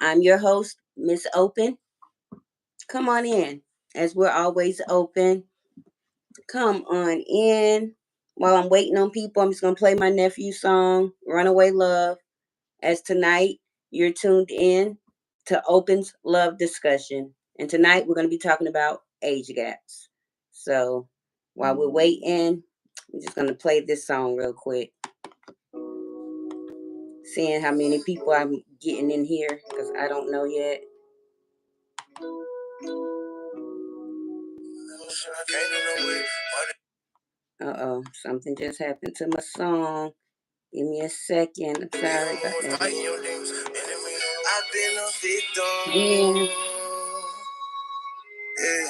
I'm your host, Miss Open. Come on in, as we're always open. Come on in. While I'm waiting on people, I'm just going to play my nephew's song, Runaway Love, as tonight you're tuned in to Open's Love Discussion. And tonight we're going to be talking about age gaps. So while we're waiting, I'm just going to play this song real quick. Seeing how many people I'm getting in here because I don't know yet. Uh-oh, something just happened to my song. Give me a second. I'm sorry about that. Yeah.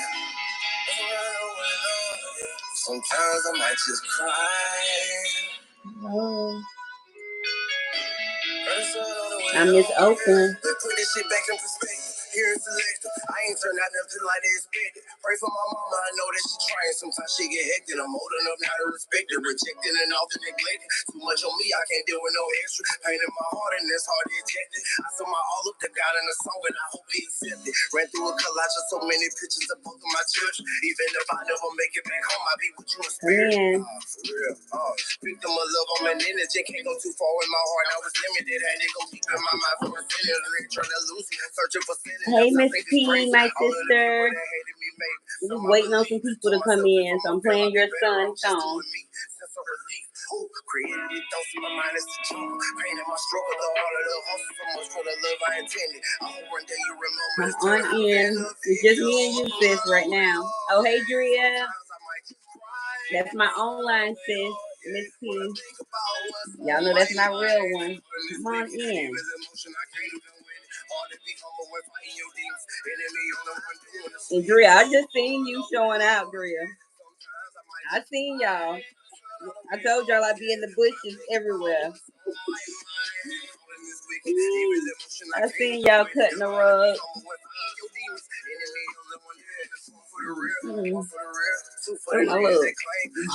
Sometimes I might just cry. Oh. I miss Open. Put this shit back in perspective. Here's the lecture. I ain't turned out nothing like they expected. Pray for my mama, I know that she trying. Sometimes she get hectic. I'm old enough now to respect her. Rejected and often neglected. Too much on me, I can't deal with no extra. Pain in my heart and it's hard to eject it. I saw my all up to God in a song and I hope he accepted. Ran through a collage of so many pictures of both of my children. Even if I never make it back home, I'll be with you in spirit. For real. Victim of love, I'm an energy. Can't go too far in my heart. I was limited. Had to go deep in my mind for a minute. Trying to lose me. Searching for sin. Hey, Miss P, my sister. Just waiting on some people to come in, so I'm playing your son's song. Created it, thoughts in my mind is the jungle. Pain in my struggle, though all of the hustle so much for the love I intended. I hope one day you remember. Come on in. It's just me and you, sis, right now. Oh, hey, Drea. That's my online sis, Miss P. Y'all know that's my real one. Come on in. And Drea, I just seen you showing out, Drea. I seen y'all. I told y'all I'd be in the bushes everywhere. I seen y'all cutting the rug. My little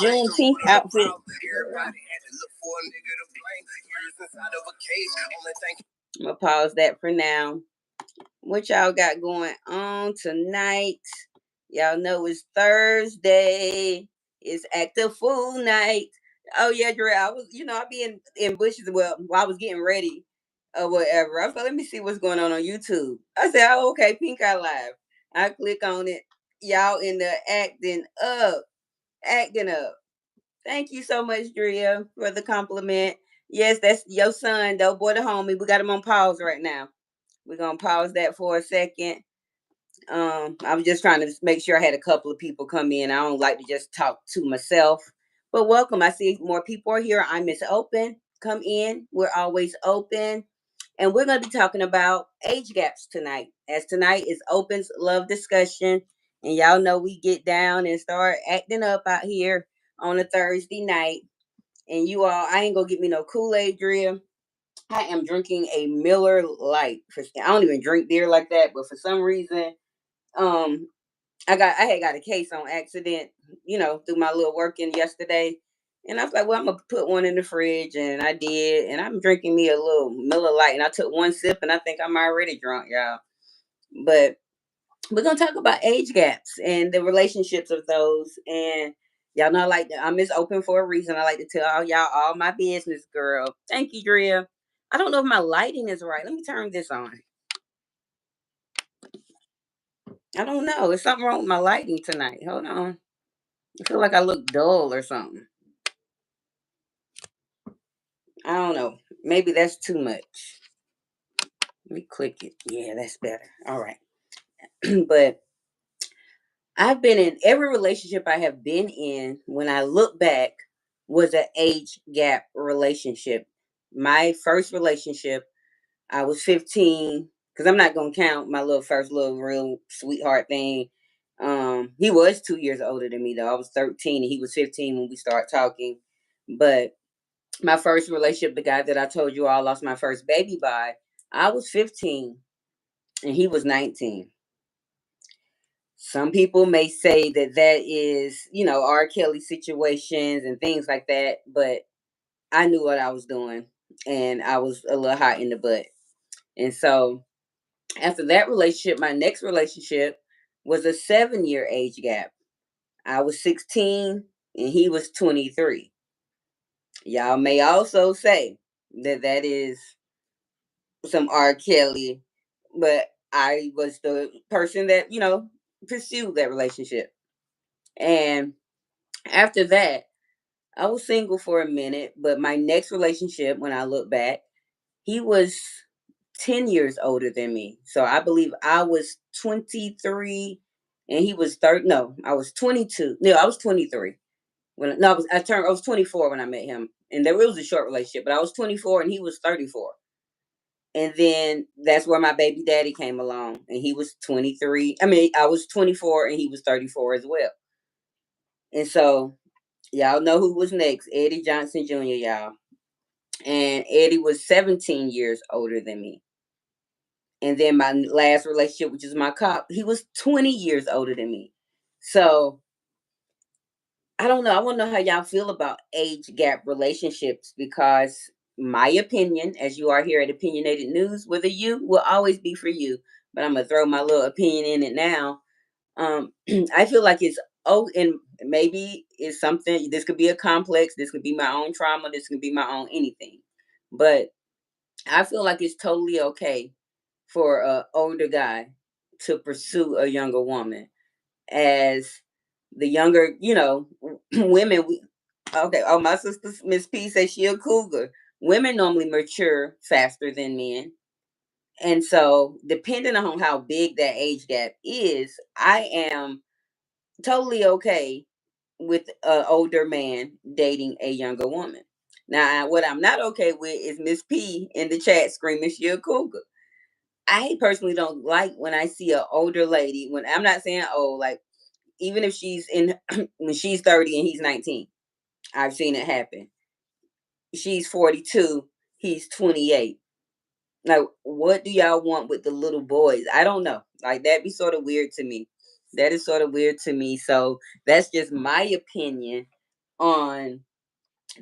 Juneteenth outfit. I'm gonna pause that for now. What y'all got going on tonight? Y'all know it's Thursday. It's active food night. Oh yeah, Dre. I was, I be in bushes. Well, while I was getting ready or whatever. I thought, let me see what's going on YouTube. I said, oh, okay, Pink Eye Live. I click on it. Y'all in the acting up. Thank you so much, Drea, for the compliment. Yes, that's your son, though, boy, the homie. We got him on pause right now. We're gonna pause that for a second. I was just trying to make sure I had a couple of people come in. I don't like to just talk to myself. But welcome. I see more people are here. I'm Miss Open. Come in. We're always open. And we're going to be talking about age gaps tonight. As tonight is Open's Love Discussion. And y'all know we get down and start acting up out here on a Thursday night. And you all, I ain't going to get me no Kool-Aid drill. I am drinking a Miller Lite. I don't even drink beer like that, but for some reason, um, I had got a case on accident, through my little working yesterday. And I was like, well, I'm gonna put one in the fridge, and I did, and I'm drinking me a little Miller Lite, and I took one sip, and I think I'm already drunk, y'all. But we're gonna talk about age gaps and the relationships of those. And y'all know, I'm just open for a reason. I like to tell y'all all my business, girl. Thank you, Drea. I don't know if my lighting is right. Let me turn this on. I don't know. There's something wrong with my lighting tonight. Hold on. I feel like I look dull or something. I don't know. Maybe that's too much. Let me click it. Yeah, that's better. All right. But I've been in every relationship I have been in, when I look back, was an age gap relationship. My first relationship, I was 15, because I'm not going to count my first little real sweetheart thing. He was 2 years older than me, though. I was 13 and he was 15 when we started talking. But my first relationship, the guy that I told you I lost my first baby by, I was 15 and he was 19. Some people may say that is, R. Kelly situations and things like that, but I knew what I was doing and I was a little hot in the butt. And so After that relationship, my next relationship was a 7-year age gap. I was 16 and he was 23. Y'all may also say that that is some R. Kelly, but I was the person that, pursued that relationship. And after that, I was single for a minute, but my next relationship, when I look back, he was 10 years older than me. So I believe I was 23 and he was 30. No, I was 22. No, I was 23. I was 24 when I met him. And there was a short relationship, but I was 24 and he was 34. And then that's where my baby daddy came along and he was 23. I mean, I was 24 and he was 34 as well. And so y'all know who was next, Eddie Johnson Jr., y'all. And Eddie was 17 years older than me. And then my last relationship, which is my cop, he was 20 years older than me. So I don't know. I want to know how y'all feel about age gap relationships because my opinion, as you are here at Opinionated News, whether you will always be for you, but I'm gonna throw my little opinion in it now. I feel like it's and maybe it's something. This could be a complex. This could be my own trauma. This could be my own anything. But I feel like it's totally okay for a older guy to pursue a younger woman as the younger, women. Okay. Oh, my sister Miss P says she a cougar. Women normally mature faster than men, and so depending on how big that age gap is, I am totally okay with an older man dating a younger woman. Now, what I'm not okay with is Miss P in the chat screaming she a cougar. I personally don't like when I see an older lady. When I'm not saying old, like even if she's in when she's 30 and he's 19, I've seen it happen. She's 42, he's 28. Like, what do y'all want with the little boys? I don't know. Like, that'd be sort of weird to me. That is sort of weird to me. So that's just my opinion on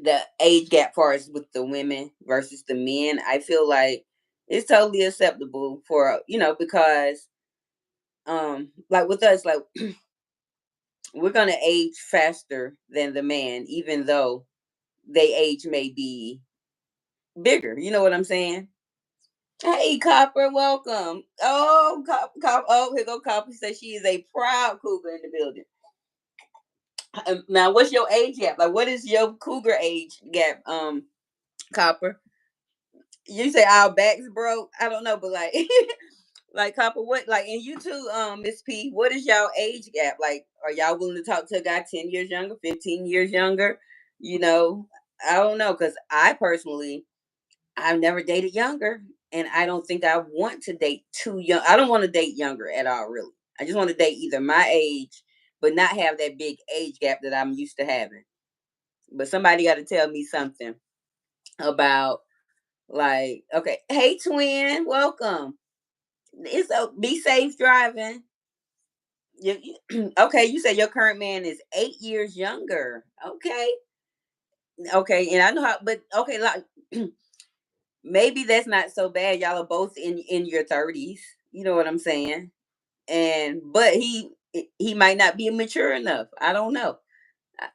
the age gap far as with the women versus the men. I feel like it's totally acceptable for because like with us, like we're gonna age faster than the man, even though they age may be bigger. You know what I'm saying? Hey, Copper, welcome. Oh, Copper. Oh, here go Copper. Says she is a proud cougar in the building. Now, what's your age gap? Like, what is your cougar age gap? Copper. You say our backs broke. I don't know, but like, like Copper, what? Like, and you too, Miss P. What is y'all age gap? Like, are y'all willing to talk to a guy 10 years younger, 15 years younger? You know, I don't know, because I personally I've never dated younger, and I don't think I want to date too young. I don't want to date younger at all, really. I just want to date either my age, but not have that big age gap that I'm used to having. But somebody got to tell me something about like, okay, hey twin, welcome. It's be safe driving. Okay, you said your current man is 8 years younger. Okay, and I know how, but okay, like maybe that's not so bad. Y'all are both in your 30s. You know what I'm saying? And but he might not be mature enough. I don't know.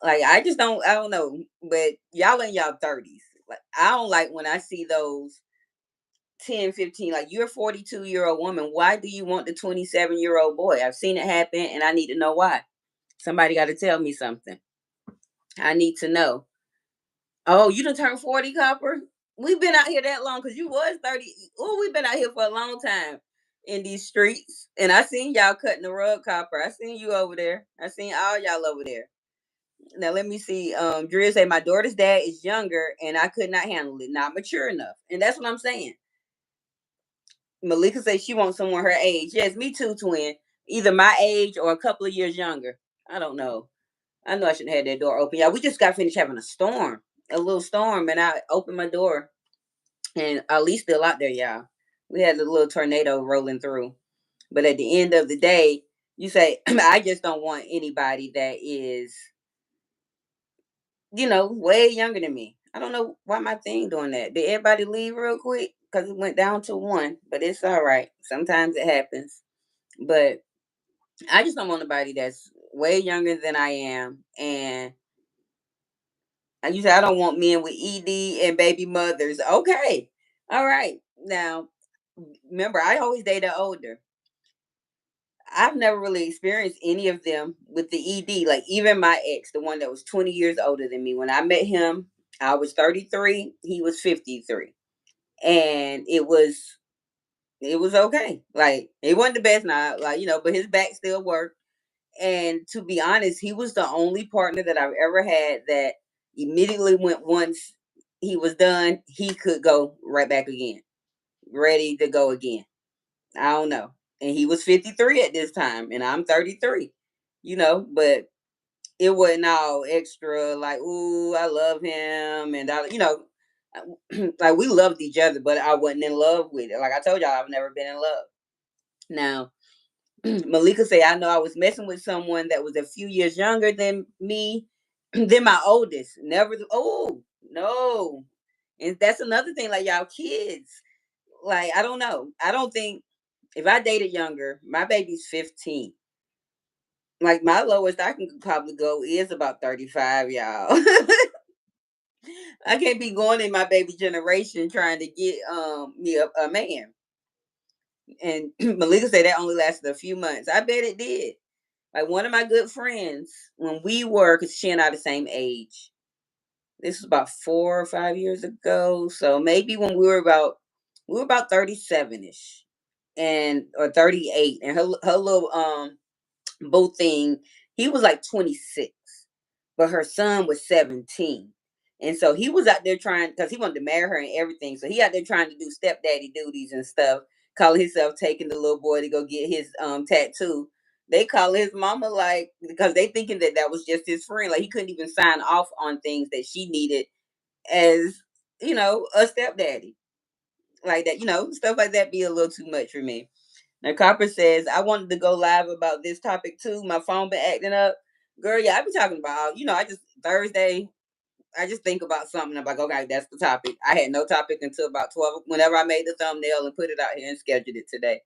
Like I don't know. But y'all in y'all 30s. Like I don't like when I see those 10, 15. Like you're a 42-year-old woman. Why do you want the 27-year-old boy? I've seen it happen and I need to know why. Somebody got to tell me something. I need to know. Oh, you done turned 40, Copper? We've been out here that long because you was 30. Oh, we've been out here for a long time in these streets. And I seen y'all cutting the rug, Copper. I seen you over there. I seen all y'all over there. Now let me see. Drew say my daughter's dad is younger and I could not handle it. Not mature enough. And that's what I'm saying. Malika says she wants someone her age. Yes, me too, twin. Either my age or a couple of years younger. I don't know. I know I shouldn't have had that door open. Yeah, we just got finished having a little storm, and I opened my door, and Ali's still out there, y'all. We had a little tornado rolling through. But at the end of the day, you say, I just don't want anybody that is, way younger than me. I don't know why my thing doing that. Did everybody leave real quick? because it went down to one, but it's all right. Sometimes it happens. But I just don't want nobody that's way younger than I am. And you say I don't want men with ED and baby mothers. Okay. All right. Now, remember, I always dated older. I've never really experienced any of them with the ED. Like even my ex, the one that was 20 years older than me, when I met him, I was 33, he was 53. And it was okay. Like it wasn't the best now, like, but his back still worked. And to be honest, he was the only partner that I've ever had that immediately went once he was done, he could go right back again, ready to go again. I don't know. And he was 53 at this time, and I'm 33, but it wasn't all extra like, ooh, I love him. And like we loved each other, but I wasn't in love with it. Like I told y'all, I've never been in love. Now, Malika say, I know I was messing with someone that was a few years younger than me, than my oldest. Never, oh, no. And that's another thing, like y'all kids. Like, I don't know. I don't think if I dated younger, my baby's 15. Like, my lowest I can probably go is about 35, y'all. I can't be going in my baby generation trying to get me a man. And Malika said that only lasted a few months. I bet it did. Like one of my good friends, when we were, because she and I the same age. This was about 4 or 5 years ago. So maybe when we were about 37ish, and or 38, and her little boo thing, he was like 26, but her son was 17. And so he was out there trying, because he wanted to marry her and everything. So he out there trying to do stepdaddy duties and stuff, calling himself taking the little boy to go get his tattoo. They call his mama, like, because they thinking that that was just his friend. Like he couldn't even sign off on things that she needed as, a stepdaddy. Like that, stuff like that be a little too much for me. Now Copper says, I wanted to go live about this topic too. My phone been acting up. Girl, yeah, I be talking about, I just Thursday, I just think about something. I'm like, okay, that's the topic. I had no topic until about 12, whenever I made the thumbnail and put it out here and scheduled it today.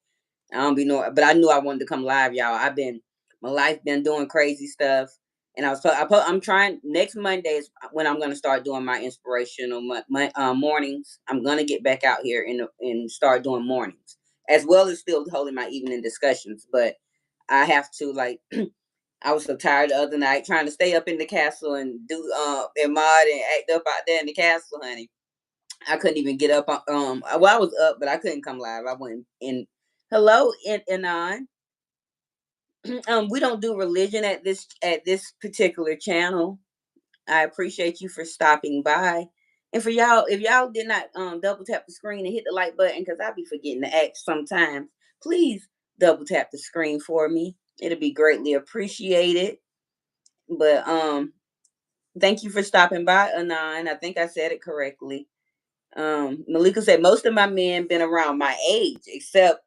I don't be know, but I knew I wanted to come live, y'all. My life been doing crazy stuff. And I'm trying, next Monday is when I'm going to start doing my inspirational mornings. I'm going to get back out here and start doing mornings, as well as still holding my evening discussions. But I have to, like, I was so tired the other night trying to stay up in the castle and do and mod and act up out there in the castle, honey. I couldn't even get up. Well, I was up, but I couldn't come live. I went in. Hello, Anon. We don't do religion at this particular channel. I appreciate you for stopping by. And for y'all, if y'all did not double tap the screen and hit the like button, because I be forgetting to act sometimes, please double tap the screen for me. It'll be greatly appreciated. But thank you for stopping by, Anon. I think I said it correctly. Malika said most of my men been around my age, except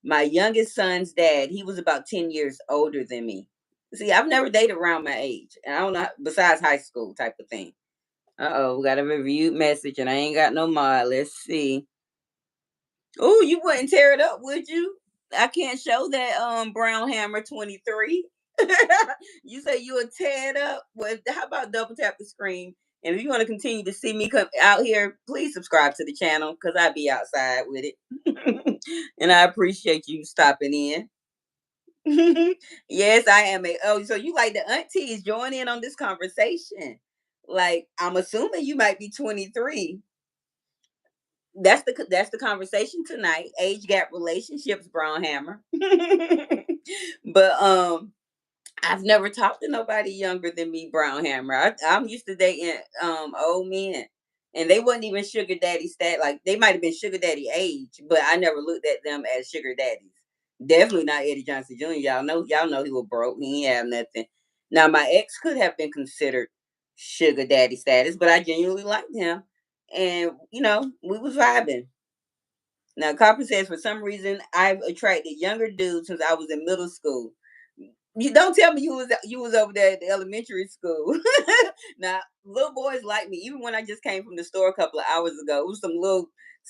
my youngest son's dad. He was about 10 years older than me. See, I've never dated around my age. And I don't know, besides high school type of thing. We got a reviewed message and I ain't got no mod. Let's see. Oh, you wouldn't tear it up, would you? I can't show that Brown Hammer 23. You say you would tear it up. Well, how about double tap the screen? And if you want to continue to see me come out here, please subscribe to the channel because I be outside with it. And I appreciate you stopping in. Yes, I am so you like the aunties join in on this conversation. Like I'm assuming you might be 23. That's the conversation tonight. Age gap relationships, Brown Hammer. But I've never talked to nobody younger than me, Brown Hammer. I'm used to dating old men, and they wasn't even sugar daddy like they might have been sugar daddy age, but I never looked at them as sugar daddies. Definitely not Eddie Johnson Jr. Y'all know he was broke. He ain't have nothing. Now my ex could have been considered sugar daddy status, but I genuinely liked him, and we was vibing. Now Copper says for some reason I've attracted younger dudes since I was in middle school. You don't tell me you was over there at the elementary school. Now, little boys like me. Even when I just came from the store a couple of hours ago, it was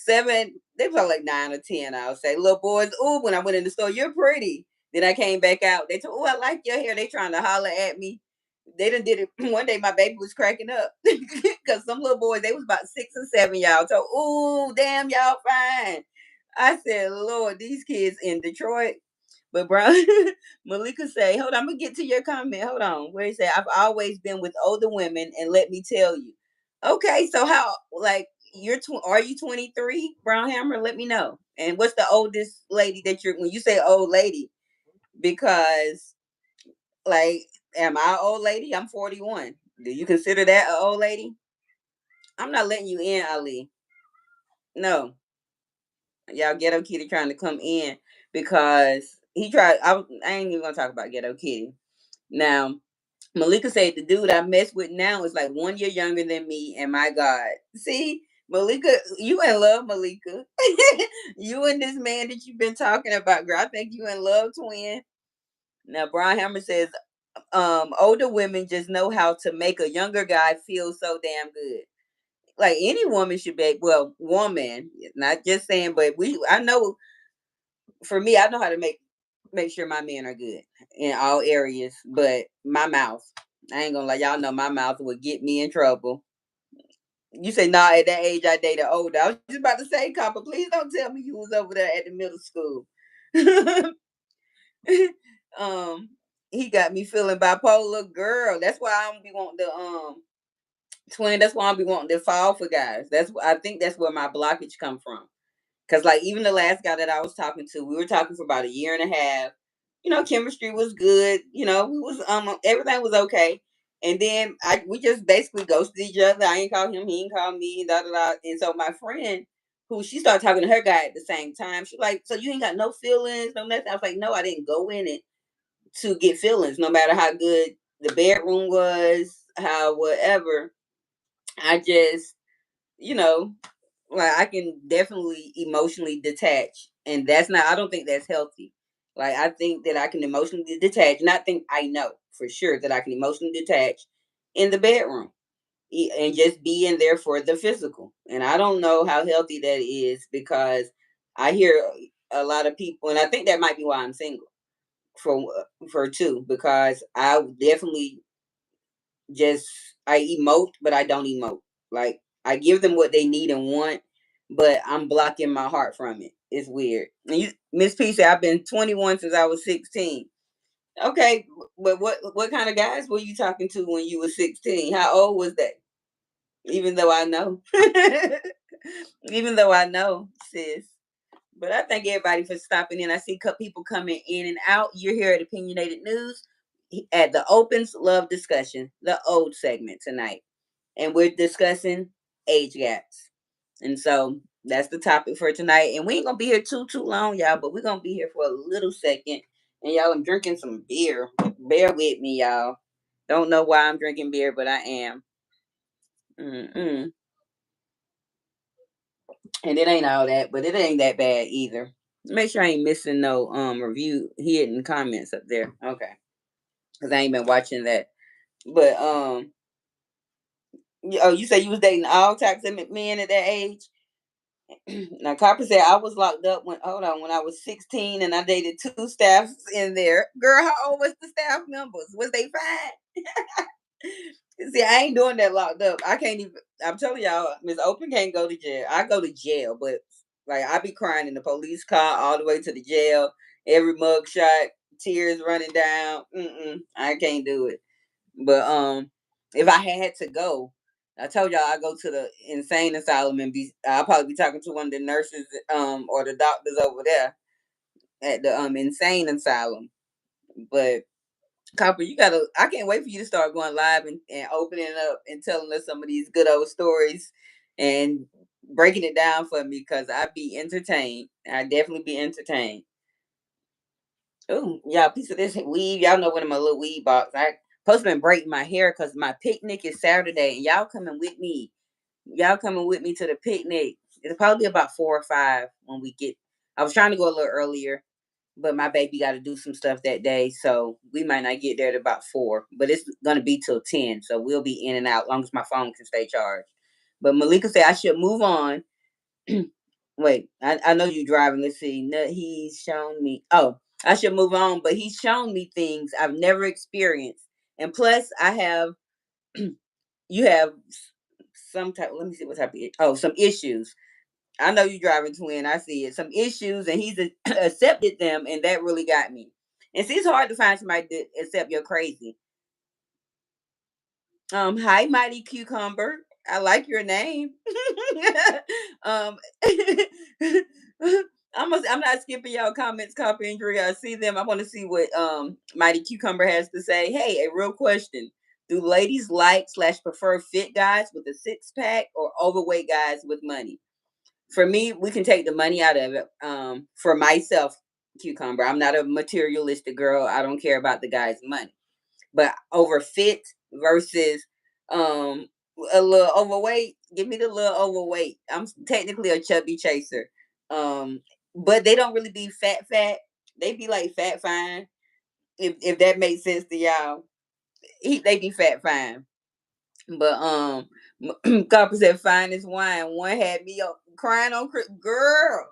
7, they probably like 9 or 10, I'll say. Little boys, ooh, when I went in the store, you're pretty. Then I came back out. They told, oh, I like your hair. They trying to holler at me. They done did it one day. My baby was cracking up because some little boys, they was about 6 or 7, y'all. So, ooh, damn, y'all fine. I said, Lord, these kids in Detroit. But bro, Malika say, hold on, I'm gonna get to your comment. Hold on. Where he say, I've always been with older women, and let me tell you. Okay, so how like are you 23, Brown Hammer? Let me know. And what's the oldest lady that you're when you say old lady? Because like, am I an old lady? I'm 41. Do you consider that an old lady? I'm not letting you in, Ali. No. Y'all Ghetto Kitty trying to come in because he tried. I ain't even gonna talk about Ghetto Kitty. Now, Malika said the dude I mess with now is like 1 year younger than me, and my God, see, Malika, you in love, Malika. You and this man that you've been talking about, girl. I think you in love, twin. Now, Brian Hammer says, older women just know how to make a younger guy feel so damn good. Like any woman should be, well, woman, not just saying, but I know for me, I know how to make sure my men are good in all areas, but my mouth, I ain't gonna lie, y'all know my mouth would get me in trouble. You say, nah, at that age I dated older. I was just about to say, Copper, please don't tell me you was over there at the middle school. um, he got me feeling bipolar, girl. That's why I don't be wanting to twin. That's why I don't be wanting to fall for guys. I think that's where my blockage come from. Cause like even the last guy that I was talking to, we were talking for about a year and a half. You know, chemistry was good. You know, we was everything was okay. And then we just basically ghosted each other. I ain't call him, he ain't call me, da da da. And so my friend, who she started talking to her guy at the same time, she like, so you ain't got no feelings, no nothing. I was like, no, I didn't go in it to get feelings, no matter how good the bedroom was, how whatever. I just, you know, like I can definitely emotionally detach, and that's not. I don't think that's healthy. Like I think that I can emotionally detach, and I think I know for sure that I can emotionally detach in the bedroom and just be in there for the physical. And I don't know how healthy that is because I hear a lot of people, and I think that might be why I'm single for two because I definitely just I emote, but I don't emote. Like I give them what they need and want, but I'm blocking my heart from it. It's weird. And Miss P said I've been 21 since I was 16. Okay, but what kind of guys were you talking to when you were 16? How old was that? Even though I know, even though I know, sis. But I thank everybody for stopping in. I see people coming in and out. You're here at Opinionated News at the Opens Love Discussion, the old segment tonight. And we're discussing age gaps. And so that's the topic for tonight. And we ain't gonna be here too long, y'all, but we're gonna be here for a little second. And y'all, I'm drinking some beer. Bear with me, y'all. Don't know why I'm drinking beer, but I am. Mm-mm. And it ain't all that, but it ain't that bad either. Make sure I ain't missing no review hidden comments up there. Okay. Cause I ain't been watching that. But oh, you say you was dating all types of men at that age? Now Copper said I was locked up when when I was 16 and I dated two staffs in there. Girl, how old was the staff members? Was they fine? See, I ain't doing that locked up. I can't even. I'm telling y'all, Miss Open can't go to jail. I go to jail, but like I be crying in the police car all the way to the jail. Every mug shot, tears running down. I can't do it. But if I had to go, I told y'all I go to the insane asylum and I'll probably be talking to one of the nurses or the doctors over there at the insane asylum. But Copper, you gotta. I can't wait for you to start going live and opening up and telling us some of these good old stories and breaking it down for me because I'd be entertained. I'd definitely be entertained. Oh, y'all, piece of this weave. Y'all know what in my little weave box. I supposed to been breaking my hair because my picnic is Saturday, and y'all coming with me. Y'all coming with me to the picnic. It'll probably be about 4 or 5 when we get. I was trying to go a little earlier, but my baby got to do some stuff that day, so we might not get there at about 4. But it's gonna be till 10, so we'll be in and out as long as my phone can stay charged. But Malika said I should move on Wait, I know you driving. Let's see. No, he's shown me. Oh, I should move on, but he's shown me things I've never experienced. And plus, I have, you have some type, let me see what type of, some issues. I know you driving, twin. I see it. Some issues, and he's accepted them, and that really got me. And see, it's hard to find somebody to accept you're crazy. Hi, Mighty Cucumber. I like your name. um, I'm not skipping y'all comments, copy and Dre. I see them. I want to see what Mighty Cucumber has to say. Hey, a real question: do ladies like slash prefer fit guys with a six pack or overweight guys with money? For me, we can take the money out of it. For myself, Cucumber, I'm not a materialistic girl. I don't care about the guy's money, but over fit versus um a little overweight, give me the little overweight. I'm technically a chubby chaser. But they don't really be fat. They be like fat fine. If that makes sense to y'all. They be fat fine. But Copper said fine as wine. One had me crying on girl.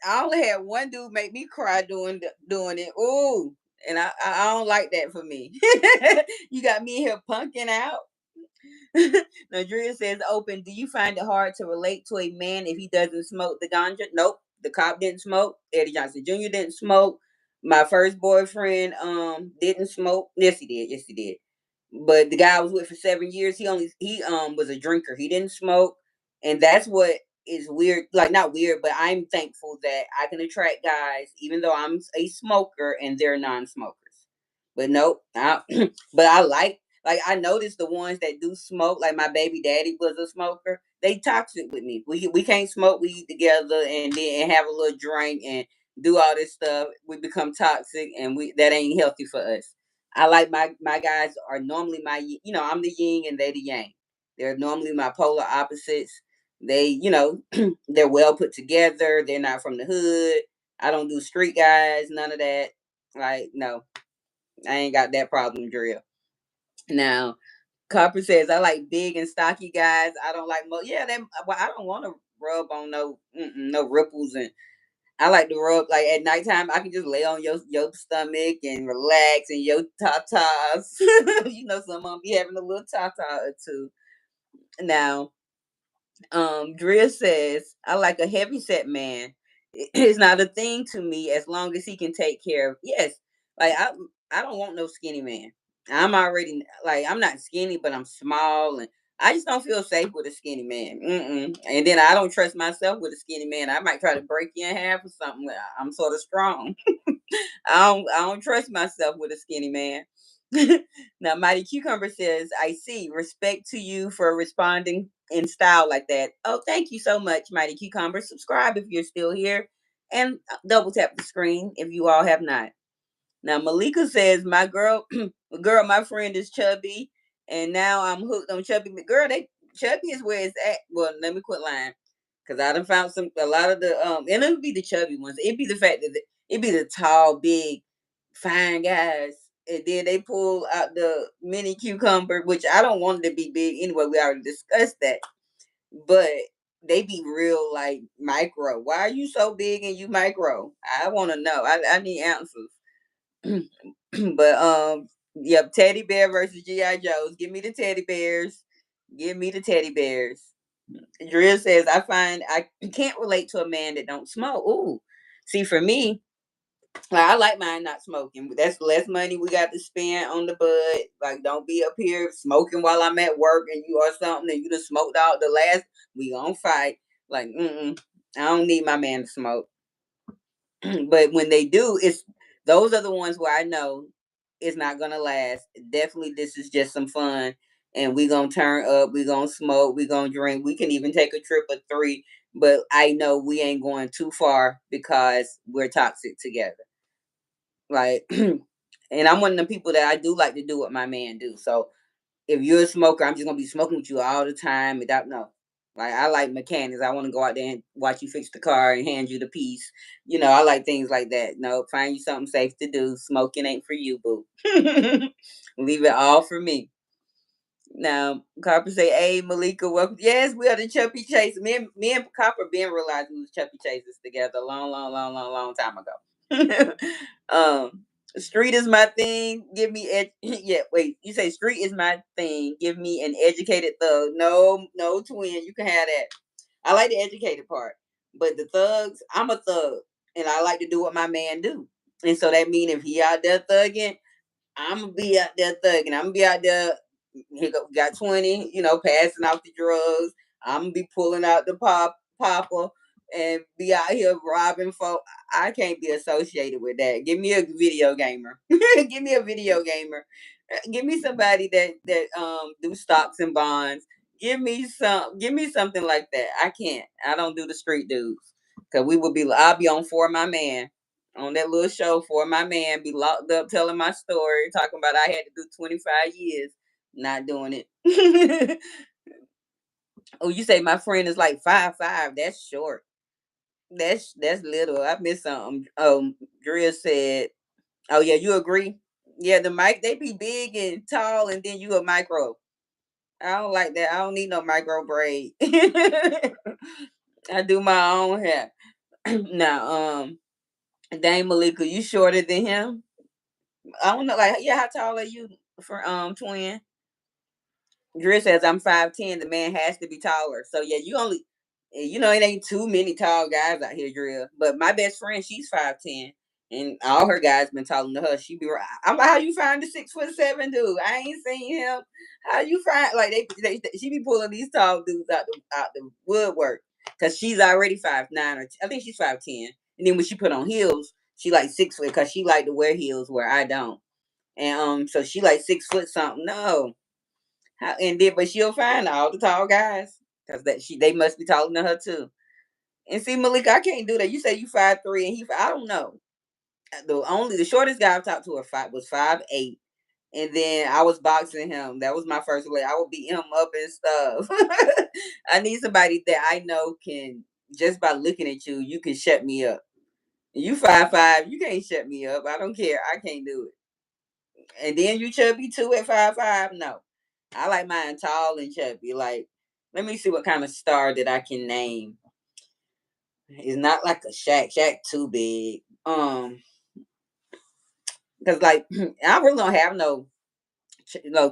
I only had one dude make me cry doing it. Ooh, and I don't like that for me. You got me here punking out. Nadria says, "Open. Do you find it hard to relate to a man if he doesn't smoke the ganja?" Nope. The cop didn't smoke. Eddie Johnson Jr. didn't smoke. My first boyfriend didn't smoke. Yes, he did. Yes, he did. But the guy I was with for 7 years, he was a drinker. He didn't smoke, and that's what is weird. Like not weird, but I'm thankful that I can attract guys, even though I'm a smoker and they're non-smokers. But nope, but I like I noticed the ones that do smoke, like my baby daddy was a smoker. They toxic with me. We can't smoke weed together and then have a little drink and do all this stuff. We become toxic, and we that ain't healthy for us. I like my guys are normally I'm the yin and they the yang. They're normally my polar opposites. They they're well put together. They're not from the hood. I don't do street guys, none of that. Like no, I ain't got that problem, Drill. Now, Copper says I like big and stocky guys. I don't like yeah. Well, I don't want to rub on no ripples, and I like to rub like at nighttime. I can just lay on your stomach and relax and your tatas. Some of them be having a little tata or two. Now, Drea says, I like a heavy set man. It's not a thing to me as long as he can take care of. Yes, like I don't want no skinny man. I'm already like I'm not skinny, but I'm small, and I just don't feel safe with a skinny man. And then I don't trust myself with a skinny man. I might try to break you in half or something. I'm sort of strong. I don't trust myself with a skinny man. Now, Mighty Cucumber says, I see. Respect to you for responding in style like that. Oh, thank you so much, Mighty Cucumber. Subscribe if you're still here and double tap the screen if you all have not. Now, Malika says, my my friend is chubby, and now I'm hooked on chubby. Girl, chubby is where it's at. Well, let me quit lying. Cause I done found a lot of the and it would be the chubby ones. It'd be the fact that it'd be the tall, big, fine guys. And then they pull out the mini cucumber, which I don't want it to be big anyway. We already discussed that. But they be real like micro. Why are you so big and you micro? I want to know. I need answers. But yep, teddy bear versus GI Joes. Give me the teddy bears. Give me the teddy bears. Drill says, I find I can't relate to a man that don't smoke. Ooh. See, for me, like, I like mine not smoking. That's less money we got to spend on the bud. Like, don't be up here smoking while I'm at work and you or something and you just smoked out the last. We gonna fight. Like, I don't need my man to smoke. But when they do, those are the ones where I know it's not gonna last. Definitely, this is just some fun, and we gonna turn up. We gonna smoke. We gonna drink. We can even take a trip of three. But I know we ain't going too far because we're toxic together. Like, and I'm one of the people that I do like to do what my man do. So if you're a smoker, I'm just gonna be smoking with you all the time without no. Like I like mechanics. I want to go out there and watch you fix the car and hand you the piece. I like things like that. No, find you something safe to do. Smoking ain't for you, boo. Leave it all for me. Now, Copper say, "Hey, Malika, welcome." Yes, we are the Chuppy Chase. Me and Copper been realized we was Chuppy Chasers together a long, long, long, long, long time ago. Street is my thing. Give me yeah. Wait, you say street is my thing. Give me an educated thug. No, no, twin. You can have that. I like the educated part, but the thugs, I'm a thug, and I like to do what my man do. And so that mean if he out there thugging, I'm gonna be out there thugging. I'm gonna be out there. Got 20, passing out the drugs. I'm gonna be pulling out the popper and be out here robbing folk. I can't be associated with that. Give me a video gamer. Give me a video gamer. Give me somebody that do stocks and bonds. Give me something like that. I can't. I don't do the street dudes. Cause I'll be on For My Man on that little show For My Man, be locked up telling my story, talking about I had to do 25 years, not doing it. Oh, you say my friend is like 5'5". That's short. That's little. I missed something. Drea said, "Oh yeah, you agree? Yeah, the mic they be big and tall, and then you a micro. I don't like that. I don't need no micro braid. I do my own hair. Now, Dame Malika, you shorter than him? I don't know. Like, yeah, how tall are you for twin? Dre says I'm 5'10". The man has to be taller. So yeah, it ain't too many tall guys out here, Drill. But my best friend, she's 5'10", and all her guys been talking to her. She be right. I'm like, how you find the 6'7" dude? I ain't seen him. How you find like she be pulling these tall dudes out the woodwork because she's already 5'9", or I think she's 5'10". And then when she put on heels, she like 6 foot because she like to wear heels where I don't. And so she like 6 foot something. No, but she'll find all the tall guys because they must be taller than her too. And see, Malika, I can't do that. You say you 5'3" and I don't know. The shortest guy I've talked to was 5'8", and then I was boxing him. That was my first way. I would beat him up and stuff. I need somebody that I know can just by looking at you, you can shut me up. You 5'5", you can't shut me up. I don't care. I can't do it. And then you chubby too at 5'5". No, I like mine tall and chubby. Like, let me see what kind of star that I can name. It's not like a Shaq. Shaq too big. Cause like I really don't have no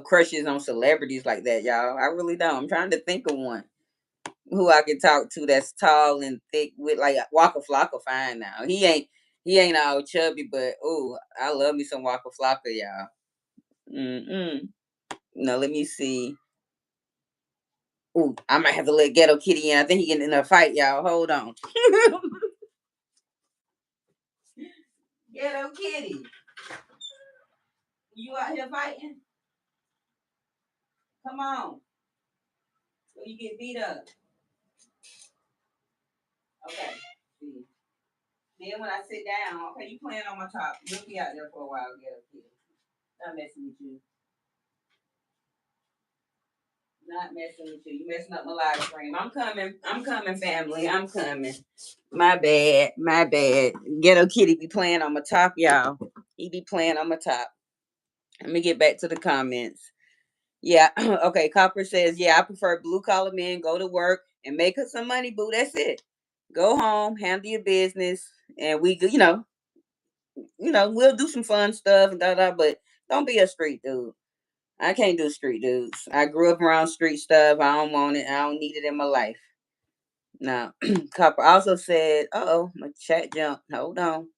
crushes on celebrities like that, y'all. I really don't. I'm trying to think of one who I can talk to that's tall and thick with like Waka Flocka. Fine now. He ain't all chubby, but oh, I love me some Waka Flocka, y'all. Mm-mm. No, let me see. Ooh, I might have to let Ghetto Kitty in. I think he getting in a fight, y'all. Hold on. Ghetto Kitty, you out here fighting? Come on. So you get beat up. Okay. See. Then when I sit down, okay, you playing on my top. You'll be out there for a while, Ghetto Kitty. Not messing with you. Not messing with you. You messing up my live stream. I'm coming. I'm coming, family. I'm coming. My bad. My bad. Ghetto Kitty be playing on my top, y'all. He be playing on my top. Let me get back to the comments. Yeah. Okay. Copper says, yeah, I prefer blue collar men. Go to work and make us some money, boo. That's it. Go home, handle your business, and we'll do some fun stuff and da da. But don't be a street dude. I can't do street dudes. I grew up around street stuff. I don't want it. I don't need it in my life. Now, Copper also said, "Uh oh, my chat jumped. Hold on.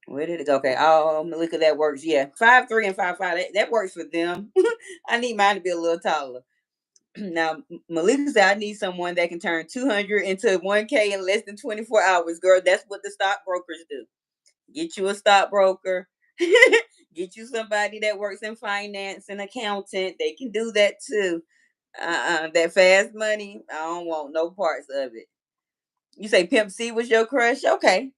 Where did it go? Okay. Oh, Malika, that works. Yeah, 5'3" and 5'5". That works for them. I need mine to be a little taller. Now, Malika said, I need someone that can turn 200 into 1K in less than 24 hours. Girl, that's what the stockbrokers do. Get you a stockbroker. Get you somebody that works in finance and accountant. They can do that too. That fast money, I don't want no parts of it. You say Pimp C was your crush? Okay.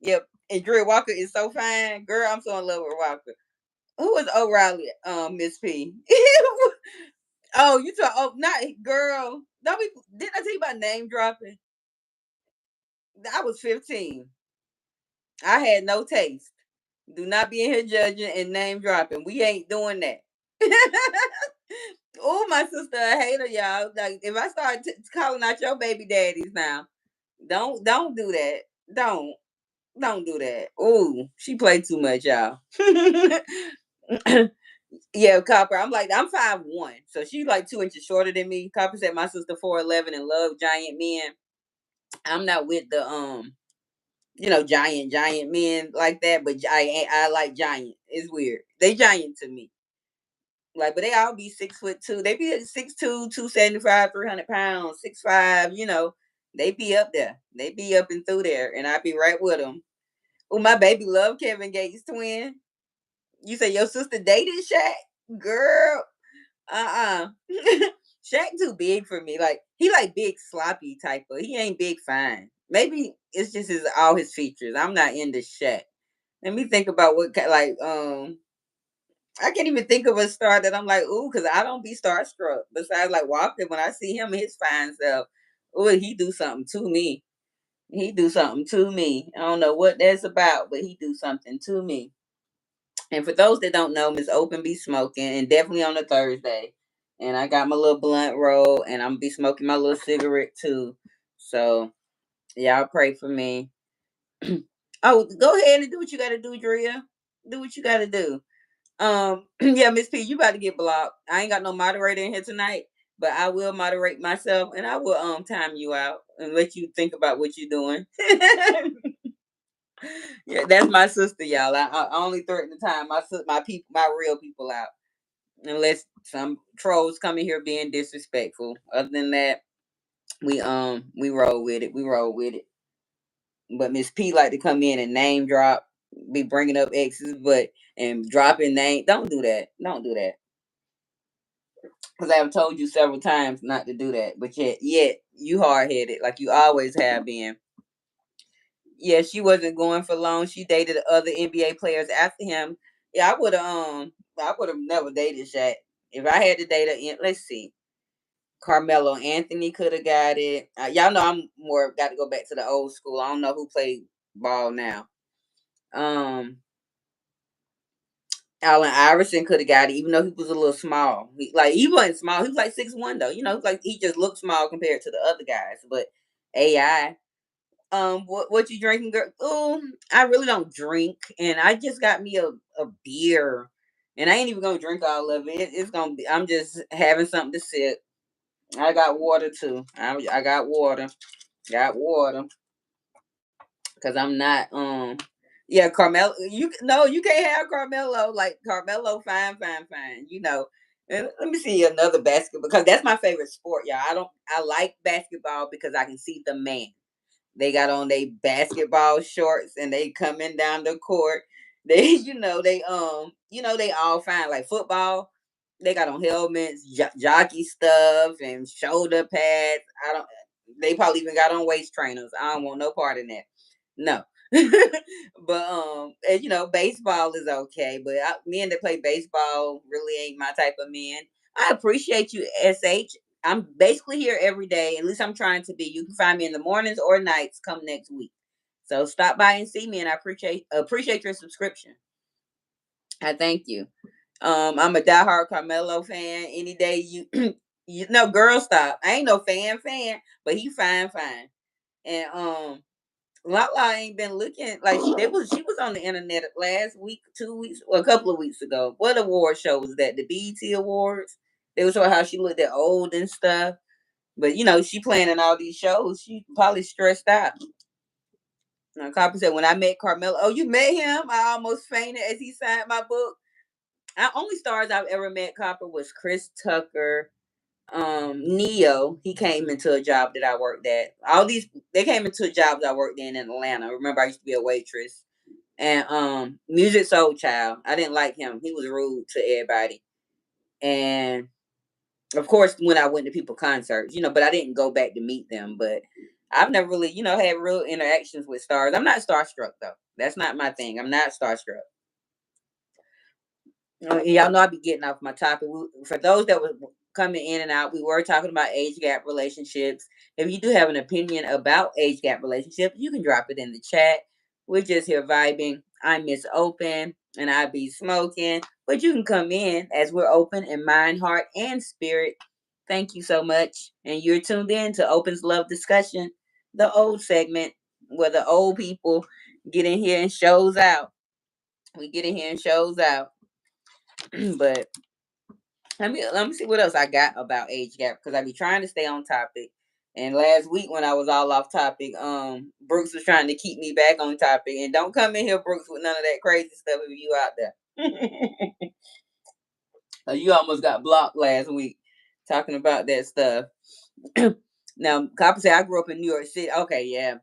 Yep. And Drew Walker is so fine. Girl, I'm so in love with Walker. Who was O'Reilly? Miss P. Oh, you talk. Oh, not girl. Don't be. Didn't I tell you about name dropping? I was 15. I had no taste. Do not be in here judging and name dropping. We ain't doing that. Oh, my sister a hater, y'all. Like if I start calling out your baby daddies now, don't do that. Don't do that. Oh, she played too much, y'all. Yeah, Copper. I'm like, I'm 5'1", so she's like 2 inches shorter than me. Copper said my sister 4'11" and love giant men. I'm not with the giant men like that, but I like giant. It's weird. They giant to me. Like, but they all be 6'2". They be at 6'2", 275, 300 pounds, 6'5". They be up there. They be up and through there, and I be right with them. Oh, my baby love Kevin Gates twin. You say your sister dated Shaq, girl? Shaq too big for me. Like he like big sloppy type of. He ain't big fine. Maybe it's just all his features. I'm not into Shaq. Let me think about I can't even think of a star that I'm like, ooh, because I don't be starstruck. Besides, like Walker, when I see him and his fine self, ooh, he do something to me. He do something to me. I don't know what that's about, but he do something to me. And for those that don't know, Miss Open be smoking, and definitely on a Thursday. And I got my little blunt roll, and I'm be smoking my little cigarette too. So y'all pray for me. Oh, go ahead and do what you got to do, Drea. Do what you got to do. Yeah, Miss P, you about to get blocked. I ain't got no moderator in here tonight, but I will moderate myself, and I will time you out and let you think about what you're doing. Yeah, that's my sister, y'all. I only threaten the time my people, my real people out, unless some trolls come in here being disrespectful. Other than that, we roll with it. We roll with it. But Miss P like to come in and name drop, be bringing up exes, but and dropping name. Don't do that. Don't do that. Because I have told you several times not to do that. But yet you hard headed like you always have been. Yeah, she wasn't going for long. She dated other NBA players after him. Yeah, I would have never dated Shaq. If I had to date let's see, Carmelo Anthony could have got it. Y'all know I'm more got to go back to the old school. I don't know who played ball now. Um, Allen Iverson could have got it, even though he was a little small. He wasn't small. He was like 6'1" though. Like he just looked small compared to the other guys. But AI. What you drinking, girl? Oh, I really don't drink, and I just got me a beer, and I ain't even gonna drink all of it. It's gonna be. I'm just having something to sip. I got water too. I got water. Got water because I'm not. Yeah, Carmelo. You can't have Carmelo. Like Carmelo, fine, fine, fine. And let me see another basketball because that's my favorite sport, y'all. I like basketball because I can see the man. They got on their basketball shorts and they coming down the court. They, they all fine. Like football, they got on helmets, jockey stuff, and shoulder pads. I don't. They probably even got on waist trainers. I don't want no part in that. No. But and, baseball is okay. But men that play baseball really ain't my type of men. I appreciate you, SH. I'm basically here every day. At least I'm trying to be. You can find me in the mornings or nights come next week. So stop by and see me, and I appreciate your subscription. I thank you. I'm a diehard Carmelo fan. Any day you know, girl, stop. I ain't no fan, but he fine. And Lala ain't been looking like she was on the internet last week, 2 weeks, or a couple of weeks ago. What award show was that? The BET Awards. They were showing how she looked at old and stuff. But she playing in all these shows. She probably stressed out. Copper said, when I met Carmelo, oh, you met him? I almost fainted as he signed my book. The only stars I've ever met, Copper, was Chris Tucker, Neo. He came into a job that I worked at. They came into jobs I worked in Atlanta. Remember, I used to be a waitress. And Music Soul Child. I didn't like him. He was rude to everybody. And of course, when I went to people concerts, but I didn't go back to meet them. But I've never really, had real interactions with stars. I'm not starstruck though. That's not my thing. I'm not starstruck. Y'all know I be getting off my topic. For those that were coming in and out, we were talking about age gap relationships. If you do have an opinion about age gap relationships, you can drop it in the chat. We're just here vibing. I'm Miss Open. and I be smoking. But you can come in as we're open in mind, heart, and spirit. Thank you so much. And you're tuned in to Open's Love Discussion, the old segment where the old people get in here and shows out. We get in here and shows out. But let me see what else I got about age gap, because I be trying to stay on topic. And last week when I was all off topic, Brooks was trying to keep me back on topic. And don't come in here, Brooks, with none of that crazy stuff if you out there. You almost got blocked last week talking about that stuff. Now, Copper said I grew up in New York City. Okay, yeah.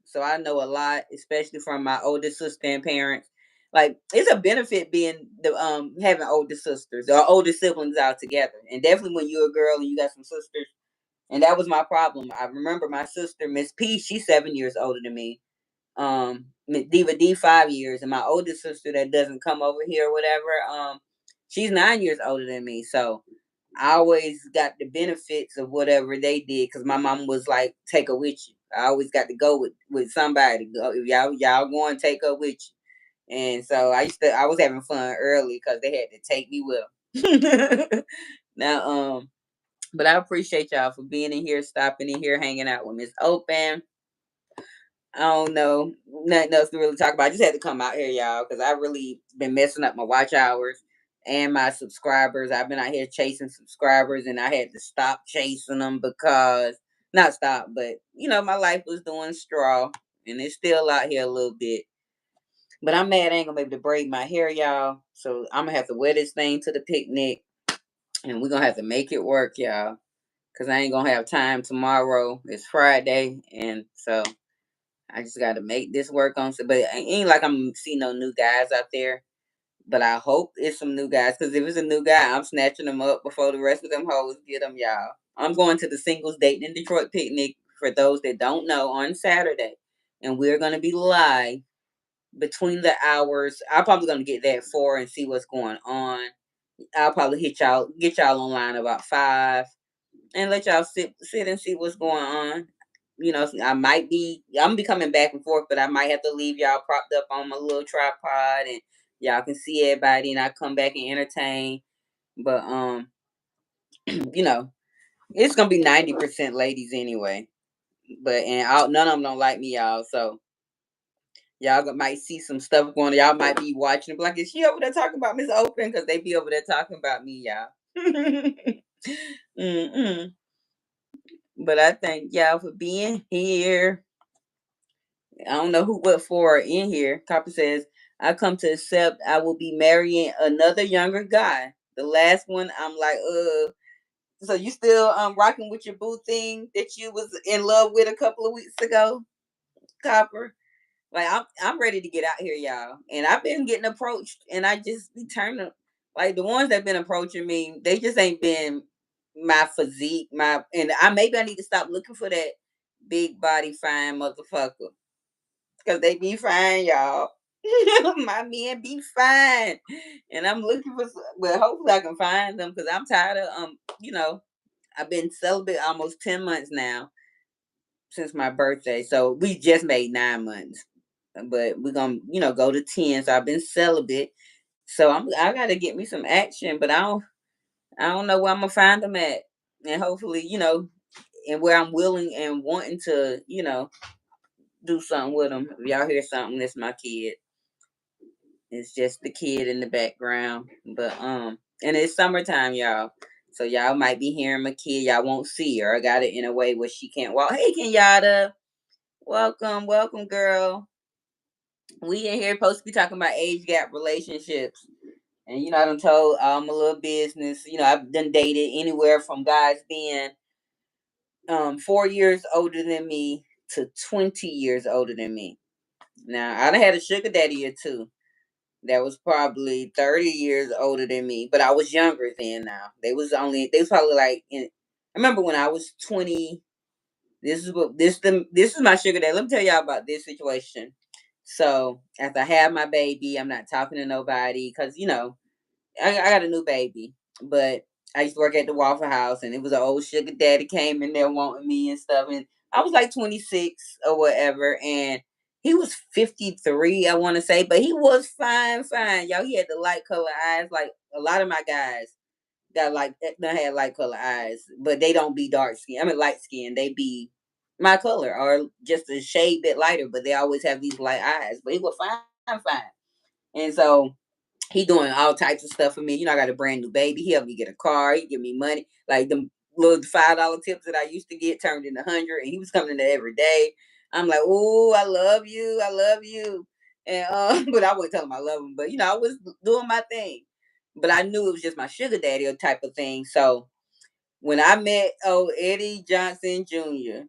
So I know a lot, especially from my older sister and parents. Like, it's a benefit being the having older sisters or older siblings out together. And definitely when you're a girl and you got some sisters. And that was my problem. I remember my sister, Miss P, she's 7 years older than me. Diva D 5 years, and my older sister that doesn't come over here or whatever, she's 9 years older than me. So I always got the benefits of whatever they did because my mom was like, "Take her with you." I always got to go with somebody. Go, if y'all going, take her with you. And so I was having fun early because they had to take me with them. Now, but I appreciate y'all for being in here, stopping in here, hanging out with Miss Open. I don't know nothing else to really talk about. I just had to come out here, y'all, because I really been messing up my watch hours and my subscribers. I've been out here chasing subscribers, and I had to stop chasing them because not stop, but my life was doing straw, and it's still out here a little bit. But I'm mad I ain't gonna be able to braid my hair, y'all. So I'm gonna have to wear this thing to the picnic, and we're gonna have to make it work, y'all, because I ain't gonna have time tomorrow. It's Friday, and so I just got to make this work on. But it ain't like I'm seeing no new guys out there. But I hope it's some new guys, because if it's a new guy, I'm snatching them up before the rest of them hoes get them, y'all. I'm going to the Singles Dating in Detroit picnic, for those that don't know, on Saturday. And we're going to be live between the hours. I'm probably going to get there at 4 and see what's going on. I'll probably get y'all online about 5 and let y'all sit and see what's going on. I'm gonna be coming back and forth, but I might have to leave y'all propped up on my little tripod and y'all can see everybody, and I come back and entertain. But it's gonna be 90% ladies anyway. But none of them don't like me, y'all. So y'all might see some stuff going on. Y'all might be watching like, is she over there talking about Miss Open? Because they be over there talking about me, y'all. Mm-mm. But I thank y'all for being here. I don't know what for in here. Copper says, I come to accept I will be marrying another younger guy. The last one, I'm like, so you still rocking with your boo thing that you was in love with a couple of weeks ago, Copper? Like, I'm ready to get out here, y'all. And I've been getting approached, and I just be turning, like, the ones that been approaching me, they just ain't been my physique, and I need to stop looking for that big body fine motherfucker. Because they be fine, y'all. My men be fine. And I'm looking for, well, hopefully I can find them, because I'm tired of, I've been celibate almost 10 months now since my birthday. So we just made 9 months. But we're going to, go to 10. So I've been celibate. So I got to get me some action, but I don't know where I'm going to find them at. And hopefully, and where I'm willing and wanting to, do something with them. If y'all hear something, that's my kid. It's just the kid in the background. But and it's summertime, y'all. So y'all might be hearing my kid. Y'all won't see her. I got it in a way where she can't walk. Hey, Kenyatta. Welcome, girl. We in here supposed to be talking about age gap relationships. And I done told a little business. I've done dated anywhere from guys being 4 years older than me to 20 years older than me. Now I done had a sugar daddy or two that was probably 30 years older than me, but I was younger then. Now they was probably like I remember when I was 20. This is my sugar daddy. Let me tell y'all about this situation. So after I had my baby, I'm not talking to nobody because I got a new baby. But I used to work at the Waffle House, and it was an old sugar daddy came in there wanting me and stuff, and I was like 26 or whatever, and He was 53, I want to say, but he was fine, fine. Y'all, he had the light color eyes. Like a lot of my guys got like they had light color eyes, but they don't be dark skin. I mean light skin. They be my color or just a shade bit lighter, but they always have these light eyes. But he was fine, fine. And so he doing all types of stuff for me. You know, I got a brand new baby. He helped me get a car. He give me money. Like the little $5 tips that I used to get turned into 100, and he was coming in there every day. I'm like, oh, I love you. I love you. And but I wouldn't tell him I love him. But you know, I was doing my thing. But I knew it was just my sugar daddy type of thing. So when I met Eddie Johnson Jr.,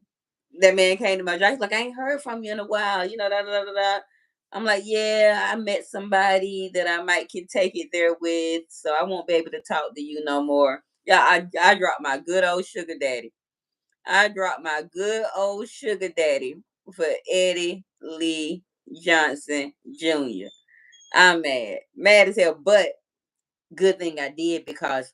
that man came to my job. He's like, I ain't heard from you in a while. You know, da da da da. I'm like, yeah, I met somebody that I might can take it there with, so I won't be able to talk to you no more. Yeah, I dropped my good old sugar daddy. I dropped my good old sugar daddy for Eddie Lee Johnson Jr. I'm mad as hell, but good thing I did because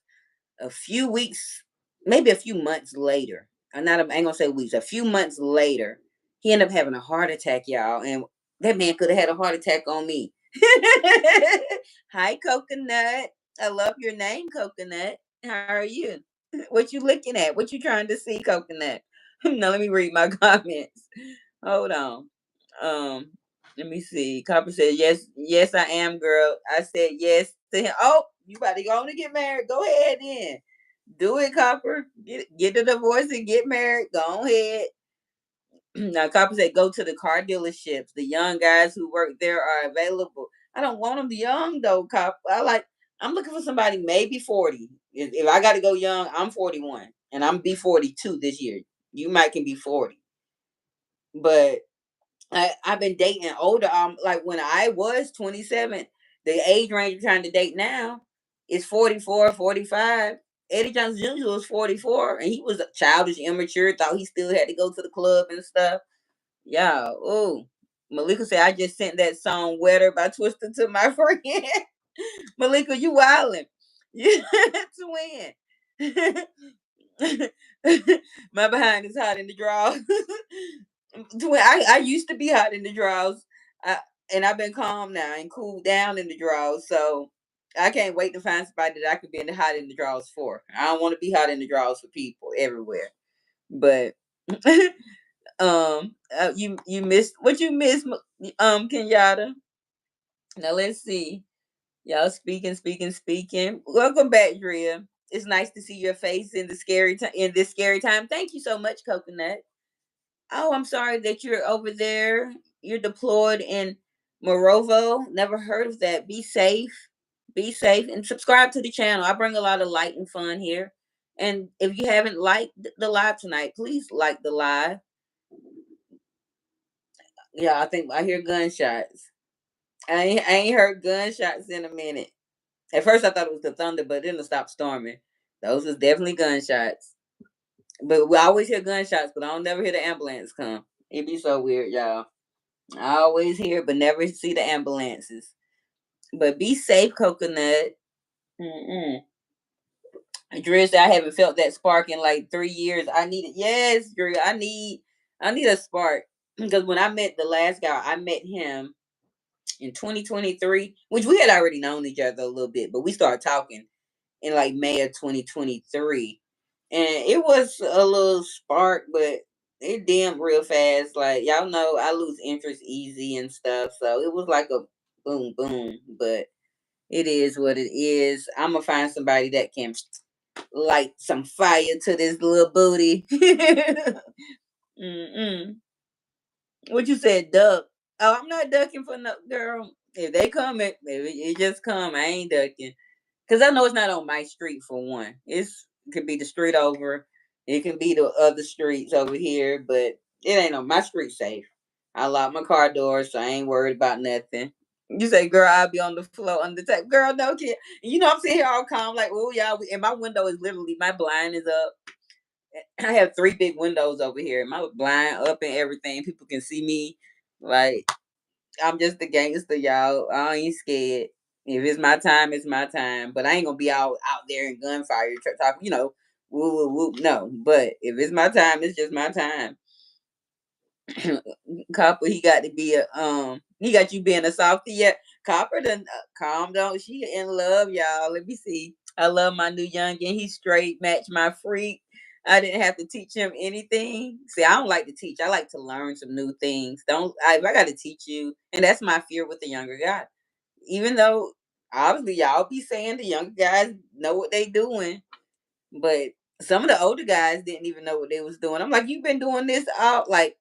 a few weeks, maybe a few months later, I ain't gonna say weeks, a few months later, he ended up having a heart attack, y'all. And that man could have had a heart attack on me. Hi, Coconut. I love your name, Coconut. How are you? What you looking at? What you trying to see, Coconut? Now let me read my comments. Hold on. Um, Let me see. Copper said, yes, yes, I am, girl. I said yes to him. Oh, you about to go on to get married. Go ahead then. Do it, Copper. Get the divorce and get married. Go ahead. Now, Copper said, go to the car dealerships. The young guys who work there are available. I don't want them young, though, Copper. I'm looking for somebody maybe 40. If I got to go young, I'm 41. And I'm be 42 this year. You might can be 40. But I've been dating older. Like when I was 27, the age range I'm trying to date now is 44, 45. Eddie Johnson Jr. was 44 and he was childish, immature, thought he still had to go to the club and stuff. Yeah. Oh, Malika said, I just sent that song Wetter by Twister to my friend. Malika, you wildin'. You twin. My behind is hot in the draws. I used to be hot in the draws, and I've been calm now and cooled down in the draws. So I can't wait to find somebody that I could be in the hot in the draws for. I don't want to be hot in the draws for people everywhere. But you missed what you missed, Kenyatta. Now let's see. Y'all speaking. Welcome back, Drea. It's nice to see your face in the scary time in this scary time. Thank you so much, Coconut. Oh, I'm sorry that you're over there. You're deployed in Morovo. Never heard of that. Be safe. Be safe and subscribe to the channel. I bring a lot of light and fun here. And if you haven't liked the live tonight, please like the live. Yeah, I think I hear gunshots. I ain't heard gunshots in a minute. At first I thought it was the thunder, but then it stopped storming. Those was definitely gunshots. But we always hear gunshots, but I don't never hear the ambulance come. It'd be so weird, y'all. I always hear, but never see the ambulances. But be safe, Coconut. Mm-mm. Drew said, I haven't felt that spark in like 3 years. I need it. Yes, Drew. I need a spark. Because when I met the last guy, I met him in 2023, which we had already known each other a little bit, but we started talking in like May of 2023. And it was a little spark, but it dimmed real fast. Like, y'all know I lose interest easy and stuff. So it was like a boom, boom. But it is what it is. I'm going to find somebody that can light some fire to this little booty. Mm-mm. What you said, duck? Oh, I'm not ducking for no girl. If they come, it just come. I ain't ducking. Because I know it's not on my street for one. It could be the street over. It can be the other streets over here, but it ain't on my street safe. I lock my car door, so I ain't worried about nothing. You say, girl, I'll be on the floor on the table. Girl, no kid. You know, I'm sitting here all calm, like, oh, y'all. And my window is literally, my blind is up. I have 3 big windows over here. My blind up and everything. People can see me. Like, I'm just a gangster, y'all. I ain't scared. If it's my time, it's my time. But I ain't gonna be out there in gunfire talking, woo woo woo. No, but if it's my time, it's just my time. Copper, he got to be he got you being a softie yet. Copper done calm down. She in love, y'all. Let me see. I love my new youngin. He's straight, match my freak. I didn't have to teach him anything. See, I don't like to teach. I like to learn some new things. If I got to teach you, and that's my fear with the younger guy. Even though obviously y'all be saying the younger guys know what they doing, but some of the older guys didn't even know what they was doing. I'm like, you've been doing this out like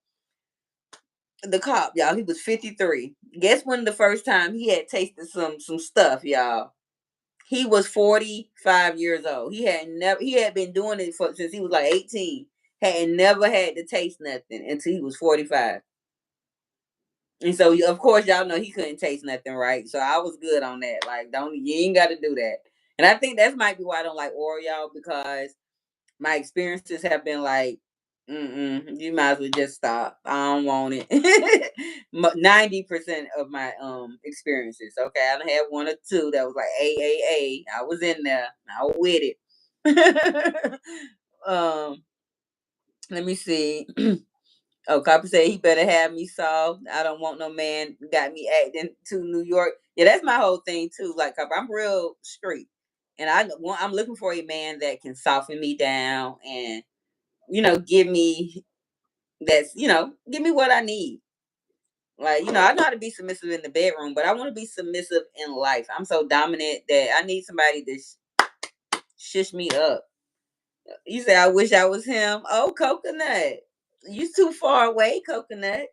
the cop, y'all. He was 53. Guess when the first time he had tasted some stuff, y'all. He was 45 years old. He had been doing it since he was like 18. Had never had to taste nothing until he was 45. And so of course y'all know he couldn't taste nothing, right? So I was good on that. Like, don't you ain't gotta do that. And I think that might be why I don't like oral, y'all, because my experiences have been like, you might as well just stop. I don't want it. 90% of my experiences. Okay, I done had one or two that was like a. I was in there. I was with it. um, let me see. Oh, Copper said he better have me soft. I don't want no man got me acting to New York. Yeah, that's my whole thing too. Like Copper, I'm real street, and I'm looking for a man that can soften me down and give me give me what I need. Like, I know how to be submissive in the bedroom, but I want to be submissive in life. I'm so dominant that I need somebody to shush me up. You say I wish I was him. Oh, Coconut. You too far away, Coconut.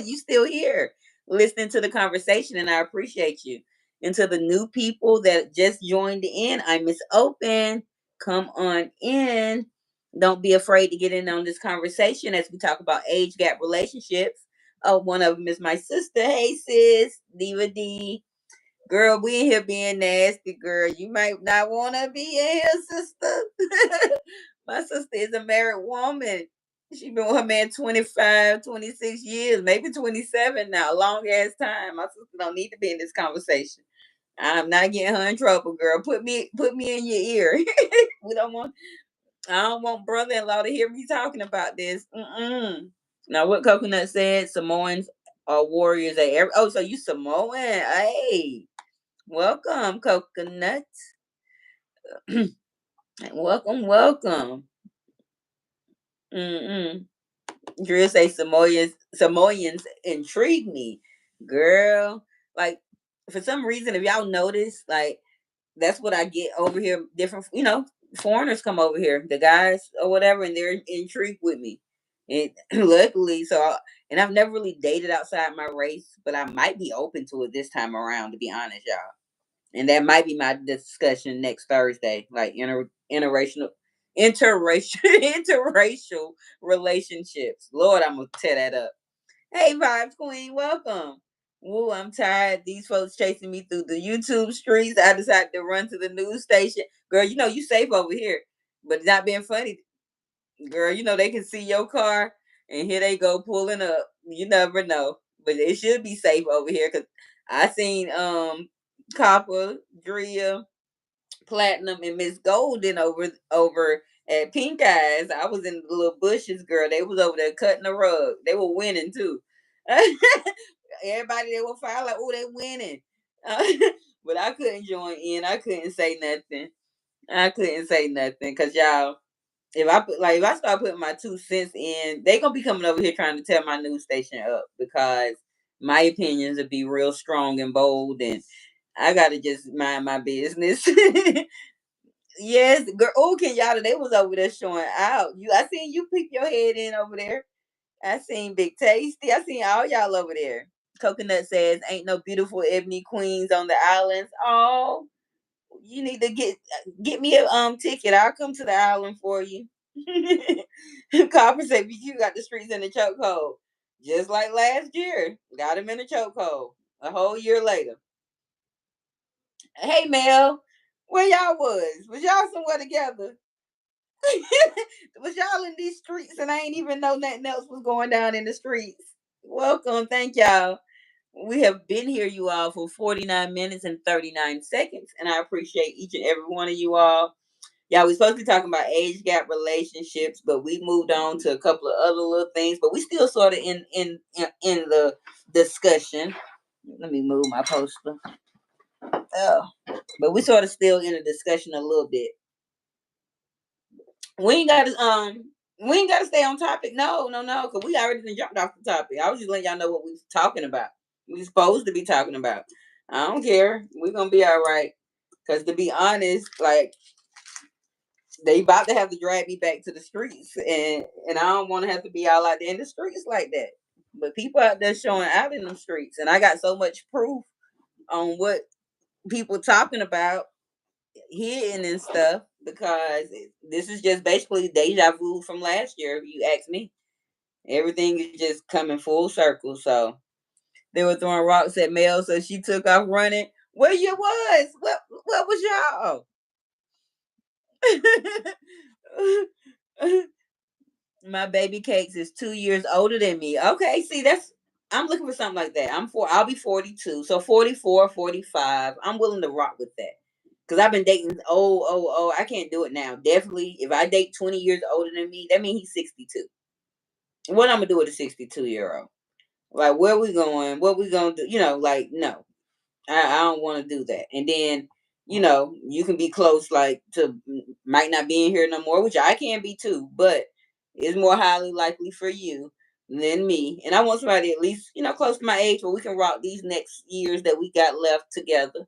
You still here listening to the conversation, and I appreciate you. And to the new people that just joined in, I'm Miss Open. Come on in. Don't be afraid to get in on this conversation as we talk about age gap relationships. Oh, one of them is my sister. Hey, sis, Diva D. Girl, we in here being nasty, girl. You might not want to be in here, sister. My sister is a married woman. She been with her man 25, 26 years, maybe 27 now. A long ass time. My sister don't need to be in this conversation. I'm not getting her in trouble, girl. Put me in your ear. we don't want I don't want brother-in-law to hear me talking about this. Now what Coconut said, Samoans are warriors at every so you Samoan. Hey. Welcome, Coconut. welcome. Mm-mm. Drill say Samoans intrigue me. Girl. Like, for some reason, if y'all notice, like, that's what I get over here. Different, foreigners come over here, the guys or whatever, and they're intrigued with me. And luckily, and I've never really dated outside my race, but I might be open to it this time around, to be honest, y'all. And that might be my discussion next Thursday, like interracial interracial relationships. Lord, I'm gonna tear that up. Hey, Vibes Queen, welcome. Woo, I'm tired. These folks chasing me through the YouTube streets. I decided to run to the news station. Girl, you safe over here, but it's not being funny. Girl, they can see your car, and here they go pulling up. You never know, but it should be safe over here because I seen Copper, Drea, Platinum, and Miss Golden over at Pink Eyes. I was in the little bushes, girl. They was over there cutting the rug. They were winning too. Everybody they were fine like, oh, they winning. But I couldn't join in. I couldn't say nothing. Because y'all, if I start putting my 2 cents in, they gonna be coming over here trying to tear my news station up because my opinions would be real strong and bold, and I gotta just mind my business. Yes, girl. Oh, Kenyatta, they was over there showing out. I seen you peek your head in over there. I seen Big Tasty. I seen all y'all over there. Coconut says, "Ain't no beautiful ebony queens on the islands." Oh, you need to get me a ticket. I'll come to the island for you. Copper said, "You got the streets in the chokehold, just like last year. Got him in the chokehold. A whole year later." Hey, Mel, where y'all was? Was y'all somewhere together? Was y'all in these streets and I ain't even know nothing else was going down in the streets? Welcome, thank y'all. We have been here, you all, for 49 minutes and 39 seconds, and I appreciate each and every one of you all. Yeah, we're supposed to be talking about age gap relationships, but we moved on to a couple of other little things. But we still sort of in the discussion. Let me move my poster. Oh, but we sort of still in the discussion a little bit. We ain't got to we ain't got to stay on topic. No, no, no, because we already done jumped off the topic. I was just letting y'all know what we was talking about. We supposed to be talking about. I don't care. We're gonna be all right. Because to be honest, like they about to have to drag me back to the streets, and I don't want to have to be all out there in the streets like that. But people out there showing out in them streets, and I got so much proof on what people talking about hidden and stuff because this is just basically deja vu from last year. If you ask me, everything is just coming full circle. So they were throwing rocks at Mel, so she took off running. Where you was? What was y'all? My baby Cakes is 2 years older than me. Okay, see that's I'm looking for something like that. I'll be 42. So 44, 45. I'm willing to rock with that. Cause I've been dating I can't do it now. Definitely if I date 20 years older than me, that means he's 62. What I'm gonna do with a 62-year-old? Like where we going? What we gonna do? Like no. I don't want to do that. And then, you can be close, like to might not being here no more, which I can be too, but it's more highly likely for you than me. And I want somebody at least, close to my age where we can rock these next years that we got left together.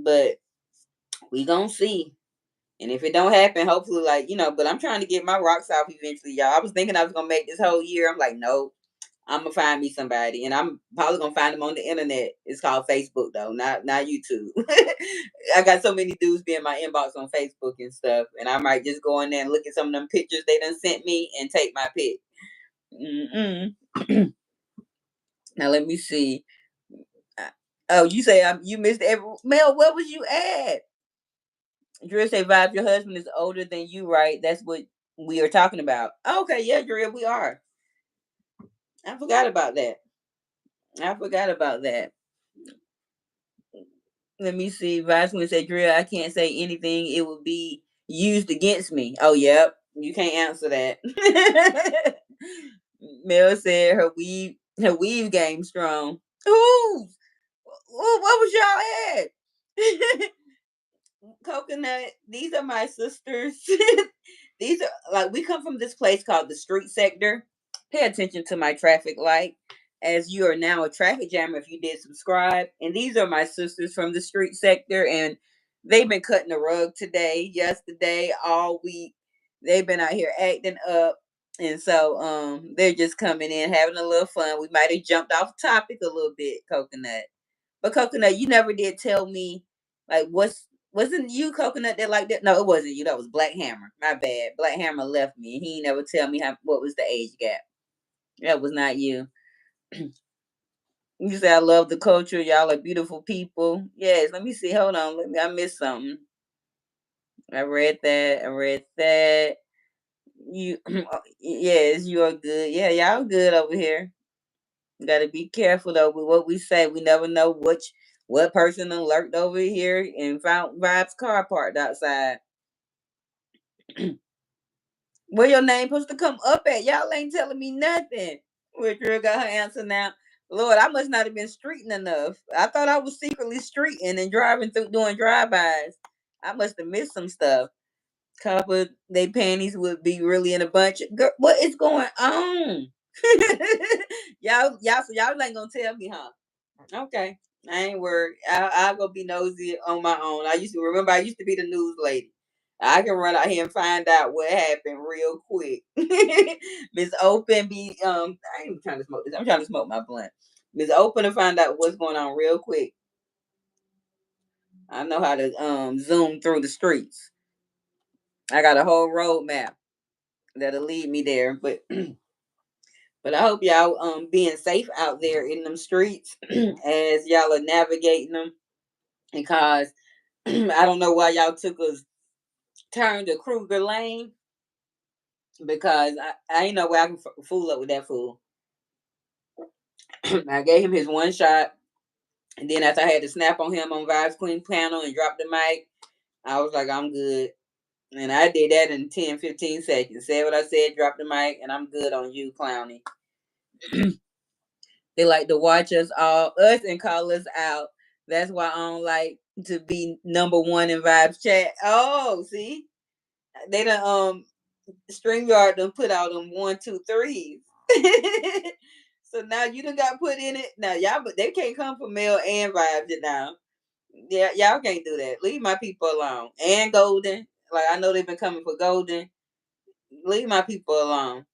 But we gonna see. And if it don't happen, hopefully, like, but I'm trying to get my rocks off eventually, y'all. I was thinking I was gonna make this whole year. I'm like, no, I'm gonna find me somebody, and I'm probably gonna find them on the internet. It's called Facebook though, not YouTube. I got so many dudes be in my inbox on Facebook and stuff, and I might just go in there and look at some of them pictures they done sent me and take my pick. Now let me see. Oh, you say you missed every Mel? Where was you at? Drew say, "Vibe, your husband is older than you, right? That's what we are talking about." Okay, yeah, Drew, we are. I forgot about that. I forgot about that. Let me see. Vasquez said, Drill, I can't say anything. It would be used against me. Oh, yep. You can't answer that. Mel said her weave game strong. Who? What was y'all at? Coconut, these are my sisters. These are like we come from this place called the street sector. Pay attention to my traffic light, as you are now a traffic jammer if you did subscribe. And these are my sisters from the street sector, and they've been cutting the rug today, yesterday, all week. They've been out here acting up. And so they're just coming in having a little fun. We might have jumped off topic a little bit, Coconut. But Coconut, you never did tell me like wasn't you Coconut that like that? No, it wasn't you. That was Black Hammer. My bad. Black Hammer left me. He ain't never tell me what was the age gap. That was not you. You say I love the culture. Y'all are beautiful people. Yes. Let me see. Hold on. I missed something. I read that. I read that. You yes, you are good. Yeah, y'all good over here. Gotta be careful though with what we say. We never know what person done lurked over here and found Vibes car parked outside. Where your name supposed to come up at? Y'all ain't telling me nothing. Where girl got her answer now. Lord, I must not have been streeting enough. I thought I was secretly streeting and driving through doing drive-bys. I must have missed some stuff. Couple they panties would be really in a bunch. Girl, what is going on? y'all ain't gonna tell me, huh? Okay. I ain't worried. I'll go be nosy on my own. I used to be the news lady. I can run out here and find out what happened real quick. Miss Open be I ain't trying to smoke this. I'm trying to smoke my blunt. Miss Open to find out what's going on real quick. I know how to zoom through the streets. I got a whole roadmap that'll lead me there. But but I hope y'all being safe out there in them streets as y'all are navigating them because I don't know why y'all took us turn to Kruger Lane because I ain't know where I can fool up with that fool. I gave him his one shot, and then after I had to snap on him on Vibes Queen panel and drop the mic, I was like, I'm good. And I did that in 10, 15 seconds. Said what I said, drop the mic, and I'm good on you, Clowny. They like to watch us and call us out. That's why I don't like to be number one in Vibes chat. Oh, see? They done StreamYard done put out them 1, 2, 3s. So now you done got put in it. Now y'all, but they can't come for Mel and Vibes it now. Yeah, y'all can't do that. Leave my people alone. And Golden. Like I know they've been coming for Golden. Leave my people alone.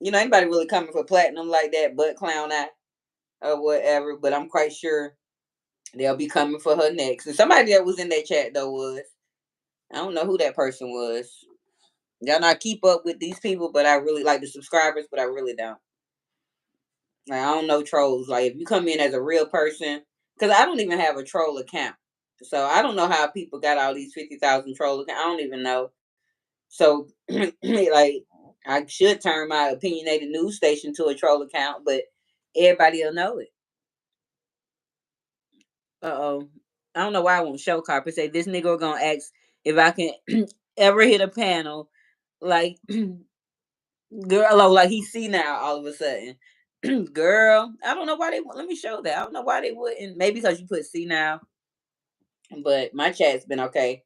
You know, anybody really coming for platinum like that but Clown Eye or whatever, but I'm quite sure they'll be coming for her next. And somebody that was in that chat though was, I don't know who that person was. Y'all not keep up with these people, but I really like the subscribers, but I really don't. Like I don't know trolls. Like if you come in as a real person, because I don't even have a troll account, so I don't know how people got all these 50,000 troll accounts. I don't even know. So like I should turn my opinionated news station to a troll account, but everybody will know it. Uh-oh. I don't know why I won't show carpet. Say this nigga gonna ask if I can ever hit a panel like girl, like he see now all of a sudden. Girl, I don't know why they let me show that. I don't know why they wouldn't. Maybe because you put see now. But my chat's been okay.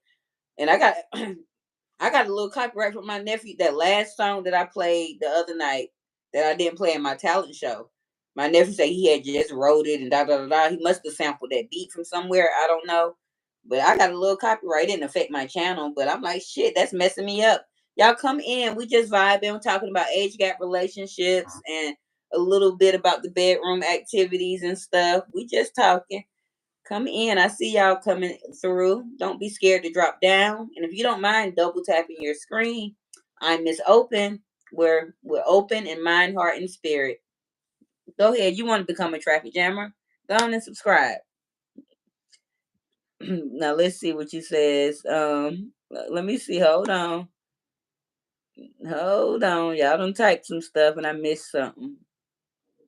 And I got I got a little copyright from my nephew. That last song that I played the other night that I didn't play in my talent show. My nephew said he had just wrote it and da da da da. He must have sampled that beat from somewhere. I don't know. But I got a little copyright. It didn't affect my channel. But I'm like, shit, that's messing me up. Y'all come in. We just vibing. We're talking about age gap relationships and a little bit about the bedroom activities and stuff. We just talking. Come in. I see y'all coming through. Don't be scared to drop down. And if you don't mind double tapping your screen, I'm Miss Open. We're open in mind, heart, and spirit. Go ahead. You want to become a traffic jammer? Go on and subscribe. Now let's see what you says. Let me see. Hold on. Hold on. Y'all done type some stuff and I missed something.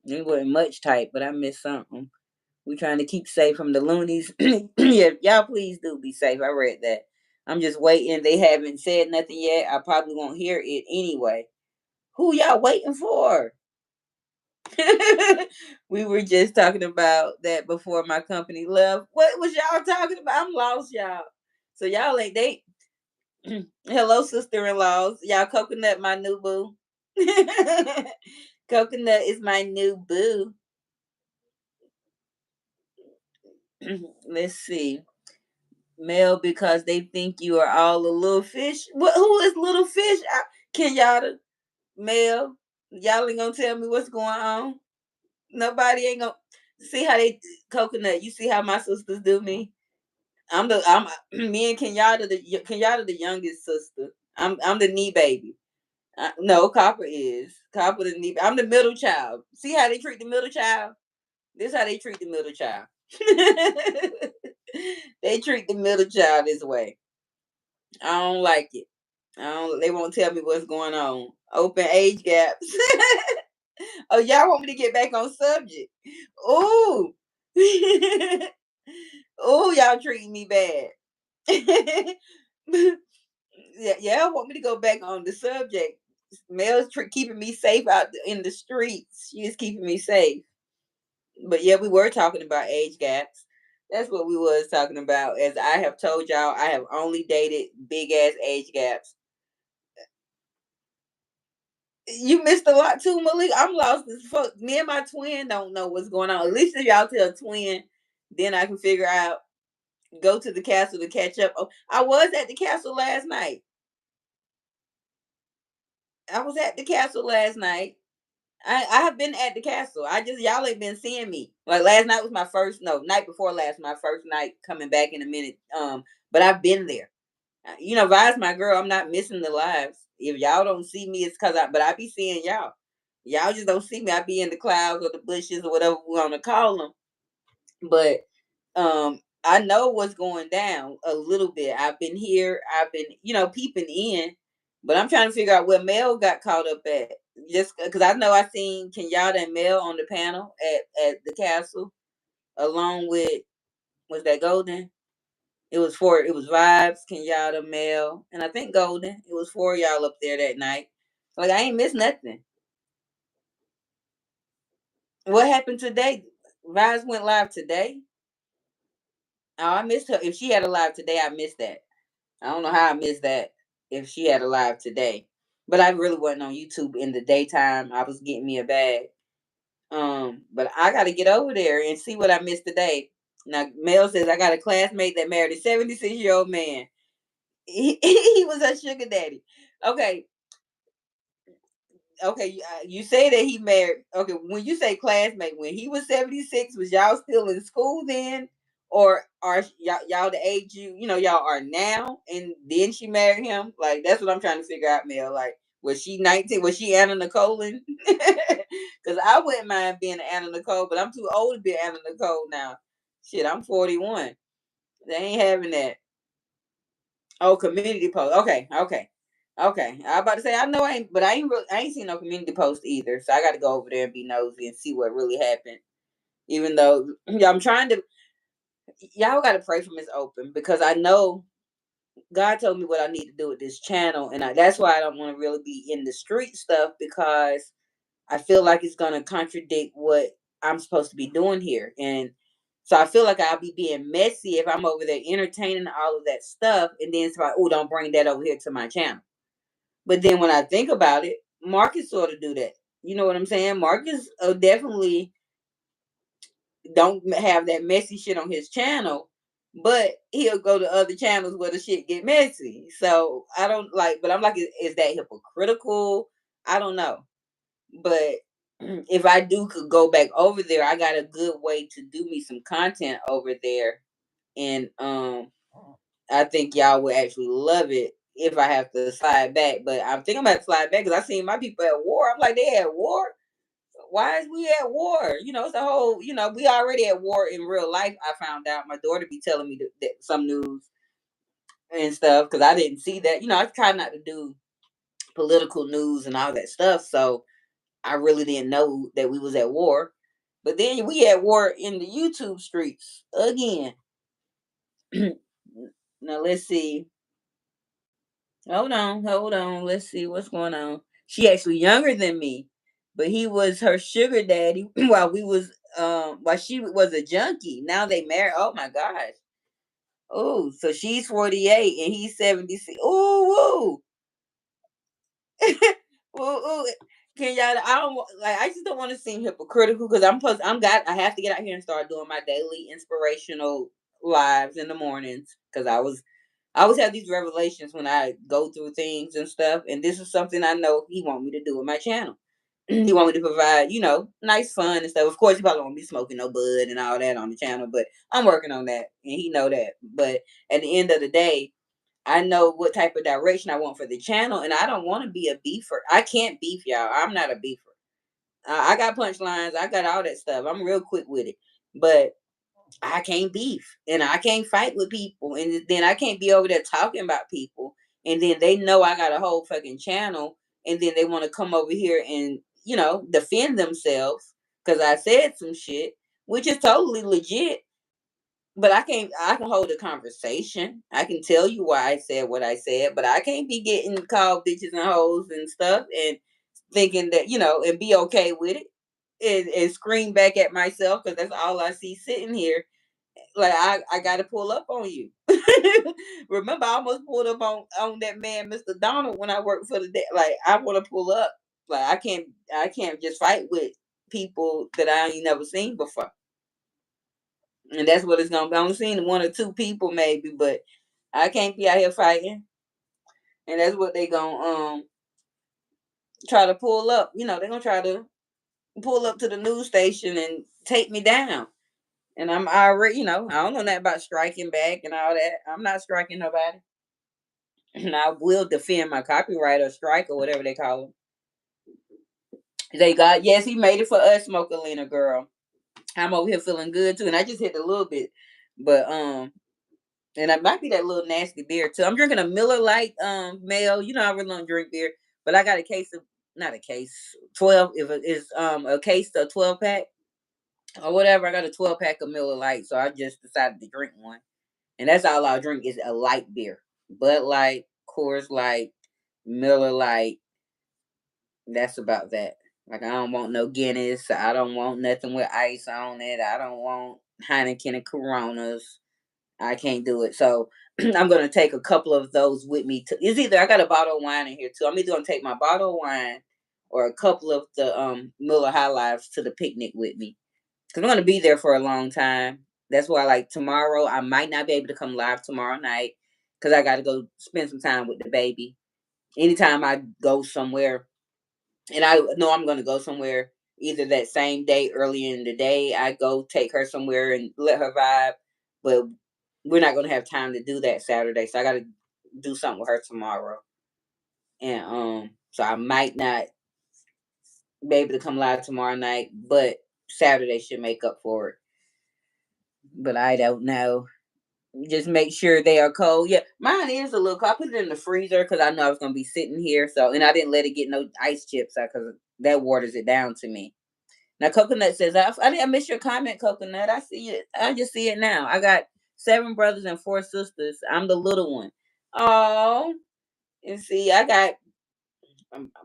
It wasn't much type, but I missed something. We trying to keep safe from the loonies. Yeah, y'all please do be safe. I read that. I'm just waiting. They haven't said nothing yet. I probably won't hear it anyway. Who y'all waiting for? We were just talking about that before my company left. What was y'all talking about? I'm lost, y'all. So y'all ain't they hello sister-in-laws. Y'all coconut my new boo. Coconut is my new boo. Let's see. Male because they think you are all a little fish. What? Who is little fish? Kenyatta, male. Y'all ain't gonna tell me what's going on. Nobody ain't gonna see how they coconut. You see how my sisters do me. I'm me and Kenyatta the youngest sister. I'm the knee baby. No, Copper is Copper the knee. I'm the middle child. See how they treat the middle child. This how they treat the middle child. They treat the middle child this way. I don't like it. I don't. They won't tell me what's going on. Open age gaps. Oh, y'all want me to get back on subject? Ooh, ooh, y'all treating me bad. Yeah, y'all want me to go back on the subject. Mel's keeping me safe out in the streets. She is keeping me safe. But yeah, we were talking about age gaps. That's what we was talking about. As I have told y'all, I have only dated big ass age gaps. You missed a lot too, Malik. I'm lost as fuck. Me and my twin don't know what's going on. At least if y'all tell a twin, then I can figure out. Go to the castle to catch up. Oh, I was at the castle last night. I was at the castle last night. I have been at the castle. I just y'all ain't been seeing me. Like last night was my first night before last, my first night coming back in a minute. But I've been there. You know, Vi's my girl. I'm not missing the lives. If y'all don't see me, it's cause I be seeing y'all. Y'all just don't see me. I be in the clouds or the bushes or whatever we want to call them. But I know what's going down a little bit. I've been here. I've been peeping in, but I'm trying to figure out where Mel got caught up at. Just because I know I seen Kenyatta and Mel on the panel at the castle, along with was that Golden? It was Vibes, Kenyatta, Mel, and I think Golden. It was 4 of y'all up there that night. Like I ain't missed nothing. What happened today? Vibes went live today. Oh, I missed her. If she had a live today, I missed that. I don't know how I missed that if she had a live today. But I really wasn't on YouTube in the daytime. I was getting me a bag. But I gotta get over there and see what I missed today. Now Mel says I got a classmate that married a 76-year-old man. He was a sugar daddy. Okay, okay, you say that he married. Okay, when you say classmate, when he was 76, was y'all still in school then, or are y'all the age y'all are now, and then she married him? Like that's what I'm trying to figure out, Mel. Like was she 19? Was she Anna Nicole? Because I wouldn't mind being Anna Nicole, but I'm too old to be Anna Nicole now. Shit, I'm 41. They ain't having that. Oh, community post. Okay, okay, okay. I was about to say I know I ain't, but I ain't seen no community post either. So I got to go over there and be nosy and see what really happened. Even though I'm trying to, y'all got to pray for Miss Open because I know God told me what I need to do with this channel, and that's why I don't want to really be in the street stuff because I feel like it's gonna contradict what I'm supposed to be doing here, and so I feel like I'll be being messy if I'm over there entertaining all of that stuff, and then it's like, oh, don't bring that over here to my channel. But then when I think about it, Marcus sort of do that. You know what I'm saying? Marcus definitely don't have that messy shit on his channel, but he'll go to other channels where the shit get messy. So I don't like, but I'm like, is that hypocritical? I don't know. But if I could go back over there, I got a good way to do me some content over there, and I think y'all would actually love it if I have to slide back. But I'm thinking about slide back because I seen my people at war. I'm like, they at war. Why is we at war? It's a whole. We already at war in real life. I found out. My daughter be telling me that some news and stuff because I didn't see that. I try not to do political news and all that stuff. So I really didn't know that we was at war. But then we at war in the YouTube streets again. Now let's see. Hold on. Let's see what's going on. She actually younger than me, but he was her sugar daddy while she was a junkie. Now they married. Oh my gosh. Oh, so she's 48 and he's 76. Ooh, woo. Ooh, ooh. Can y'all? I don't like. I just don't want to seem hypocritical because I have to get out here and start doing my daily inspirational lives in the mornings because I always have these revelations when I go through things and stuff, and this is something I know he want me to do with my channel. He want me to provide, nice fun and stuff. Of course, he probably won't be smoking no bud and all that on the channel, but I'm working on that, and he know that. But at the end of the day, I know what type of direction I want for the channel, and I don't want to be a beefer. I can't beef, y'all. I'm not a beefer. I got punchlines. I got all that stuff. I'm real quick with it, but I can't beef, and I can't fight with people, and then I can't be over there talking about people, and then they know I got a whole fucking channel, and then they want to come over here and defend themselves because I said some shit, which is totally legit, but I can hold a conversation. I can tell you why I said what I said, but I can't be getting called bitches and hoes and stuff and thinking that, and be okay with it and scream back at myself because that's all I see sitting here. Like I gotta pull up on you. Remember, I almost pulled up on that man, Mr. Donald, when I worked for the day. Like I wanna pull up. Like I can't just fight with people that I ain't never seen before. And that's what it's gonna be. I'm seeing one or two people maybe, but I can't be out here fighting. And that's what they gonna try to pull up. They're gonna try to pull up to the news station and take me down. And I'm already, I don't know nothing about striking back and all that. I'm not striking nobody. And I will defend my copyright or strike or whatever they call them. They got yes, he made it for us, Smokalina girl. I'm over here feeling good too, and I just hit a little bit, but and I might be that little nasty beer too. I'm drinking a Miller Lite male. I really don't drink beer, but I got a case of not a case 12. If it is a case of 12 pack or whatever, I got a 12 pack of Miller Lite, so I just decided to drink one. And that's all I'll drink is a light beer. Bud Light, Coors Light, Miller Light. That's about that. Like I don't want no Guinness. I don't want nothing with ice on it. I don't want Heineken and Coronas. I can't do it. So I'm gonna take a couple of those with me. It's either I got a bottle of wine in here too. I'm either gonna take my bottle of wine or a couple of the Miller High Lives to the picnic with me. Cause I'm gonna be there for a long time. That's why like tomorrow I might not be able to come live tomorrow night because I got to go spend some time with the baby. Anytime I go somewhere, and I know I'm gonna go somewhere either that same day, early in the day, I go take her somewhere and let her vibe. But we're not gonna have time to do that Saturday, so I got to do something with her tomorrow. And so I might not be able to come live tomorrow night, but Saturday should make up for it. But I don't know. Just make sure they are cold. Yeah, mine is a little cold. I put it in the freezer because I know I was gonna be sitting here. So, and I didn't let it get no ice chips because that waters it down to me. Now, Coconut says, I didn't miss your comment, Coconut. I see it. I just see it now. I got 7 brothers and 4 sisters. I'm the little one. Oh, and see, I got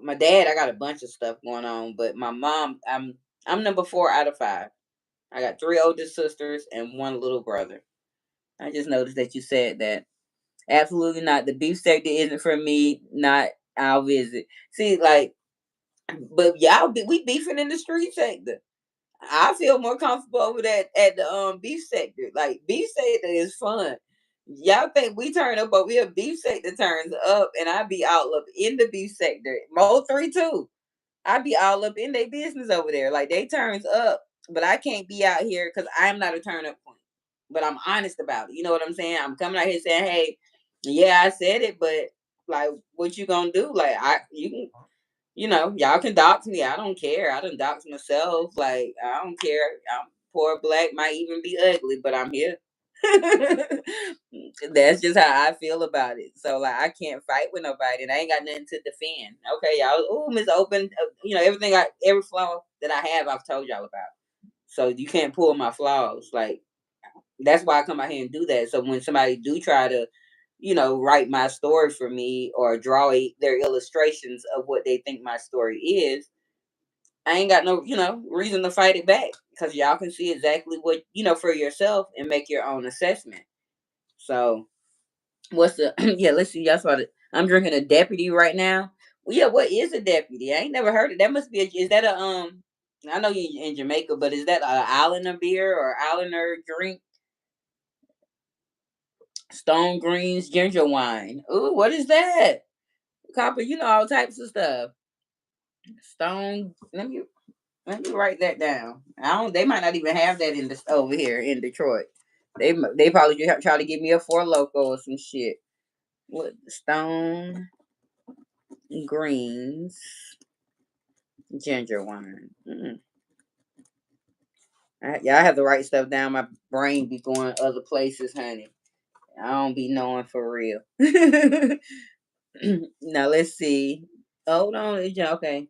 my dad. I got a bunch of stuff going on, but my mom, I'm number 4 out of 5. I got 3 older sisters and 1 little brother. I just noticed that you said that. Absolutely not. The beef sector isn't for me. Not. I'll visit. See, like, but we beefing in the street sector. I feel more comfortable over that at the beef sector. Like beef sector is fun. Y'all think we turn up over here? Beef sector turns up, and I be all up in the beef sector. Mo 3 too. I be all up in their business over there. Like they turns up, but I can't be out here because I'm not a turn up queen. But I'm honest about it. You know what I'm saying? I'm coming out here saying, "Hey, yeah, I said it, but like, what you gonna do? Like, you can, y'all can dox me. I don't care. I done dox myself. Like, I don't care. I'm poor black, might even be ugly, but I'm here." That's just how I feel about it. So like I can't fight with nobody and I ain't got nothing to defend. Okay, y'all. Oh, Miss Open, everything every flaw that I have I've told y'all about. So you can't pull my flaws. Like that's why I come out here and do that. So when somebody do try to, write my story for me or draw their illustrations of what they think my story is, I ain't got no, reason to fight it back because y'all can see exactly what, for yourself and make your own assessment. So what's the yeah, let's see, y'all saw it. I'm drinking a deputy right now. Well, yeah, what is a deputy? I ain't never heard of that. Must be is that a I know you in Jamaica, but is that a Islander beer or Islander drink? Stone Greens ginger wine. Ooh, what is that? Copper, all types of stuff. Stone. Let me write that down. I don't. They might not even have that in this over here in Detroit. They probably just try to give me a Four Loco or some shit. What Stone Greens ginger wine? Y'all have to write stuff down. My brain be going other places, honey. I don't be knowing for real. Now let's see. Hold on, okay.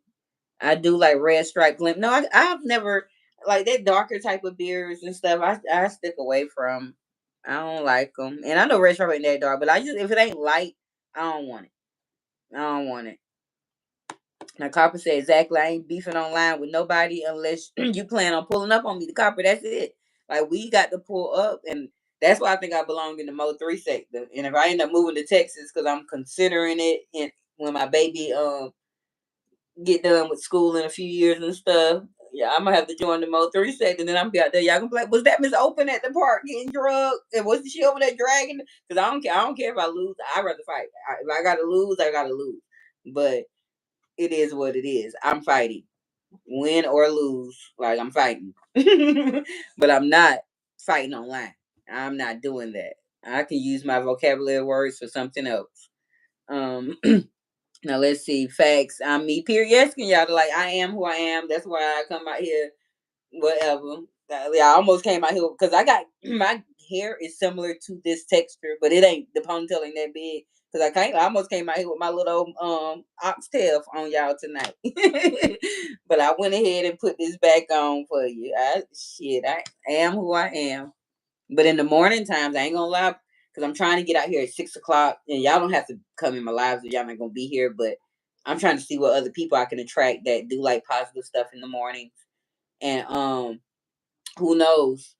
I do like Red Stripe Glimp. No, I've never like that darker type of beers and stuff. I stick away from. I don't like them, and I know Red Stripe ain't that dark, but I just if it ain't light, I don't want it. I don't want it. Now, Copper said exactly. I ain't beefing online with nobody unless you plan on pulling up on me. The Copper, that's it. Like we got to pull up, and that's why I think I belong in the Mo 3 sector. And if I end up moving to Texas, because I'm considering it, and when my baby get done with school in a few years and stuff, yeah, I'm gonna have to join the Mo 3 sector. And then I'm be out there. Y'all gonna be like, was that Miss Open at the park getting drugged? And was she over there dragging? Because I don't care. I don't care if I lose. I'd rather fight. If I gotta lose, I gotta lose. But it is what it is. I'm fighting, win or lose. Like I'm fighting, but I'm not fighting online. I'm not doing that. I can use my vocabulary words for something else. Um, now let's see. Facts. I'm me. Period. Asking y'all to like. I am who I am. That's why I come out here. Whatever. Yeah, I almost came out here because I got my hair is similar to this texture, but it ain't the ponytail ain't that big. Cause I almost came out here with my little oxtail on y'all tonight, but I went ahead and put this back on for you. I am who I am. But in the morning times, I ain't gonna lie. because I'm trying to get out here at 6 o'clock, and y'all don't have to come in my lives if y'all not gonna be here, but I'm trying to see what other people I can attract that do like positive stuff in the morning. And who knows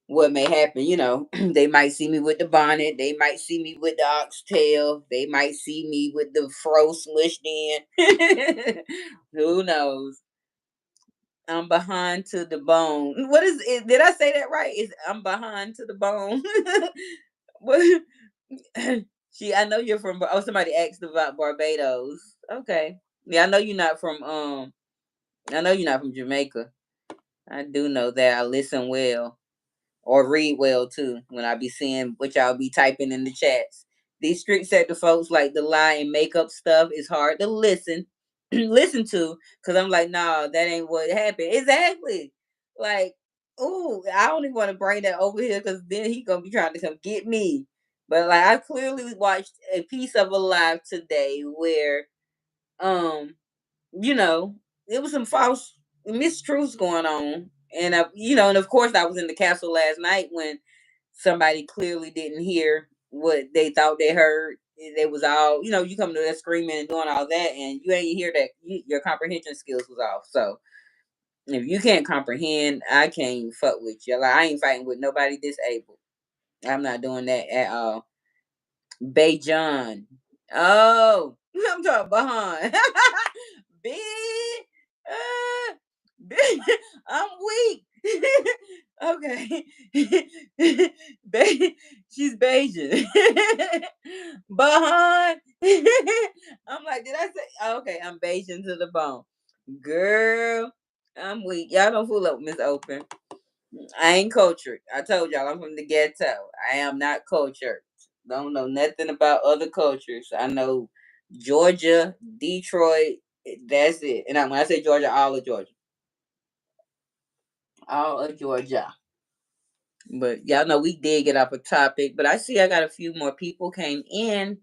what may happen, they might see me with the bonnet, they might see me with the oxtail, they might see me with the fro smushed in. Who knows? I'm behind to the bone. What is it? Did I say that right? Is I'm behind to the bone? What? I know you're from. Oh, somebody asked about Barbados. Okay, yeah, I know you're not from. I know you're not from Jamaica. I do know that. I listen well or read well too when I be seeing what y'all be typing in the chats. These street sector folks like the lie and makeup stuff is hard to listen to, because I'm like, nah, that ain't what happened. Exactly. Like, ooh, I don't even want to bring that over here because then he gonna be trying to come get me. But like, I clearly watched a piece of a live today where, um, you know, it was some false mistruths going on. And and of course I was in the castle last night when somebody clearly didn't hear what they thought they heard. They was all, you come to that screaming and doing all that, and you ain't hear that. Your comprehension skills was off. So if you can't comprehend, I can't fuck with you. Like, I ain't fighting with nobody disabled. I'm not doing that at all. Bayjon. Oh, I'm talking behind. Big, uh, big. I'm weak. Okay. She's Bayesian. Behind. I'm like, did I say? Oh, okay, I'm Bayesian to the bone. Girl, I'm weak. Y'all don't fool up Miss Open. I ain't cultured. I told y'all I'm from the ghetto. I am not cultured. Don't know nothing about other cultures. I know Georgia, Detroit. That's it. And when I say Georgia, all of Georgia, all of Georgia. But y'all know we did get off a topic. But I see I got a few more people came in.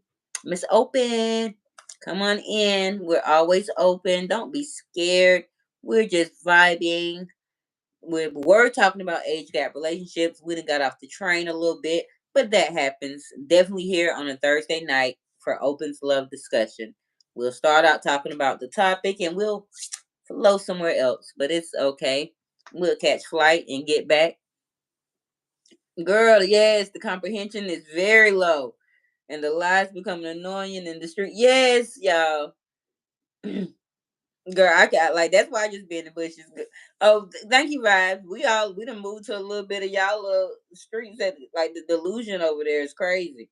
Miss Open, come on in. We're always open. Don't be scared. We're just vibing. We're talking about age gap relationships. We done got off the train a little bit, but that happens. Definitely here on a Thursday night for Open's Love discussion. We'll start out talking about the topic and we'll flow somewhere else, but it's okay. We'll catch flight and get back. Girl, yes, the comprehension is very low and the lies becoming annoying in the street. Yes, y'all. Girl, I got like that's why I just be in the bushes. Oh, thank you, Vibes. We done moved to a little bit of y'all little streets that like the delusion over there is crazy.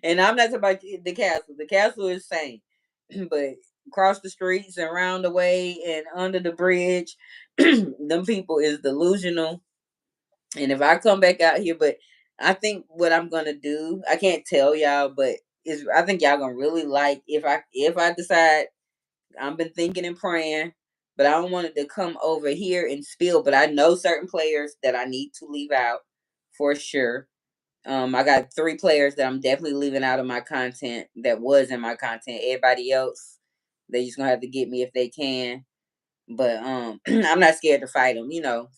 And I'm not talking about the castle. The castle is sane, but across the streets and around the way and under the bridge, them people is delusional. And if I come back out here, but I think what I'm gonna do, I can't tell y'all, but is I think y'all gonna really like if I decide I've been thinking and praying, but I don't want it to come over here and spill. But I know certain players that I need to leave out for sure. I got 3 players that I'm definitely leaving out of my content that was in my content. Everybody else, they just gonna have to get me if they can. But I'm not scared to fight them.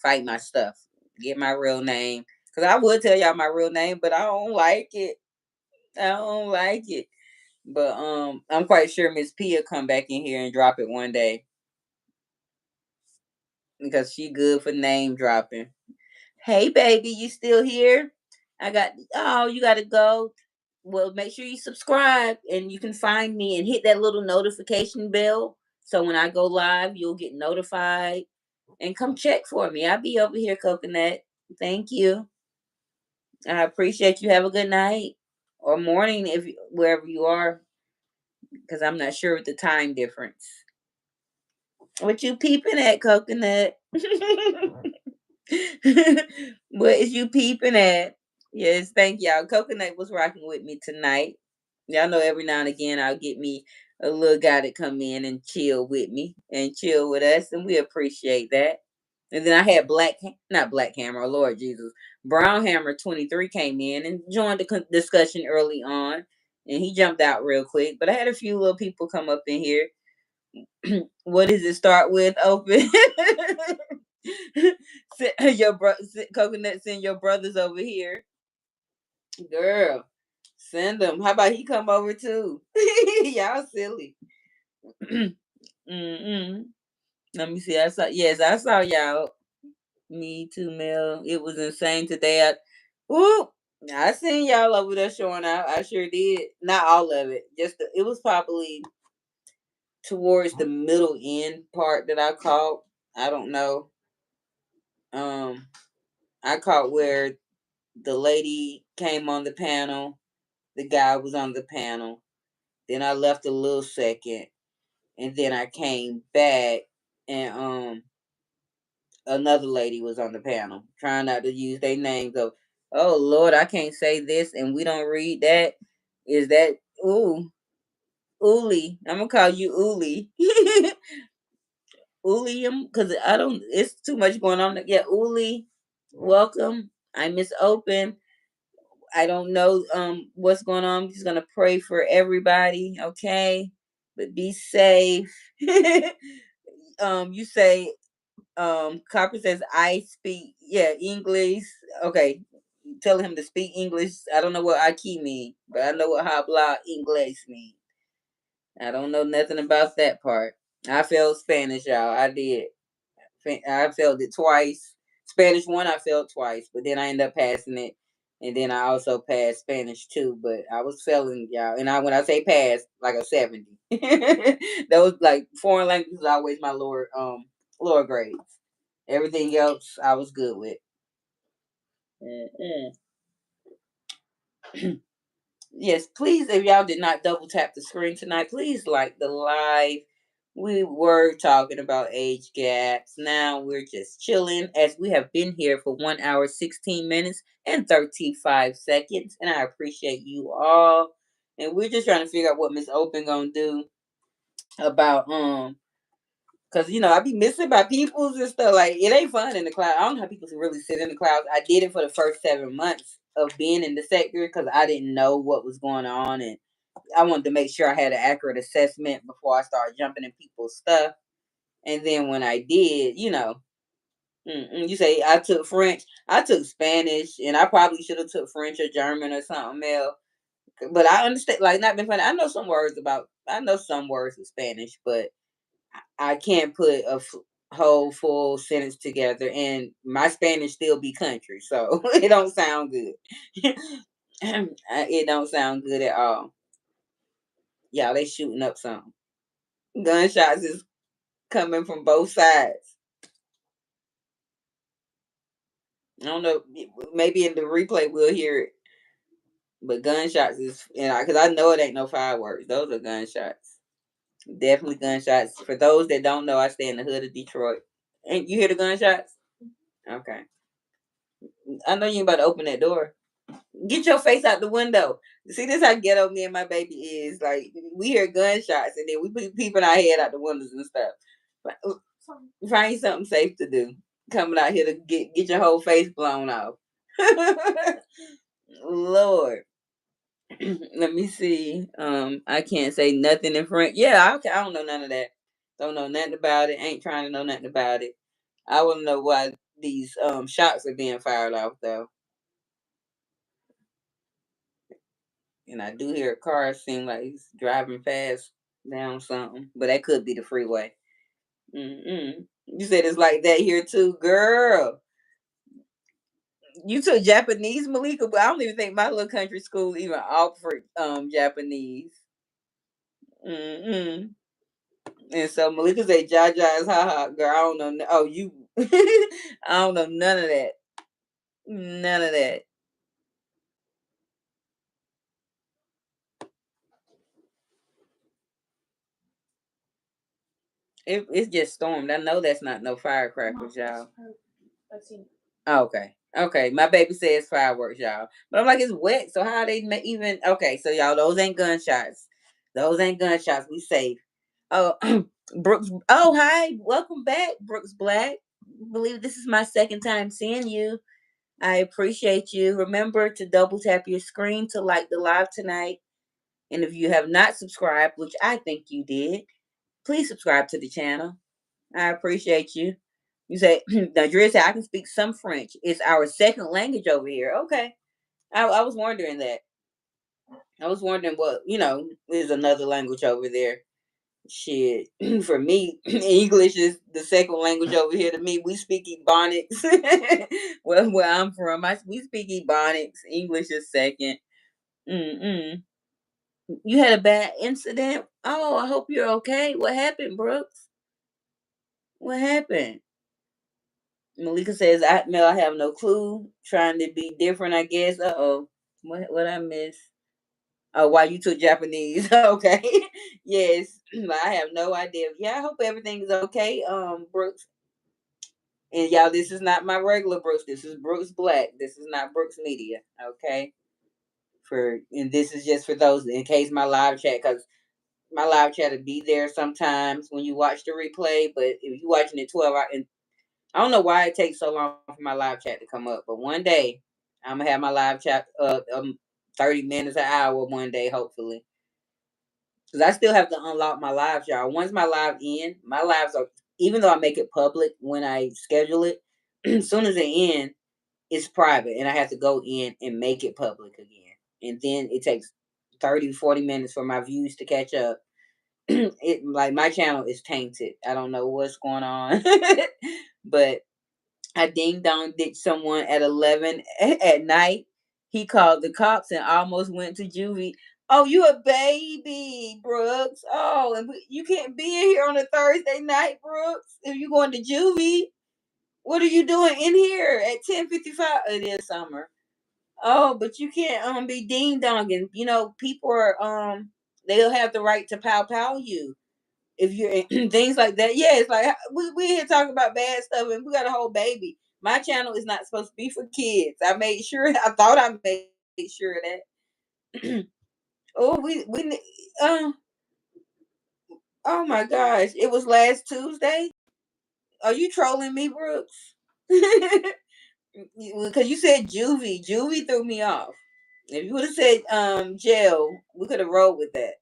Fight my stuff, get my real name. Cause I would tell y'all my real name, but I don't like it. I don't like it. But I'm quite sure Miss Pia come back in here and drop it one day because she good for name dropping. Hey baby, you still here? You gotta go. Well, make sure you subscribe and you can find me and hit that little notification bell. So when I go live, you'll get notified and come check for me. I'll be over here, Coconut. Thank you. I appreciate you. Have a good night or morning wherever you are, because I'm not sure with the time difference. What you peeping at, Coconut? What is you peeping at? Yes, thank y'all. Coconut was rocking with me tonight. Y'all know every now and again I'll get me a little guy to come in and chill with me and chill with us, and we appreciate that. And then I had not Black Hammer, Lord Jesus, Brown Hammer 23 came in and joined the discussion early on, and he jumped out real quick. But I had a few little people come up in here. What does it start with? Open. Coconut, send your brothers over here. Girl, send him. How about he come over too? Y'all silly. Mm-mm. Let me see. I saw y'all. Me too, Mel. It was insane today. I seen y'all over there showing out. I sure did. Not all of it. It was probably towards the middle end part that I caught. I don't know. Um, I caught where the lady came on the panel, the guy was on the panel. Then I left a little second, and then I came back, and another lady was on the panel, trying not to use their names of, oh Lord, I can't say this, and we don't read that. Is that ooh Uli? I'm gonna call you Uli. Ulium, because I don't. It's too much going on. Yeah, Uli, welcome. I miss Open. I don't know what's going on. I'm just gonna pray for everybody, okay? But be safe. You say Copper says I speak English. Okay. Tell him to speak English. I don't know what Aki mean, but I know what habla English mean. I don't know nothing about that part. I failed Spanish, y'all. I did. I failed it twice. Spanish one, I failed twice, but then I ended up passing it, and then I also passed Spanish too. But I was failing, y'all. And when I say pass, like a 70. Those like foreign languages always my lower grades. Everything else I was good with. Mm-mm. Yes, please, if y'all did not double tap the screen tonight, please like the live. We were talking about age gaps. Now we're just chilling as we have been here for 1 hour, 16 minutes, and 35 seconds. And I appreciate you all. And we're just trying to figure out what Miss Open gonna do about cause I be missing by peoples and stuff. Like it ain't fun in the cloud. I don't know how people can really sit in the clouds. I did it for the first 7 months of being in the sector because I didn't know what was going on, and I wanted to make sure I had an accurate assessment before I started jumping in people's stuff. And then when I did, you say I took French, I took Spanish, and I probably should have took French or German or something else. But I understand, like, not been funny. I know some words of Spanish, but I can't put a whole full sentence together, and my Spanish still be country, so it don't sound good. It don't sound good at all. Yeah, they shooting up something. Gunshots is coming from both sides. I don't know. Maybe in the replay we'll hear it, but gunshots is because I know it ain't no fireworks. Those are gunshots. Definitely gunshots. For those that don't know, I stay in the hood of Detroit. And you hear the gunshots? Okay. I know you about to open that door. Get your face out the window. See, this how ghetto me and my baby is. Like we hear gunshots and then we put peeping our head out the windows and stuff. Find something safe to do. Coming out here to get your whole face blown off. Lord. Let me see. I can't say nothing in front. Yeah, I don't know none of that. Don't know nothing about it. Ain't trying to know nothing about it. I want to know why these shots are being fired off though. And I do hear a car seem like he's driving fast down something, but that could be the freeway. You said it's like that here too, girl. You took Japanese, Malika, but I don't even think my little country school even offered Japanese. Mm-mm. And so Malika said, "Jaja is haha, girl." I don't know. Oh, you. I don't know none of that. None of that. It's just stormed. I know that's not no firecrackers, y'all. Oh, okay. Okay. My baby says fireworks, y'all. But I'm like, it's wet. So how they even? Okay. So y'all, those ain't gunshots. Those ain't gunshots. We safe. Oh, Brooks. Oh, hi. Welcome back, Brooks Black. Believe this is my second time seeing you. I appreciate you. Remember to double tap your screen to like the live tonight. And if you have not subscribed, which I think you did, please subscribe to the channel. I appreciate you. You say, Nigeria said, I can speak some French. It's our second language over here. Okay. I was wondering that. I was wondering what, is another language over there. Shit, for me, English is the second language over here to me. We speak Ebonics. Well, where I'm from, we speak Ebonics. English is second. Mm-mm. You had a bad incident? Oh, I hope you're okay. What happened, Brooks? What happened? Malika says, Mel, I have no clue. Trying to be different, I guess. Uh-oh. What I miss? Oh, why you took Japanese? Okay. Yes. I have no idea. Yeah, I hope everything's okay, Brooks. And y'all, this is not my regular Brooks. This is Brooks Black. This is not Brooks Media. Okay. And this is just for those in case my live chat, because my live chat will be there sometimes when you watch the replay. But if you're watching it 12 hours, and I don't know why it takes so long for my live chat to come up, but one day I'm gonna have my live chat 30 minutes an hour one day, hopefully. Because I still have to unlock my lives, y'all. Once my live end, my lives are, even though I make it public when I schedule it, as soon as it end, it's private and I have to go in and make it public again. And then it takes 30, 40 minutes for my views to catch up. It like my channel is tainted. I don't know what's going on. But I ding dong ditched someone at 11 at night. He called the cops and almost went to juvie. Oh, you a baby, Brooks. Oh, and you can't be in here on a Thursday night, Brooks. If you going to juvie, what are you doing in here at 10:55? It is summer. Oh, but you can't be ding donging. People are they'll have the right to pow you if you're things like that. Yeah, it's like we here talking about bad stuff and we got a whole baby. My channel is not supposed to be for kids. I made sure. I thought I made sure of that. Oh, uh, oh my gosh, it was last Tuesday. Are you trolling me, Brooks? Because you said juvie. Juvie threw me off. If you would have said jail, we could have rolled with that.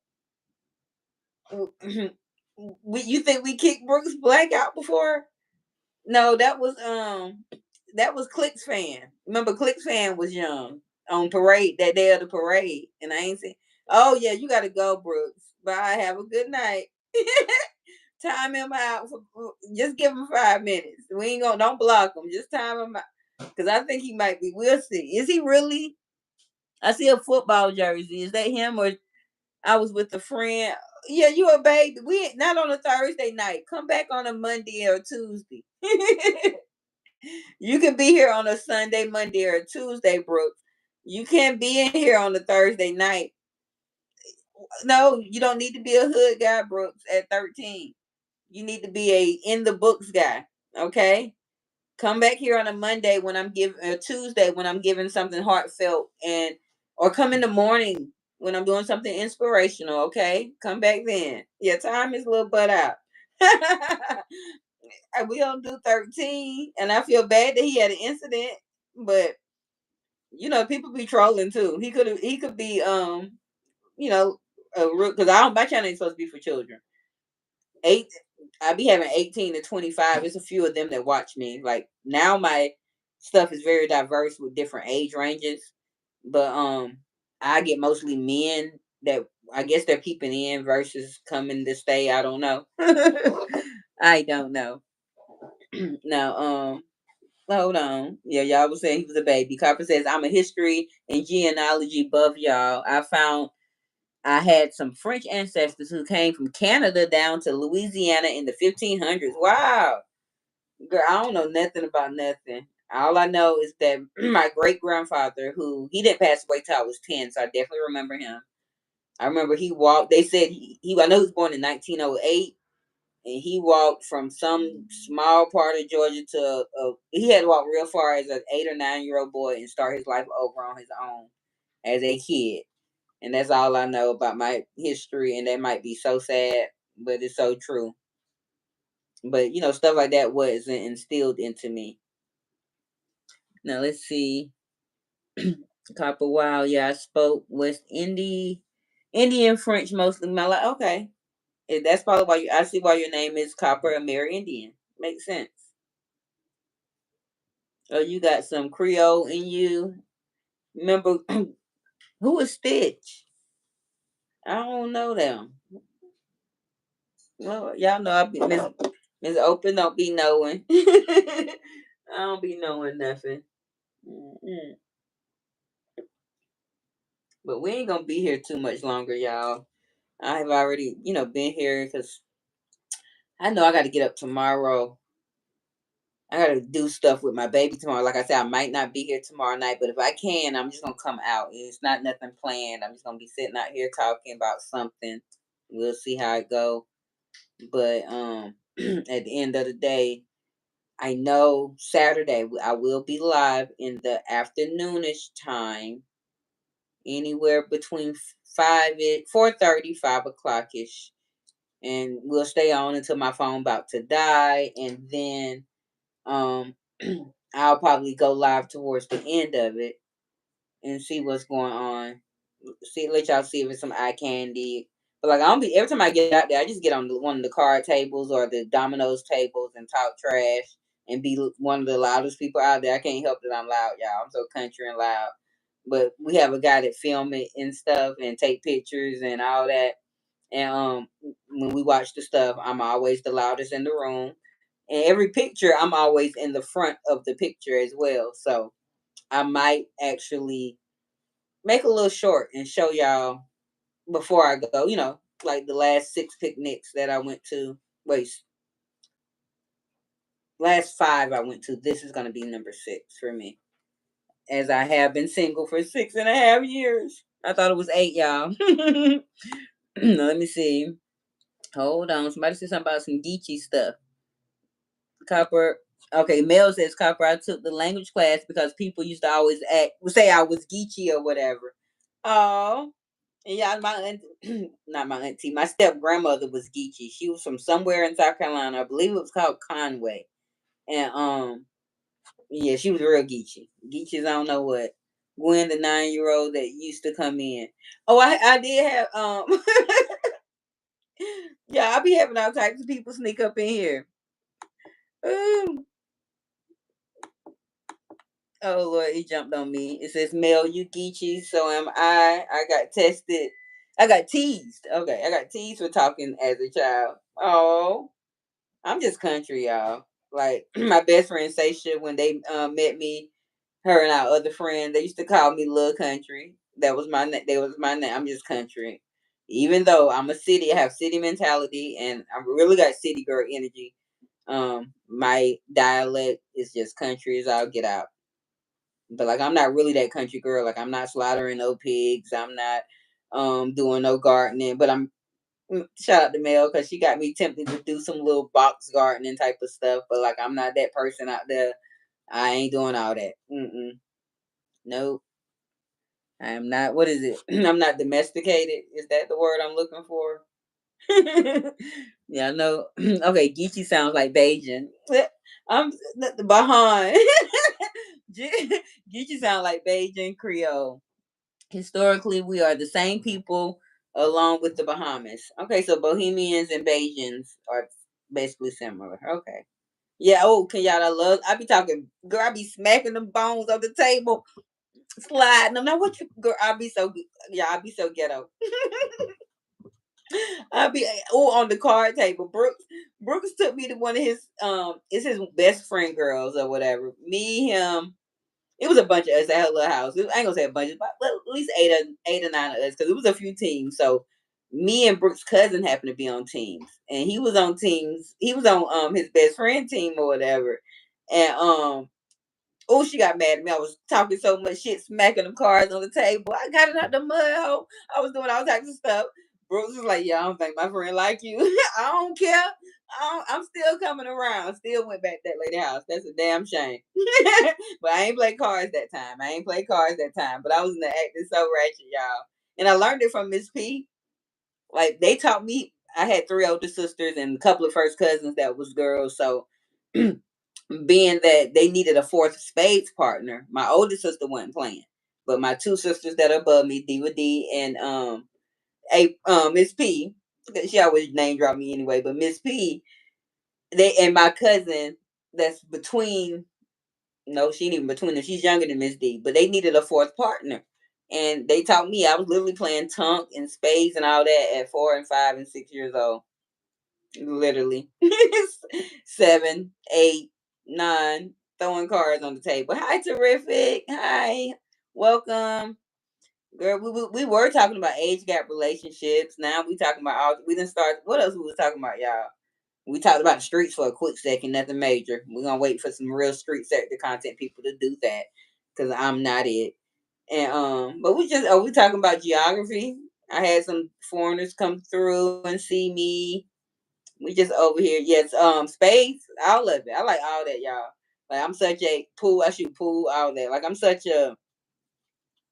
You think we kicked Brooks Black out before? No, that was Clicks fan. Remember Clicks fan was young on parade that day of the parade, and I ain't seen. Oh yeah, you gotta go, Brooks. Bye. Have a good night. Time him out. Just give him 5 minutes. We ain't gonna don't block him. Just time him out because I think he might be. We'll see. Is he really? I see a football jersey. Is that him or I was with a friend? Yeah, you a baby. We not on a Thursday night. Come back on a Monday or Tuesday. You can be here on a Sunday, Monday, or Tuesday, Brooks. You can't be in here on a Thursday night. No, you don't need to be a hood guy, Brooks, at 13. You need to be a in the books guy. Okay? Come back here on a Monday when I'm giving a Tuesday when I'm giving something heartfelt or come in the morning when I'm doing something inspirational, okay? Come back then. Yeah, time is a little butt out. We don't do 13 and I feel bad that he had an incident, but people be trolling too. He could be you know because I don't my channel ain't supposed to be for children. Eight I be having 18 to 25. It's a few of them that watch me. Like now my stuff is very diverse with different age ranges. But I get mostly men that I guess they're peeping in versus coming to stay. I don't know. I don't know. Now, hold on. Yeah, y'all was saying he was a baby. Copper says, I'm a history and genealogy buff, y'all. I had some French ancestors who came from Canada down to Louisiana in the 1500s. Wow. Girl, I don't know nothing about nothing. All I know is that my great grandfather, who he didn't pass away till I was 10, so I definitely remember him. I remember he walked, they said I know he was born in 1908, and he walked from some small part of Georgia to, he had to walk real far as an 8 or 9 year old boy and start his life over on his own as a kid. And that's all I know about my history, and that might be so sad, but it's so true. But stuff like that wasn't instilled into me. Now let's see. Copper Wow, yeah, I spoke West Indian French mostly my life. Okay. And that's probably why I see why your name is Copper Amerindian. Makes sense. Oh, you got some Creole in you. Remember who is Stitch? I don't know them. Well, y'all know I be Miss Open don't be knowing. I don't be knowing nothing. Mm-mm. But we ain't gonna be here too much longer, y'all. I've already, been here because I know I got to get up tomorrow. I got to do stuff with my baby tomorrow. Like I said, I might not be here tomorrow night, but if I can, I'm just gonna come out. It's not nothing planned. I'm just gonna be sitting out here talking about something. We'll see how it go. But at the end of the day, I know Saturday I will be live in the afternoonish time, anywhere between 4:30, 5 o'clock ish, and we'll stay on until my phone about to die, and then um I'll probably go live towards the end of it and see what's going on. Let y'all see if it's some eye candy. But like I don't be every time I get out there, I just get on one of the card tables or the dominoes tables and talk trash and be one of the loudest people out there. I can't help that I'm loud, y'all. I'm so country and loud. But we have a guy that film it and stuff and take pictures and all that. And when we watch the stuff, I'm always the loudest in the room. And every picture, I'm always in the front of the picture as well. So I might actually make a little short and show y'all before I go, like the last 6 picnics that I went to. Wait, last 5 I went to. This is going to be number 6 for me, as I have been single for 6.5 years. I thought it was 8, y'all. Let me see. Hold on. Somebody said something about some Geechee stuff. Copper. Okay, Mel says, Copper, I took the language class because people used to always say I was Geechee or whatever. Oh, and yeah, my aunt, not my auntie, my step grandmother was Geechee. She was from somewhere in South Carolina. I believe it was called Conway. And yeah, she was real Geechee. Geechees, I don't know what. Gwen, the 9-year-old that used to come in. Oh, I did have yeah, I be having all types of people sneak up in here. Ooh. Oh Lord, he jumped on me. It says Mel, you Geechee, so am I. I got tested. I got teased. Okay, I got teased for talking as a child. Oh, I'm just country, y'all. Like my best friend Seisha, when they met me, her and our other friend, they used to call me Little Country. That was my name. That was my name. I'm just country. Even though I'm a city, I have city mentality, and I really got city girl energy. My dialect is just country as I'll get out. But like I'm not really that country girl. Like I'm not slaughtering no pigs. I'm not doing no gardening. But I'm shout out to Mel because she got me tempted to do some little box gardening type of stuff. But like I'm not that person out there. I ain't doing all that. Nope. I am not. What is it? I'm not domesticated. Is that the word I'm looking for? Yeah, no. Okay, Geechee sounds like Bajan. I'm the Bahan. Geechee sound like Bajan Creole. Historically, we are the same people along with the Bahamas. Okay, so Bohemians and Bajans are basically similar. Okay. Yeah, oh, Kenyatta, I be talking, girl, I be smacking them bones on the table, sliding them. Now, what you, girl, I be so ghetto. I be, on the card table. Brooks took me to one of his, it's his best friend girls or whatever. Me, him, it was a bunch of us at her little house. I ain't gonna say a bunch, but at least eight or nine of us, because it was a few teams. So me and Brooks' cousin happened to be on teams, and he was on teams. He was on his best friend team or whatever, and oh, she got mad at me. I was talking so much shit, smacking them cards on the table. I got it out the mud hole. I was doing all types of stuff. Brooks was like, "Yeah, I don't think my friend like you. I don't care. I'm still coming around. Still went back to that lady house. That's a damn shame. But I ain't play cards that time. I ain't play cards that time. But I was in the acting so ratchet, y'all. And I learned it from Miss P. Like they taught me. I had 3 older sisters and a couple of first cousins that was girls. So being that they needed a fourth spades partner, my older sister wasn't playing. But my 2 sisters that are above me, Diva D and Miss P, she always name drop me anyway, but Miss P, they and my cousin that's between No, she ain't even between them. She's younger than Miss D, but they needed a fourth partner. And they taught me. I was literally playing tunk and spades and all that at 4 and 5 and 6 years old. Literally. 7, 8, 9, throwing cards on the table. Hi, terrific. Hi. Welcome. Girl, we were talking about age gap relationships. Now we talking about all we didn't start. What else we was talking about, y'all? We talked about the streets for a quick second, nothing major. We're gonna wait for some real street sector content people to do that. Cause I'm not it. And but we talking about geography. I had some foreigners come through and see me. We just over here. Yes, space, all of it. I like all that, y'all. Like I'm such a pool, I shoot pool, all that. Like I'm such a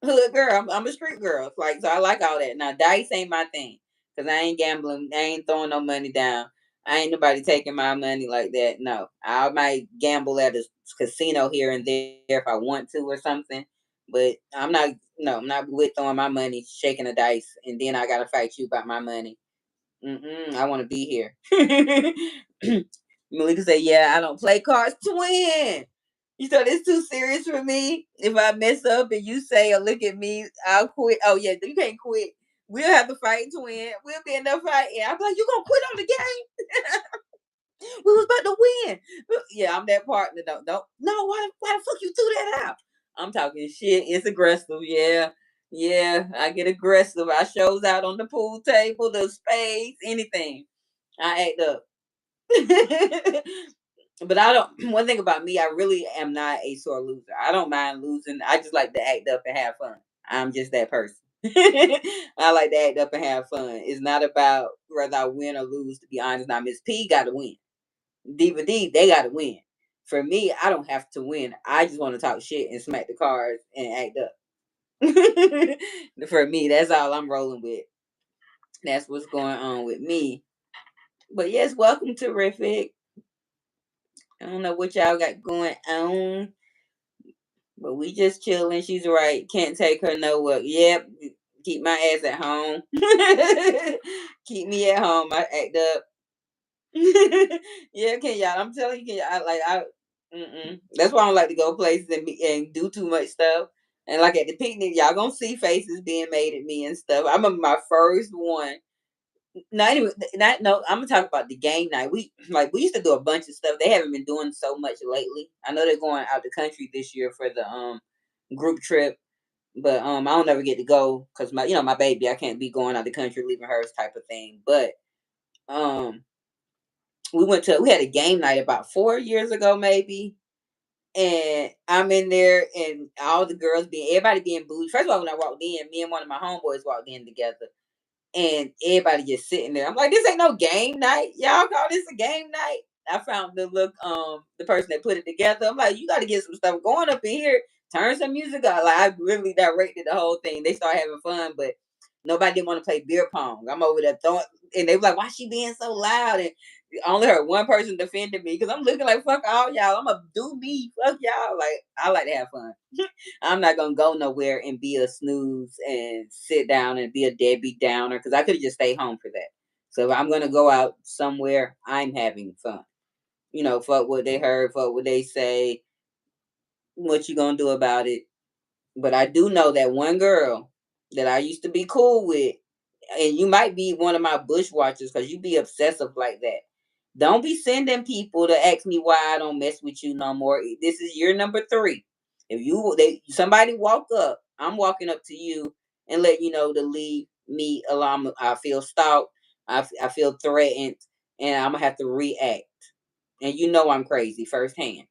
hood girl. I'm a street girl. Like so, I like all that. Now dice ain't my thing, cause I ain't gambling. I ain't throwing no money down. I ain't nobody taking my money like that. No, I might gamble at a casino here and there if I want to or something. But I'm not. No, I'm not with throwing my money, shaking a dice, and then I gotta fight you about my money. I want to be here. Malika said, "Yeah, I don't play cards, twin. You thought it's too serious for me? If I mess up and you say or look at me, I'll quit. Oh yeah, you can't quit. We'll have to fight, twin. We'll be in there fighting. I'm like, you gonna quit on the game? We was about to win. Yeah, I'm that partner. Don't. No, why the fuck you threw that out? I'm talking shit. It's aggressive. Yeah, yeah. I get aggressive. I shows out on the pool table, the spades, anything. I act up. But I don't. One thing about me, I really am not a sore loser. I don't mind losing. I just like to act up and have fun. I'm just that person. I like to act up and have fun. It's not about whether I win or lose. To be honest, now Miss P got to win. Diva D, they got to win. For me, I don't have to win. I just want to talk shit and smack the cards and act up. For me, that's all I'm rolling with. That's what's going on with me. But yes, welcome to Terrific. I don't know what y'all got going on, but we just chilling. She's right. Can't take her nowhere. Yep. Keep my ass at home. Keep me at home. I act up. Yeah, can y'all? I'm telling you, can y'all? That's why I don't like to go places and do too much stuff. And like at the picnic, y'all gonna see faces being made at me and stuff. I remember my first one. No, anyway, not no. I'm gonna talk about the game night. We used to do a bunch of stuff. They haven't been doing so much lately. I know they're going out the country this year for the group trip, but I don't ever get to go because my baby. I can't be going out the country leaving her type of thing. But um we had a game night about 4 years ago maybe, and I'm in there and all the girls everybody being bougie. First of all, when I walked in, me and one of my homeboys walked in together, and everybody just sitting there. I'm like, this ain't no game night. Y'all call this a game night? I found the person that put it together. I'm like, you got to get some stuff going up in here. Turn some music on. Like I really directed the whole thing. They started having fun, but nobody didn't want to play beer pong. I'm over there throwing, and they were like, why she being so loud? And I only heard one person defending me because I'm looking like fuck all y'all. I'm gonna do me. Fuck y'all. Like I like to have fun. I'm not gonna go nowhere and be a snooze and sit down and be a deadbeat downer because I could just stay home for that. So if I'm gonna go out somewhere, I'm having fun. Fuck what they heard, fuck what they say. What you gonna do about it? But I do know that one girl that I used to be cool with, and you might be one of my bushwatchers because you be obsessive like that. Don't be sending people to ask me why I don't mess with you no more. This is year number 3. If somebody walk up, I'm walking up to you and let you know to leave me alone. I feel stalked. I feel threatened, and I'm gonna have to react. And I'm crazy firsthand.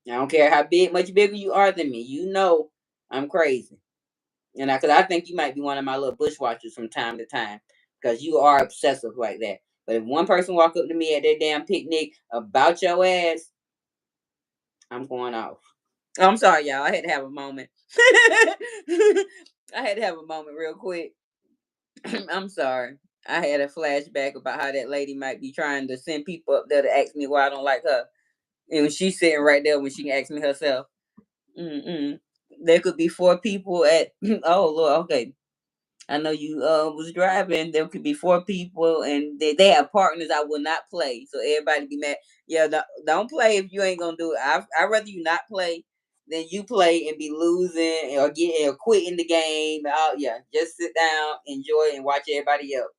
I don't care how much bigger you are than me. I'm crazy. Because I think you might be one of my little bushwatchers from time to time, because you are obsessive like that. But if one person walk up to me at their damn picnic about your ass, I'm going off. Oh, I'm sorry, y'all. I had to have a moment. I had to have a moment real quick. I'm sorry. I had a flashback about how that lady might be trying to send people up there to ask me why I don't like her. And she's sitting right there when she can ask me herself. Mm-mm. There could be 4 people at. Oh Lord, okay. I know you was driving. There could be 4 people, and they have partners. I will not play, so everybody be mad. Yeah, don't play if you ain't gonna do it. I rather you not play than you play and be losing or get or quitting the game. Oh yeah, just sit down, enjoy, and watch everybody else.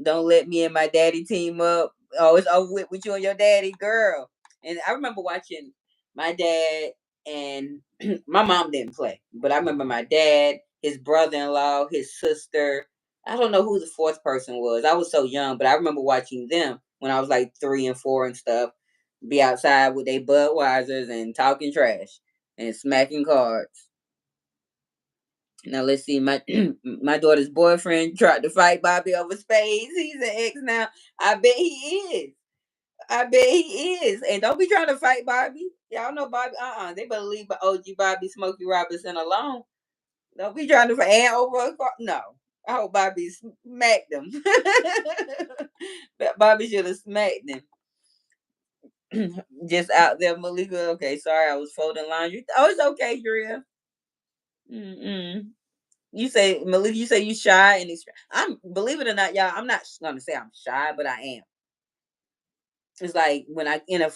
Don't let me and my daddy team up. Oh, it's over with you and your daddy, girl. And I remember watching my dad and my mom didn't play, but I remember my dad, his brother-in-law, his sister. I don't know who the fourth person was. I was so young, but I remember watching them when I was like 3 and 4 and stuff. Be outside with their Budweisers and talking trash and smacking cards. Now let's see. My my daughter's boyfriend tried to fight Bobby over spades. He's an ex now. I bet he is. I bet he is. And don't be trying to fight Bobby. Y'all know Bobby. They better leave OG Bobby Smokey Robinson alone. Don't be trying to fight and over a car. No. I hope Bobby smacked him. Bobby should have smacked him. Just out there, Malika. Okay, sorry, I was folding laundry. Oh, it's okay, Drea. Mm-mm. You say Malika, you say you shy and I'm believe it or not, y'all. I'm not gonna say I'm shy, but I am. It's like when I in a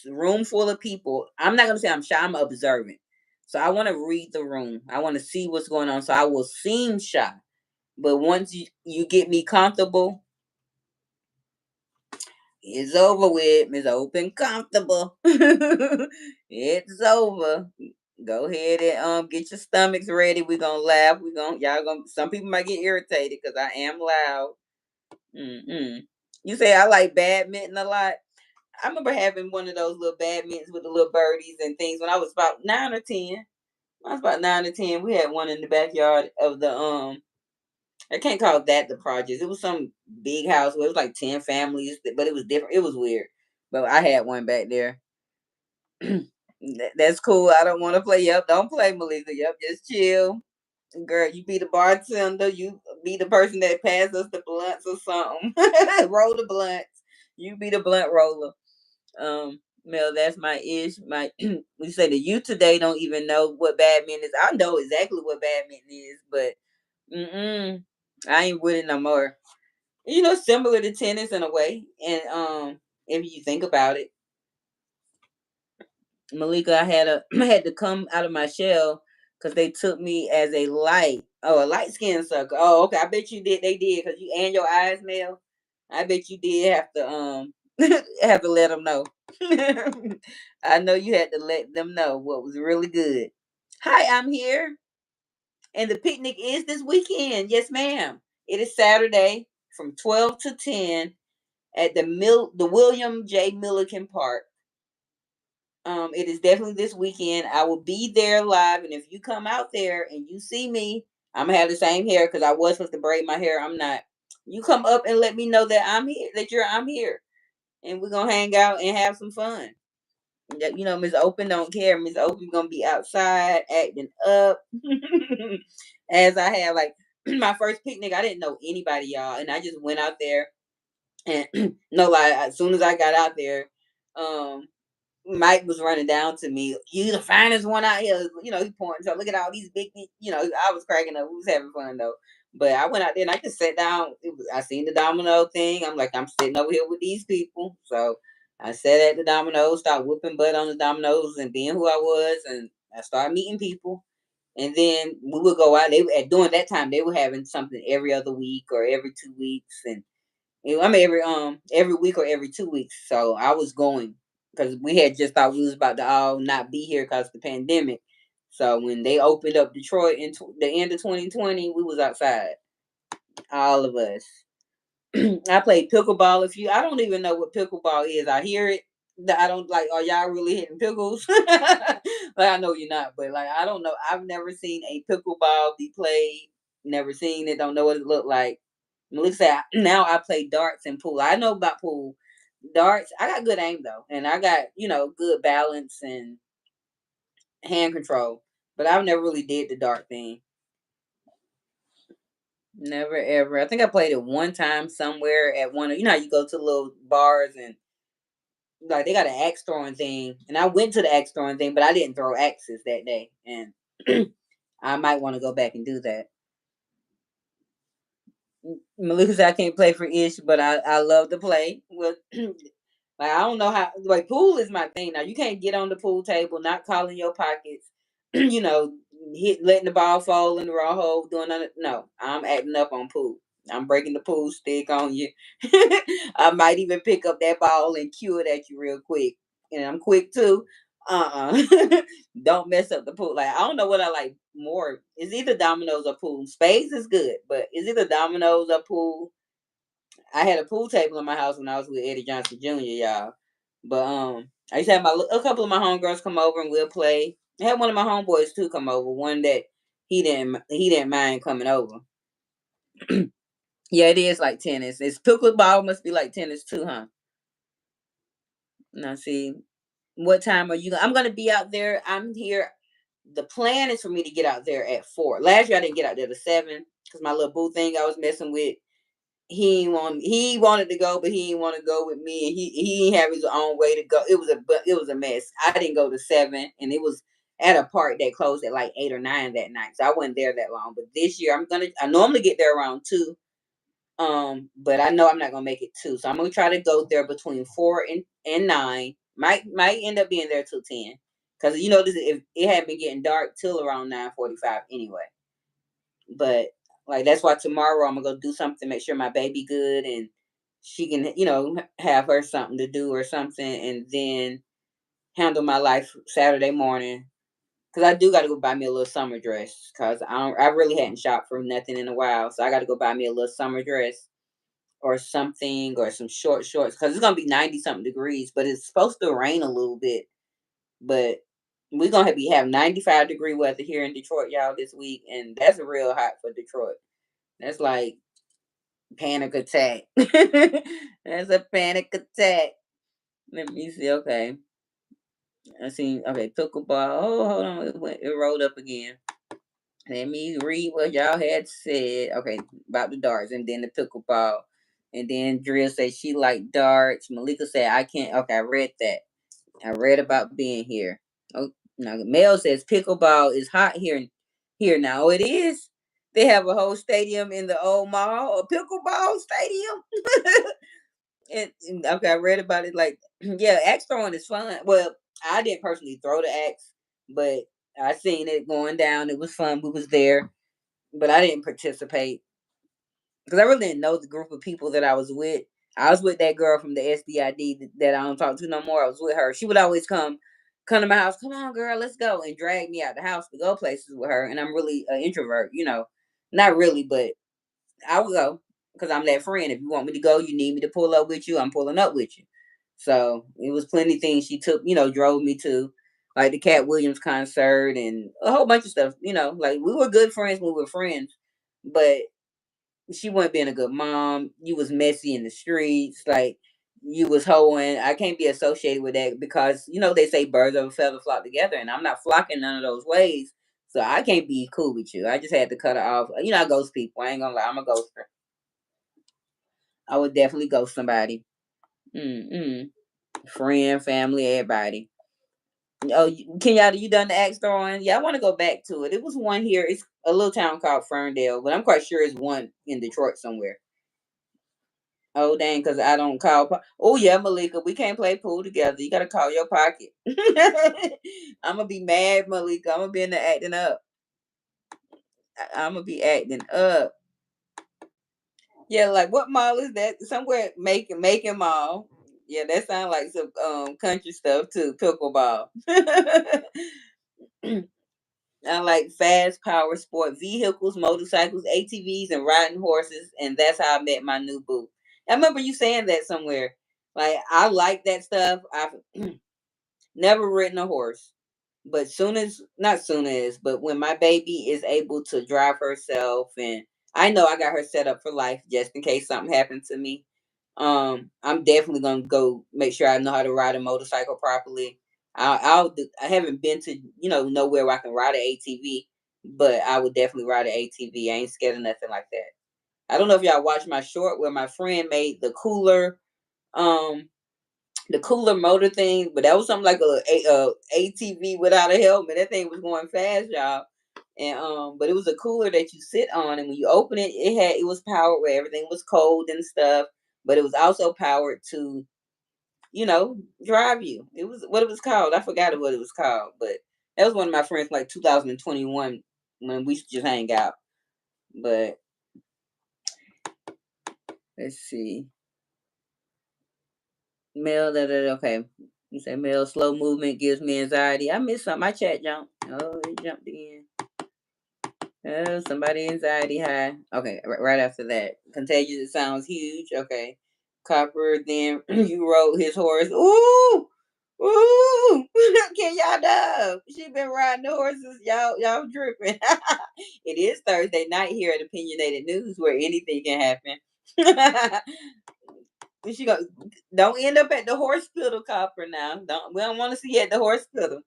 room full of people, I'm not gonna say I'm shy. I'm observant, so I want to read the room. I want to see what's going on, so I will seem shy. But once you get me comfortable, it's over with. It's open comfortable. It's over. Go ahead and get your stomachs ready. We're gonna laugh. Y'all gonna some people might get irritated because I am loud. Mm-mm. You say I like badminton a lot. I remember having one of those little badmintons with the little birdies and things when I was about 9 or 10. I was about 9 or 10. We had one in the backyard of the I can't call that the projects. It was some big house where it was like 10 families, but it was different. It was weird. But I had one back there. That's cool. I don't want to play. Yep, don't play, Melissa. Yep, just chill. Girl, you be the bartender. You be the person that passes us the blunts or something. Roll the blunts. You be the blunt roller. Mel, that's my ish. My we say the youth today don't even know what badminton is. I know exactly what badminton is, but I ain't with it no more. Similar to tennis in a way. And if you think about it, Malika, I had a I had to come out of my shell because they took me as a light skin sucker. Oh, okay. I bet you did. They did because you and your eyes, Mel. I bet you did have to have to let them know. I know you had to let them know what was really good. Hi, I'm here, and the picnic is this weekend. Yes, ma'am. It is Saturday from 12 to 10 at the William J. Milliken Park. It is definitely this weekend. I will be there live, and if you come out there and you see me, I'm gonna have the same hair because I was supposed to braid my hair. I'm not. You come up and let me know that I'm here, I'm here, and we're gonna hang out and have some fun. Miss Open don't care. Miss Open gonna be outside acting up. As I have like my first picnic, I didn't know anybody, y'all, and I just went out there and no lie, as soon as I got out there, um Mike was running down to me. You the finest one out here. He pointing. So look at all these big. I was cracking up. We was having fun though. But I went out there and I just sat down. I seen the domino thing. I'm like, I'm sitting over here with these people. So I sat at the dominoes, started whooping butt on the dominoes and being who I was, and I started meeting people. And then we would go out. During that time they were having something every other week or every 2 weeks, and I mean every week or every 2 weeks. So I was going because we had just thought we was about to all not be here because of the pandemic. So when they opened up Detroit in the end of 2020, we was outside, all of us. I played pickleball. I don't even know what pickleball is. I hear it. I don't like. Are y'all really hitting pickles? Like I know you're not, but like I don't know. I've never seen a pickleball be played. Never seen it. Don't know what it looked like. Melissa said, now I play darts and pool. I know about pool. Darts, I got good aim though. And I got, good balance and hand control. But I've never really did the dart thing. Never ever. I think I played it one time somewhere at one of, how you go to little bars and like they got an axe throwing thing. And I went to the axe throwing thing, but I didn't throw axes that day. And I might want to go back and do that. Malika said I can't play for Ish, but I love to play. Well, like I don't know how. Like pool is my thing now. You can't get on the pool table, not calling your pockets. you know, letting the ball fall in the raw hole, doing nothing. No, I'm acting up on pool. I'm breaking the pool stick on you. I might even pick up that ball and cue it at you real quick. And I'm quick too. Don't mess up the pool. Like I don't know what I like more. It's either dominoes or pool. Spades is good, but it's either dominoes or pool. I had a pool table in my house when I was with Eddie Johnson Jr., y'all. But I used to have a couple of my homegirls come over and we'll play. I had one of my homeboys too come over. One that he didn't mind coming over. Yeah, it is like tennis. It's pickleball must be like tennis too, huh? Now see, what time are you? I'm gonna be out there. I'm here. The plan is for me to get out there at 4. Last year I didn't get out there to 7 because my little boo thing I was messing with. He wanted to go, but he didn't want to go with me, and he didn't have his own way to go. It was a mess. I didn't go to 7, and it was at a park that closed at like 8 or 9 that night, so I wasn't there that long. But this year I normally get there around 2, but I know I'm not gonna make it 2, so I'm gonna try to go there between 4 and 9. Might end up being there till 10, because if it had been getting dark till around 9:45 anyway. But like that's why tomorrow I'm gonna go do something, make sure my baby good, and she can have her something to do or something, and then handle my life Saturday morning. Cause I do got to go buy me a little summer dress. Cause I really hadn't shopped for nothing in a while, so I got to go buy me a little summer dress or something, or some short shorts. Cause it's gonna be 90 something degrees, but it's supposed to rain a little bit. But we're gonna have 95-degree weather here in Detroit, y'all, this week, and that's real hot for Detroit. That's like panic attack. That's a panic attack. Let me see. Okay. I see. Okay, pickleball. Oh, hold on. It rolled up again. Let me read what y'all had said. Okay, about the darts and then the pickleball. And then Drill said she liked darts. Malika said I can't. Okay, I read that. I read about being here. Oh, now Mel says pickleball is hot here now. Oh, it is. They have a whole stadium in the old mall, a pickleball stadium. Okay, I read about it. Like, yeah, axe throwing is fun. Well, I didn't personally throw the axe, but I seen it going down. It was fun. We was there, but I didn't participate because I really didn't know the group of people that I was with. I was with that girl from the SDID that I don't talk to no more. I was with her. She would always come to my house. Come on, girl, let's go, and drag me out the house to go places with her. And I'm really an introvert, not really, but I will go because I'm that friend. If you want me to go, you need me to pull up with you, I'm pulling up with you. So it was plenty of things she took, drove me to, like the Cat Williams concert and a whole bunch of stuff. Like we were good friends when we were friends, but she wasn't being a good mom. You was messy in the streets, like you was hoeing. I can't be associated with that because they say birds of a feather flock together, and I'm not flocking none of those ways. So I can't be cool with you. I just had to cut her off. I ghost people. I ain't gonna lie, I'm a ghoster. I would definitely ghost somebody. Mm-mm. Friend, family, everybody. Oh, Kenyatta, you done the axe throwing? Yeah, I want to go back to it. It was one here. It's a little town called Ferndale, but I'm quite sure it's one in Detroit somewhere. Oh dang, because I don't call. Oh yeah, Malika, we can't play pool together. You gotta call your pocket. I'm gonna be mad, Malika. I'm gonna be in the acting up. I'm gonna be acting up. Yeah, like what mall is that? Somewhere making mall. Yeah, that sounds like some country stuff too. Pickleball. I like fast power sport vehicles, motorcycles, ATVs, and riding horses, and that's how I met my new boo. I remember you saying that somewhere. Like I like that stuff. I've never ridden a horse, but not soon as, but when my baby is able to drive herself, and I know I got her set up for life just in case something happened to me. I'm definitely gonna go make sure I know how to ride a motorcycle properly. I haven't been to nowhere where I can ride an ATV, but I would definitely ride an ATV. I ain't scared of nothing like that. I don't know if y'all watched my short where my friend made um the cooler motor thing, but that was something like a ATV without a helmet. That thing was going fast, y'all. And but it was a cooler that you sit on, and when you open it, it was powered where everything was cold and stuff, but it was also powered to, drive you. It was what it was called. I forgot what it was called, but that was one of my friends, like 2021, when we used to just hang out. But let's see. Male, okay. You say male slow movement gives me anxiety. I missed something. My chat jumped. Oh, it jumped again. Oh, somebody anxiety high. Okay, right after that. Contagious, it sounds huge. Okay. Copper, then you rode his horse. Ooh! Ooh! Can y'all dub? She been riding the horses. Y'all dripping. It is Thursday night here at Opinionated News where anything can happen. She go, don't end up at the hospital, Copper. Now, we don't want to see you at the hospital.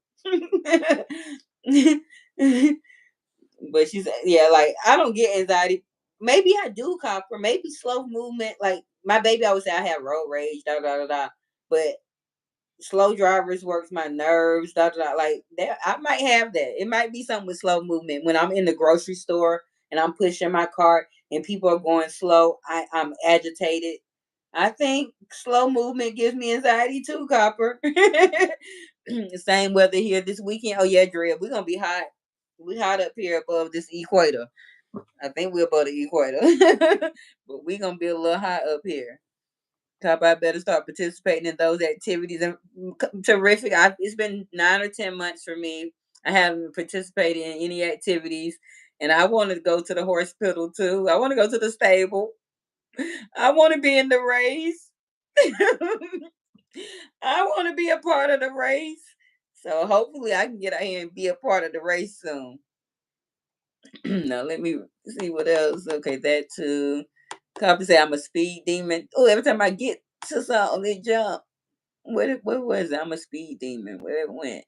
But she's, yeah, like I don't get anxiety. Maybe I do, Copper. Maybe slow movement. Like my baby always say I have road rage, da da da da. But slow drivers works my nerves, da da da. Like that, I might have that. It might be something with slow movement when I'm in the grocery store and I'm pushing my cart and people are going slow. I'm agitated. I think slow movement gives me anxiety too, Copper. Same weather here this weekend. Oh yeah, Dre, we're gonna be hot. We hot up here above this equator. I think we're above the equator, but we're gonna be a little hot up here. Copper, I better start participating in those activities. And terrific. It's been 9 or 10 months for me. I haven't participated in any activities, and I want to go to the hospital too. I want to go to the stable. I want to be in the race. I want to be a part of the race. So hopefully I can get out here and be a part of the race soon. Now let me see what else. Okay, that too. Copy say I'm a speed demon. Oh, every time I get to something, it jump. Where was it? I'm a speed demon. Where it went?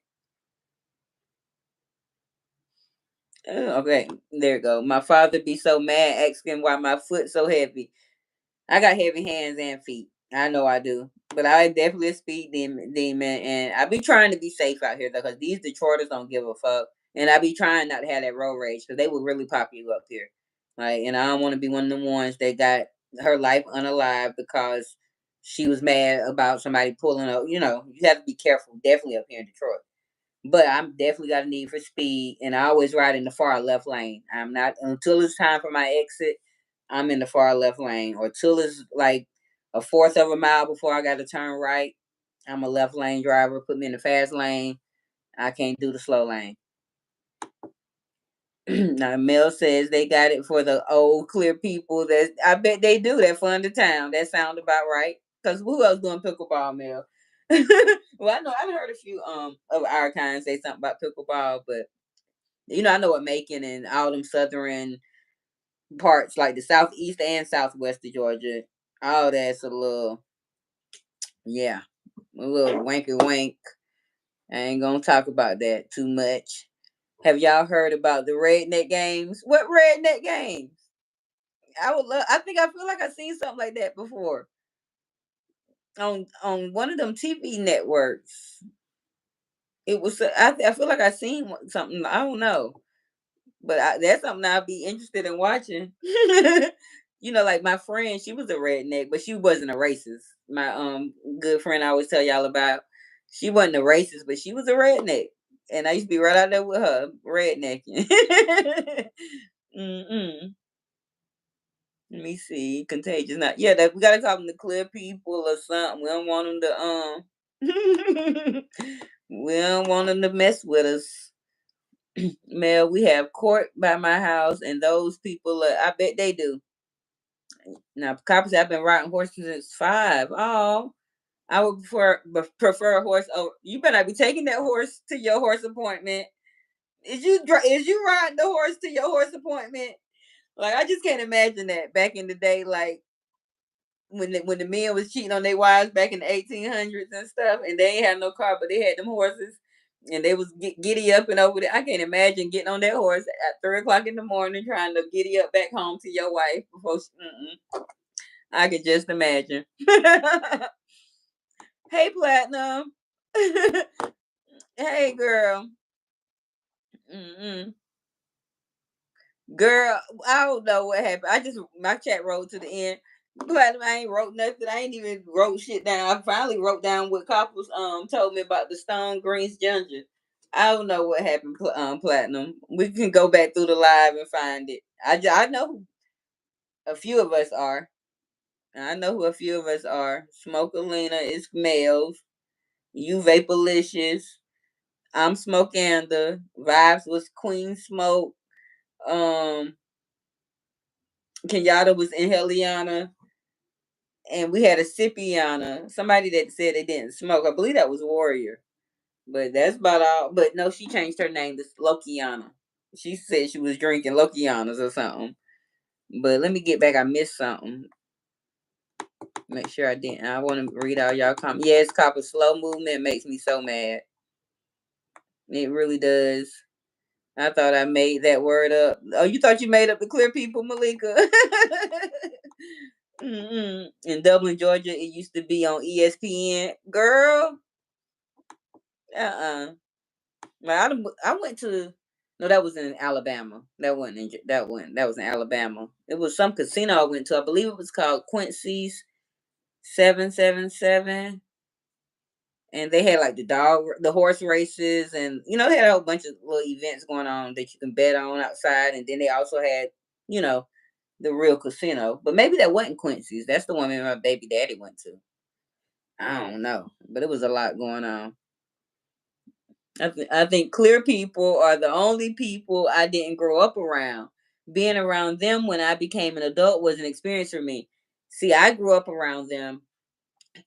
Oh, okay, there it go. My father be so mad asking why my foot so heavy. I got heavy hands and feet. I know I do. But I definitely a speed demon, and I be trying to be safe out here though, because these Detroiters don't give a fuck. And I be trying not to have that road rage because they would really pop you up here. Like, and I don't want to be one of the ones that got her life unalive because she was mad about somebody pulling up. You have to be careful, definitely up here in Detroit. But I'm definitely got a need for speed, and I always ride in the far left lane. I'm not until it's time for my exit. I'm in the far left lane, or till it's like a fourth of a mile before I got to turn right. I'm a left lane driver. Put me in the fast lane. I can't do the slow lane. Now Mel says they got it for the old clear people. That I bet they do. That fun to town. That sound about right. Cause who else doing pickleball, Mel? Well, I know I've heard a few of our kind say something about pickleball, but I know what Macon and all them southern parts, like the southeast and southwest of Georgia, all that's a little, yeah, a little wanky wank. I ain't gonna talk about that too much. Have y'all heard about the redneck games? What redneck games? I would love. I think I feel like I've seen something like that before on one of them TV networks. It was. I feel like I seen something. I don't know. But that's something I'd be interested in watching. Like my friend, she was a redneck, but she wasn't a racist. My good friend I always tell y'all about, she wasn't a racist, but she was a redneck. And I used to be right out there with her, rednecking. Mm-mm. Let me see. Contagious. Not yeah, we gotta call them the clear people or something. We don't want them to we don't want them to mess with us. Mel, we have court by my house, and those people, I bet they do. Now, cops, I've been riding horses since 5. Oh, I would prefer a horse. Oh, you better not be taking that horse to your horse appointment. Is you riding the horse to your horse appointment? Like I just can't imagine that back in the day, like when the men was cheating on their wives back in the 1800s and stuff, and they ain't had no car, but they had them horses, and they was giddy up and over there. I can't imagine getting on that horse at 3 o'clock in the morning trying to giddy up back home to your wife before. I could just imagine. Hey, Platinum. Hey, girl. Mm-mm. Girl, I don't know what happened. I just my chat rolled to the end. Platinum, I ain't wrote nothing. I ain't even wrote shit down. I finally wrote down what Coppers told me about the Stone Greens Ginger. I don't know what happened, Platinum. We can go back through the live and find it. I know who a few of us are. I know who a few of us are. Smokealina is males. You Vaporlicious. I'm Smokanda. Vibes was Queen Smoke. Um, Kenyatta was in Heliana. And we had a Scipiana. Somebody that said they didn't smoke. I believe that was Warrior. But that's about all. But no, she changed her name to Lokiana. She said she was drinking Lokianas or something. But let me get back. I missed something. Make sure I didn't. I want to read all y'all comments. Yes, Copper, slow movement makes me so mad. It really does. I thought I made that word up. Oh, you thought you made up the clear people, Malika? In Dublin, Georgia, it used to be on ESPN. Girl, Like I went to no, that was in Alabama. That wasn't in that one. That was in Alabama. It was some casino I went to. I believe it was called Quincy's 777, and they had like the horse races, and they had a whole bunch of little events going on that you can bet on outside, and then they also had you know the real casino. But maybe that wasn't Quincy's. That's the one that my baby daddy went to. I don't know, but it was a lot going on. I think clear people are the only people I didn't grow up around. Being around them when I became an adult was an experience for me. See, I grew up around them.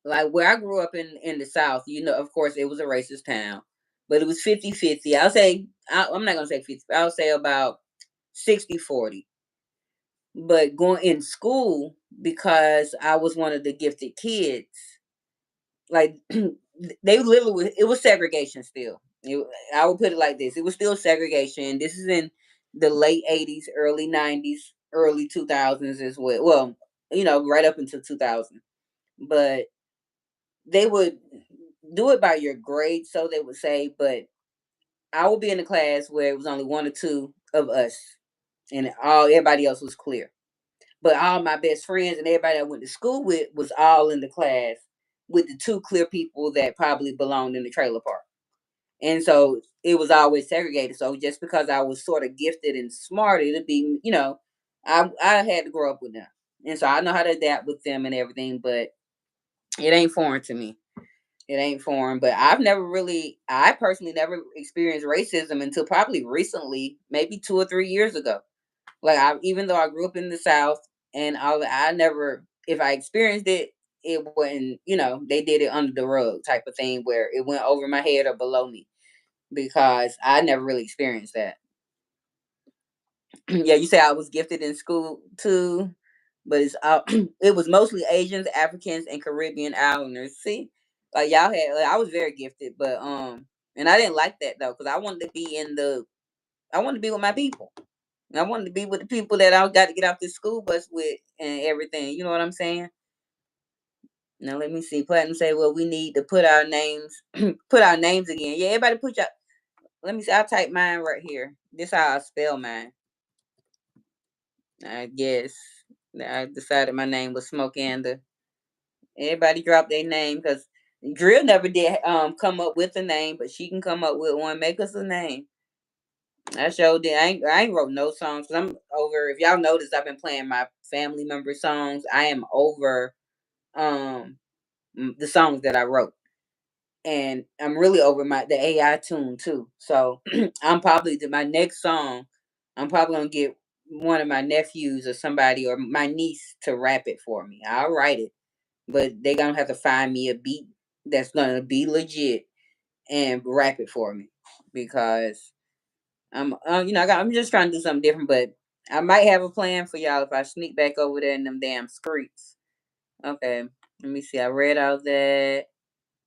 Like where I grew up in the South, of course, it was a racist town, but it was 50-50. I'll say, I'm not going to say 50, I'll say about 60-40. But going in school, because I was one of the gifted kids, like they literally it was segregation still. I would put it like this: it was still segregation. This is in the late '80s, early '90s, early 2000s as well. Well, right up until 2000. But they would do it by your grade, so they would say. But I would be in a class where it was only one or two of us, and everybody else was clear. But all my best friends and everybody I went to school with was all in the class with the two clear people that probably belonged in the trailer park. And so it was always segregated. So just because I was sort of gifted and smart, it'd be, I had to grow up with them. And so I know how to adapt with them and everything, but it ain't foreign to me. It ain't foreign. But I personally never experienced racism until probably recently, maybe 2 or 3 years ago. Like even though I grew up in the South and I never, if I experienced it, it wasn't, they did it under the rug type of thing where it went over my head or below me because I never really experienced that. Yeah, you say I was gifted in school too, but it was mostly Asians, Africans, and Caribbean Islanders. See, like y'all had, I was very gifted, but and I didn't like that though because I wanted to be with my people. I wanted to be with the people that I got to get off this school bus with and everything. You know what I'm saying? Now let me see. Platinum say, well, we need to put our names, put our names again. Yeah, everybody put your. Let me see. I'll type mine right here. This how I spell mine. I guess I decided my name was Smokanda. Everybody dropped their name because Drill never did come up with a name, but she can come up with one. Make us a name. I sure did. I ain't wrote no songs. Cause I'm over. If y'all notice, I've been playing my family member songs. I am over the songs that I wrote, and I'm really over the AI tune too. So I'm probably my next song. I'm probably gonna get one of my nephews or somebody or my niece to rap it for me. I'll write it, but they gonna have to find me a beat that's gonna be legit and rap it for me because I'm just trying to do something different, but I might have a plan for y'all if I sneak back over there in them damn streets. Okay, let me see. I read all that.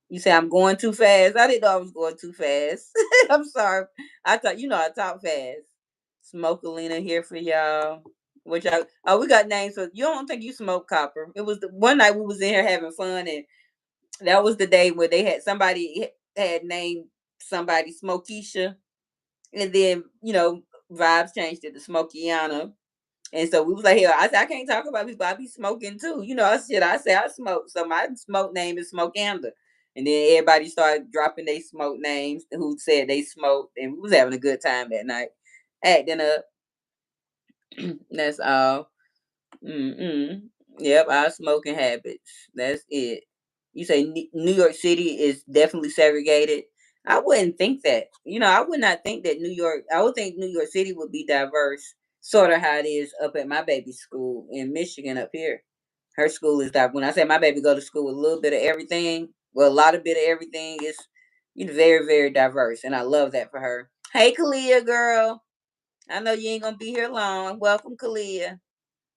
You say I'm going too fast. I didn't know I was going too fast. I'm sorry. I thought I talk fast. Smoke Alina here for y'all. Which we got names for you don't think you smoke copper. It was the one night we was in here having fun and that was the day where they had somebody had named somebody Smokisha and then Vibes changed it to Smokiana. And so we was like, hell, I said, I can't talk about people. I be smoking too. I say I smoke. So my smoke name is Smokanda. And then everybody started dropping their smoke names who said they smoked. And we was having a good time that night. Acting up. That's all. Mm-mm. Yep, our smoking habits. That's it. You say New York City is definitely segregated. I wouldn't think that. I would not think that New York. I would think New York City would be diverse, sort of how it is up at my baby's school in Michigan up here. Her school is diverse. When I say my baby go to school with a little bit of everything, well, a lot of bit of everything is, very very diverse, and I love that for her. Hey, Kalia, girl. I know you ain't gonna be here long. Welcome, Kalia.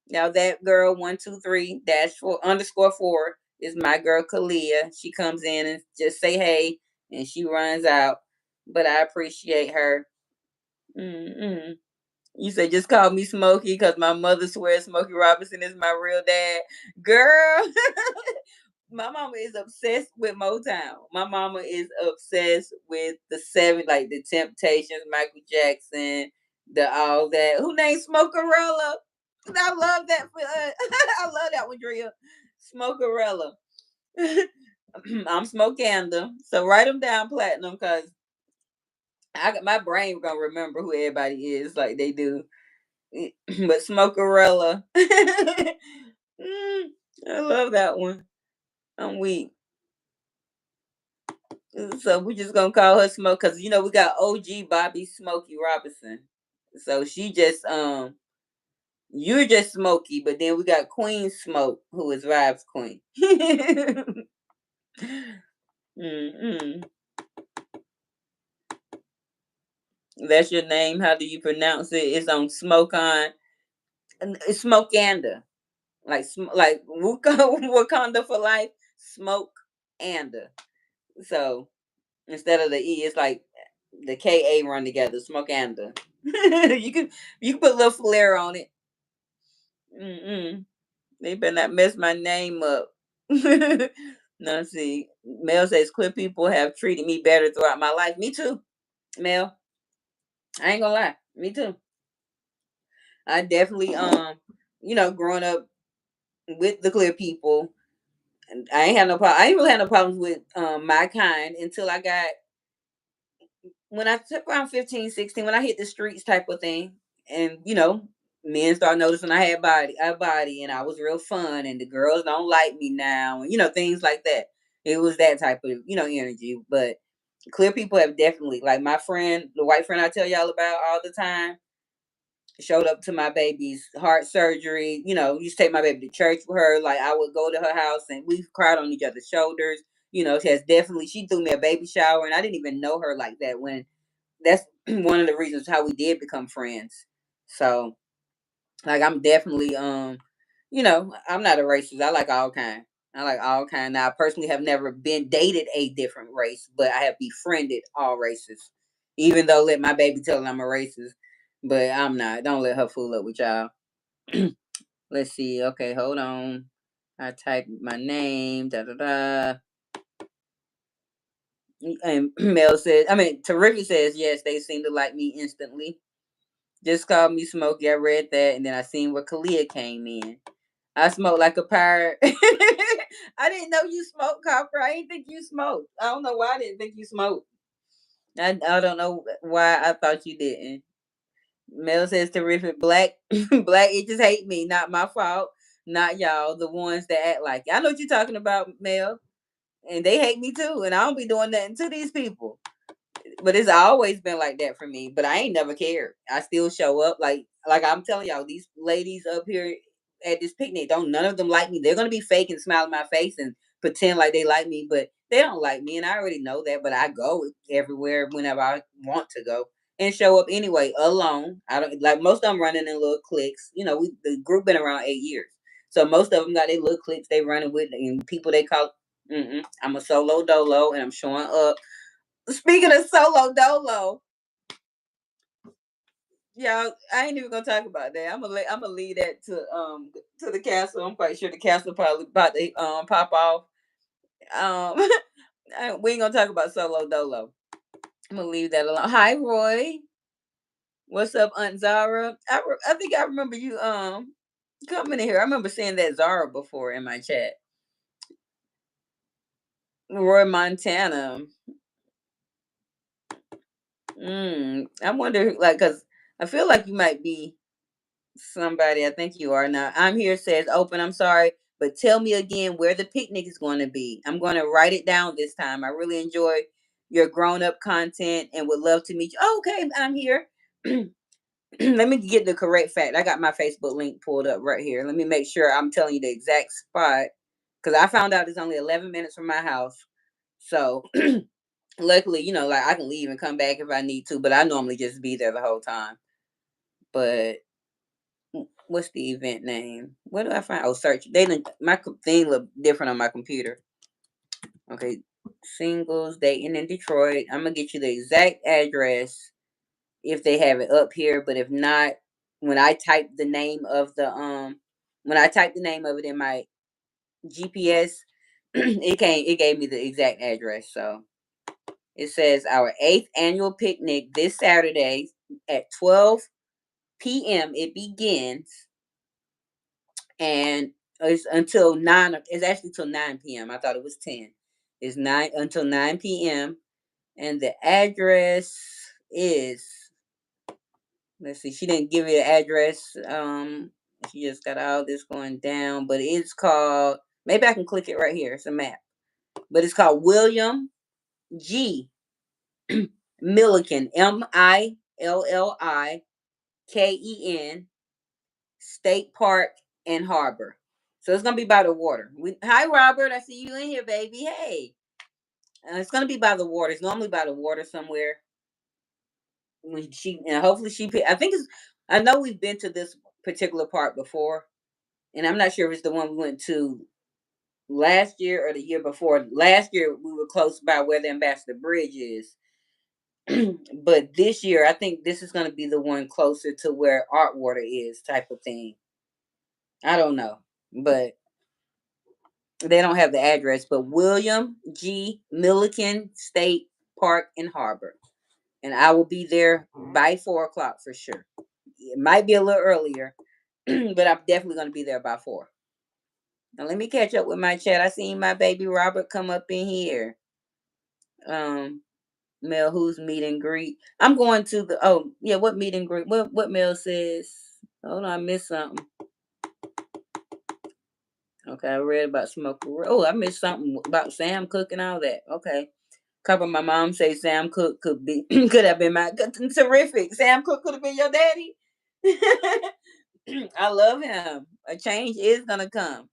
Now that girl 123-4_4 is my girl Kalia. She comes in and just say hey, and she runs out. But I appreciate her. Mm-mm. You say just call me Smokey because my mother swears Smokey Robinson is my real dad. Girl, my mama is obsessed with Motown. My mama is obsessed with the seven, like the Temptations, Michael Jackson, the all that. Who named Smokerella? I love that. I love that one, Drea. Smokerella. I'm Smokanda. So write them down, Platinum, because I got my brain gonna remember who everybody is like they do. But Smokerella. I love that one. I'm weak. So we just gonna call her Smoke because we got OG Bobby Smokey Robinson. So she just you're just Smokey, but then we got Queen Smoke who is Vibes Queen. Mm-mm. That's your name. How do you pronounce it? It's on Smoke on. It's Smokanda. Like Wakanda for life. Smoke Anda. So instead of the E, it's like the KA run together. Smokanda. you can put a little flair on it. Mm-mm. They better not mess my name up. No, see, Mel says clear people have treated me better throughout my life. Me too, Mel. I ain't gonna lie. Me too. I definitely growing up with the clear people, and I ain't had no problem. I ain't really had no problems with my kind until I got when I took around 15, 16, when I hit the streets type of thing, and men start noticing I body, and I was real fun, and the girls don't like me now, and things like that. It was that type of energy, but clear people have definitely, like my friend, the white friend I tell y'all about all the time, showed up to my baby's heart surgery. Used to take my baby to church with her. Like I would go to her house and we cried on each other's shoulders. She threw me a baby shower, and I didn't even know her like that when that's one of the reasons how we did become friends. So, like, I'm definitely I'm not a racist. I like all kind. I like all kind. Now, I personally have never been dated a different race, but I have befriended all races. Even though let my baby tell I'm a racist, but I'm not. Don't let her fool up with y'all. Let's see. Okay, hold on. I typed my name. Da da da. And Mel says, Terrific says yes. They seem to like me instantly. Just called me Smokey. I read that, and then I seen where Kalia came in. I smoke like a pirate. I didn't know you smoked, Copper. I didn't think you smoked. I don't know why I didn't think you smoked. I don't know why I thought you didn't. Mel says terrific. Black itches hate me. Not my fault. Not y'all. The ones that act like it. I know what you're talking about, Mel. And they hate me too. And I don't be doing nothing to these people. But it's always been like that for me. But I ain't never cared. I still show up like I'm telling y'all, these ladies up here at this picnic, don't none of them like me. They're gonna be fake and smile in my face and pretend like they like me, but they don't like me, and I already know that. But I go everywhere whenever I want to go and show up anyway alone. I don't like most of them running in little cliques. The group been around 8 years, so most of them got their little cliques they running with and people they call. I'm a solo dolo, and I'm showing up. Speaking of solo dolo, y'all, I ain't even gonna talk about that. I'm gonna leave that to the castle. I'm quite sure the castle probably about to pop off. Um, we ain't gonna talk about solo dolo. I'm gonna leave that alone. Hi, Roy. What's up, Aunt Zara? I think I remember you coming in here. I remember seeing that Zara before in my chat. Roy Montana. I wonder, like, cause I feel like you might be somebody. I think you are now. I'm here says open. I'm sorry, but tell me again where the picnic is going to be. I'm going to write it down this time. I really enjoy your grown up content and would love to meet you. Oh, okay, I'm here. Let me get the correct fact. I got my Facebook link pulled up right here. Let me make sure I'm telling you the exact spot because I found out it's only 11 minutes from my house. So luckily, like I can leave and come back if I need to, but I normally just be there the whole time. But what's the event name? What do I find? Oh, search. They didn't. My thing look different on my computer. Okay, singles Dayton and Detroit. I'm gonna get you the exact address if they have it up here, but if not, when I type the name of the when I type the name of it in my GPS, it gave me the exact address. So it says our 8th annual picnic this Saturday at 12 p.m. It begins, and it's until 9. It's actually till 9 p.m. I thought it was 10. It's 9 until 9 p.m. and the address is, let's see, she didn't give me the address. She just got all this going down, but it's called, maybe I can click it right here. It's a map. But it's called William G. Milliken, Milliken State Park and Harbor. So it's gonna be by the water. Hi Robert, I see you in here, baby. Hey, it's gonna be by the water. It's normally by the water somewhere. When she and hopefully I think it's. I know we've been to this particular park before, and I'm not sure if it's the one we went to last year or the year before. Last year we were close by where the Ambassador Bridge is, but this year I think this is going to be the one closer to where Artwater is, type of thing. I don't know, but they don't have the address. But William G. Milliken State Park and Harbor, and I will be there by 4 o'clock for sure. It might be a little earlier, but I'm definitely going to be there by 4. Now let me catch up with my chat. I seen my baby Robert come up in here. Mel, who's meet and greet? I'm going to the, oh yeah, what meet and greet? What Mel says? Hold on, I missed something. Okay, I read about smoke. Oh, I missed something about Sam Cooke and all that. Okay. Couple of my mom say Sam Cooke could be could have been my terrific. Sam Cooke could have been your daddy. I love him. A change is gonna come.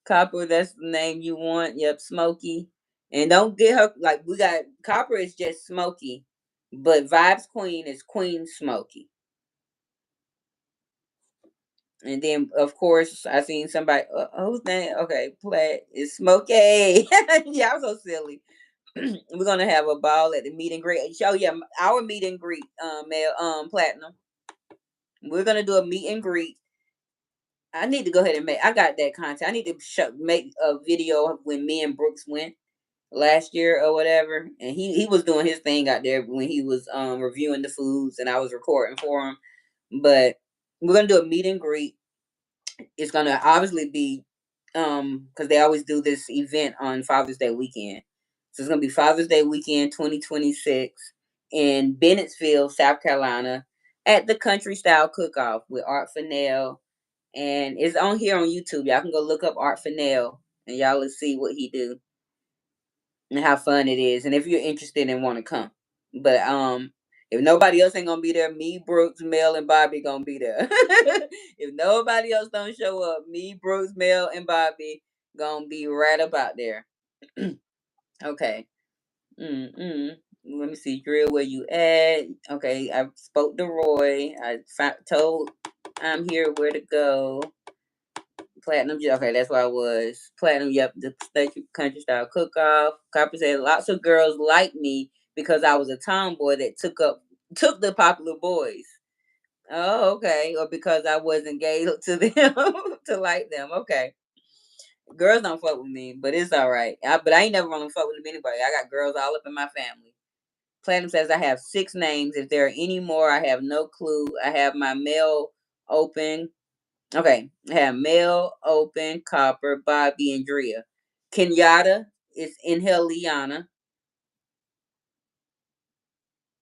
Copper, that's the name you want. Yep, Smokey. And don't get her like we got Copper is just Smokey, but Vibes Queen is Queen Smokey. And then of course I seen somebody whose name okay, Platt is Smokey. Yeah, I'm so silly. We're gonna have a ball at the meet and greet. Oh yeah, our meet and greet, male platinum. We're gonna do a meet and greet. I need to go ahead and make. I got that content. I need to make a video of when me and Brooks went last year or whatever, and he was doing his thing out there when he was reviewing the foods, and I was recording for him. But we're gonna do a meet and greet. It's gonna obviously be because they always do this event on Father's Day weekend. So it's gonna be Father's Day weekend 2026 in Bennettsville, South Carolina, at the Country Style Cook Off with Art Fennell. And it's on here on YouTube. Y'all can go look up Art Fennell and y'all will see what he do and how fun it is. And if you're interested and want to come. But if nobody else ain't gonna be there, me, Brooks, Mel, and Bobby gonna be there. If nobody else don't show up, me, Brooks, Mel, and Bobby gonna be right about there. Okay. Let me see, Drill, where you at? Okay, I spoke to Roy. I told I'm here where to go. Platinum, okay, that's where I was. Platinum, yep, the country style cook off. Copper said lots of girls like me because I was a tomboy that took the popular boys. Oh, okay. Or because I wasn't gay to them to like them. Okay. Girls don't fuck with me, but it's all right. But I ain't never gonna fuck with anybody. I got girls all up in my family. Platinum says I have 6 names. If there are any more, I have no clue. I have my mail open. Okay, I have Mel, Open, Copper, Bobby, and Drea. Kenyatta is Inheliana.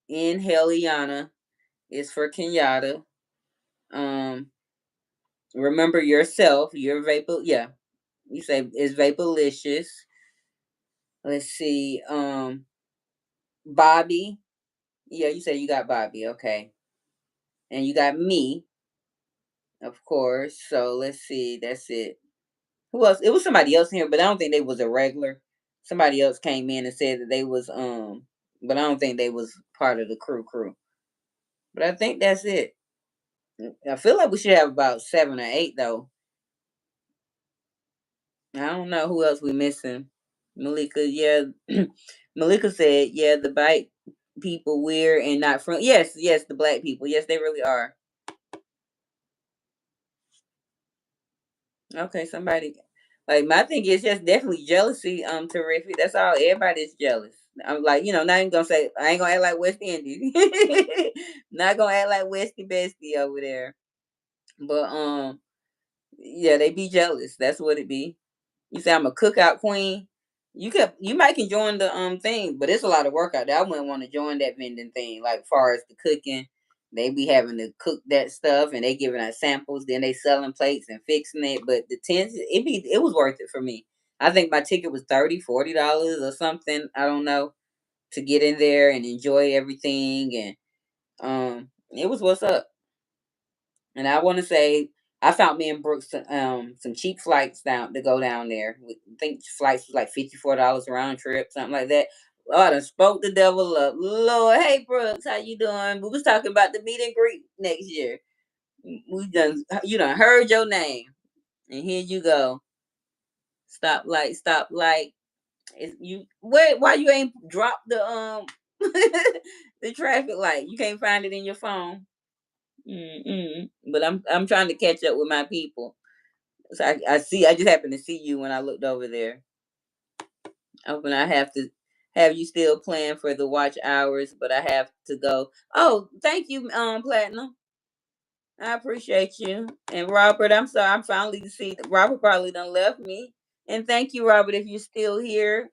Inheliana is for Kenyatta. Um, Remember yourself. You're vapor. Yeah, you say it's Vaporlicious. Let's see. Bobby. Yeah, you say you got Bobby. Okay, and you got me, of course. So let's see. That's it. Who else? It was somebody else in here, but I don't think they was a regular. Somebody else came in and said that they was but I don't think they was part of the crew. But I think that's it. I feel like we should have about 7 or 8 though. I don't know who else we missing. Malika, yeah. Malika said, yeah, the bite people weird and not friendly. Yes, the black people. Yes, they really are. Okay, somebody like my thing is just definitely jealousy. Terrific. That's all. Everybody's jealous. I'm like, not even gonna say. I ain't gonna act like West Indies. Not gonna act like Westy Bestie over there. But yeah, they be jealous. That's what it be. You say I'm a cookout queen. You might can join the thing, but it's a lot of work out there. I wouldn't want to join that vending thing. Like far as the cooking, they be having to cook that stuff and they giving out samples, then they selling plates and fixing it. But the tents, it was worth it for me. I think my ticket was $30, $40 or something. I don't know, to get in there and enjoy everything, and it was what's up. And I want to say I found me and Brooks some cheap flights down to go down there. I think flights was like $54 round trip, something like that. Oh, I done spoke the devil up. Lord, hey Brooks, how you doing? We was talking about the meet and greet next year. You done heard your name, and here you go. Stop light. Why you ain't dropped the the traffic light? You can't find it in your phone. But I'm trying to catch up with my people. So I see. I just happened to see you when I looked over there. When I have to have you still playing for the watch hours, but I have to go. Oh, thank you, Platinum. I appreciate you. And Robert, I'm sorry. I'm finally to see Robert probably done left me. And thank you, Robert, if you're still here.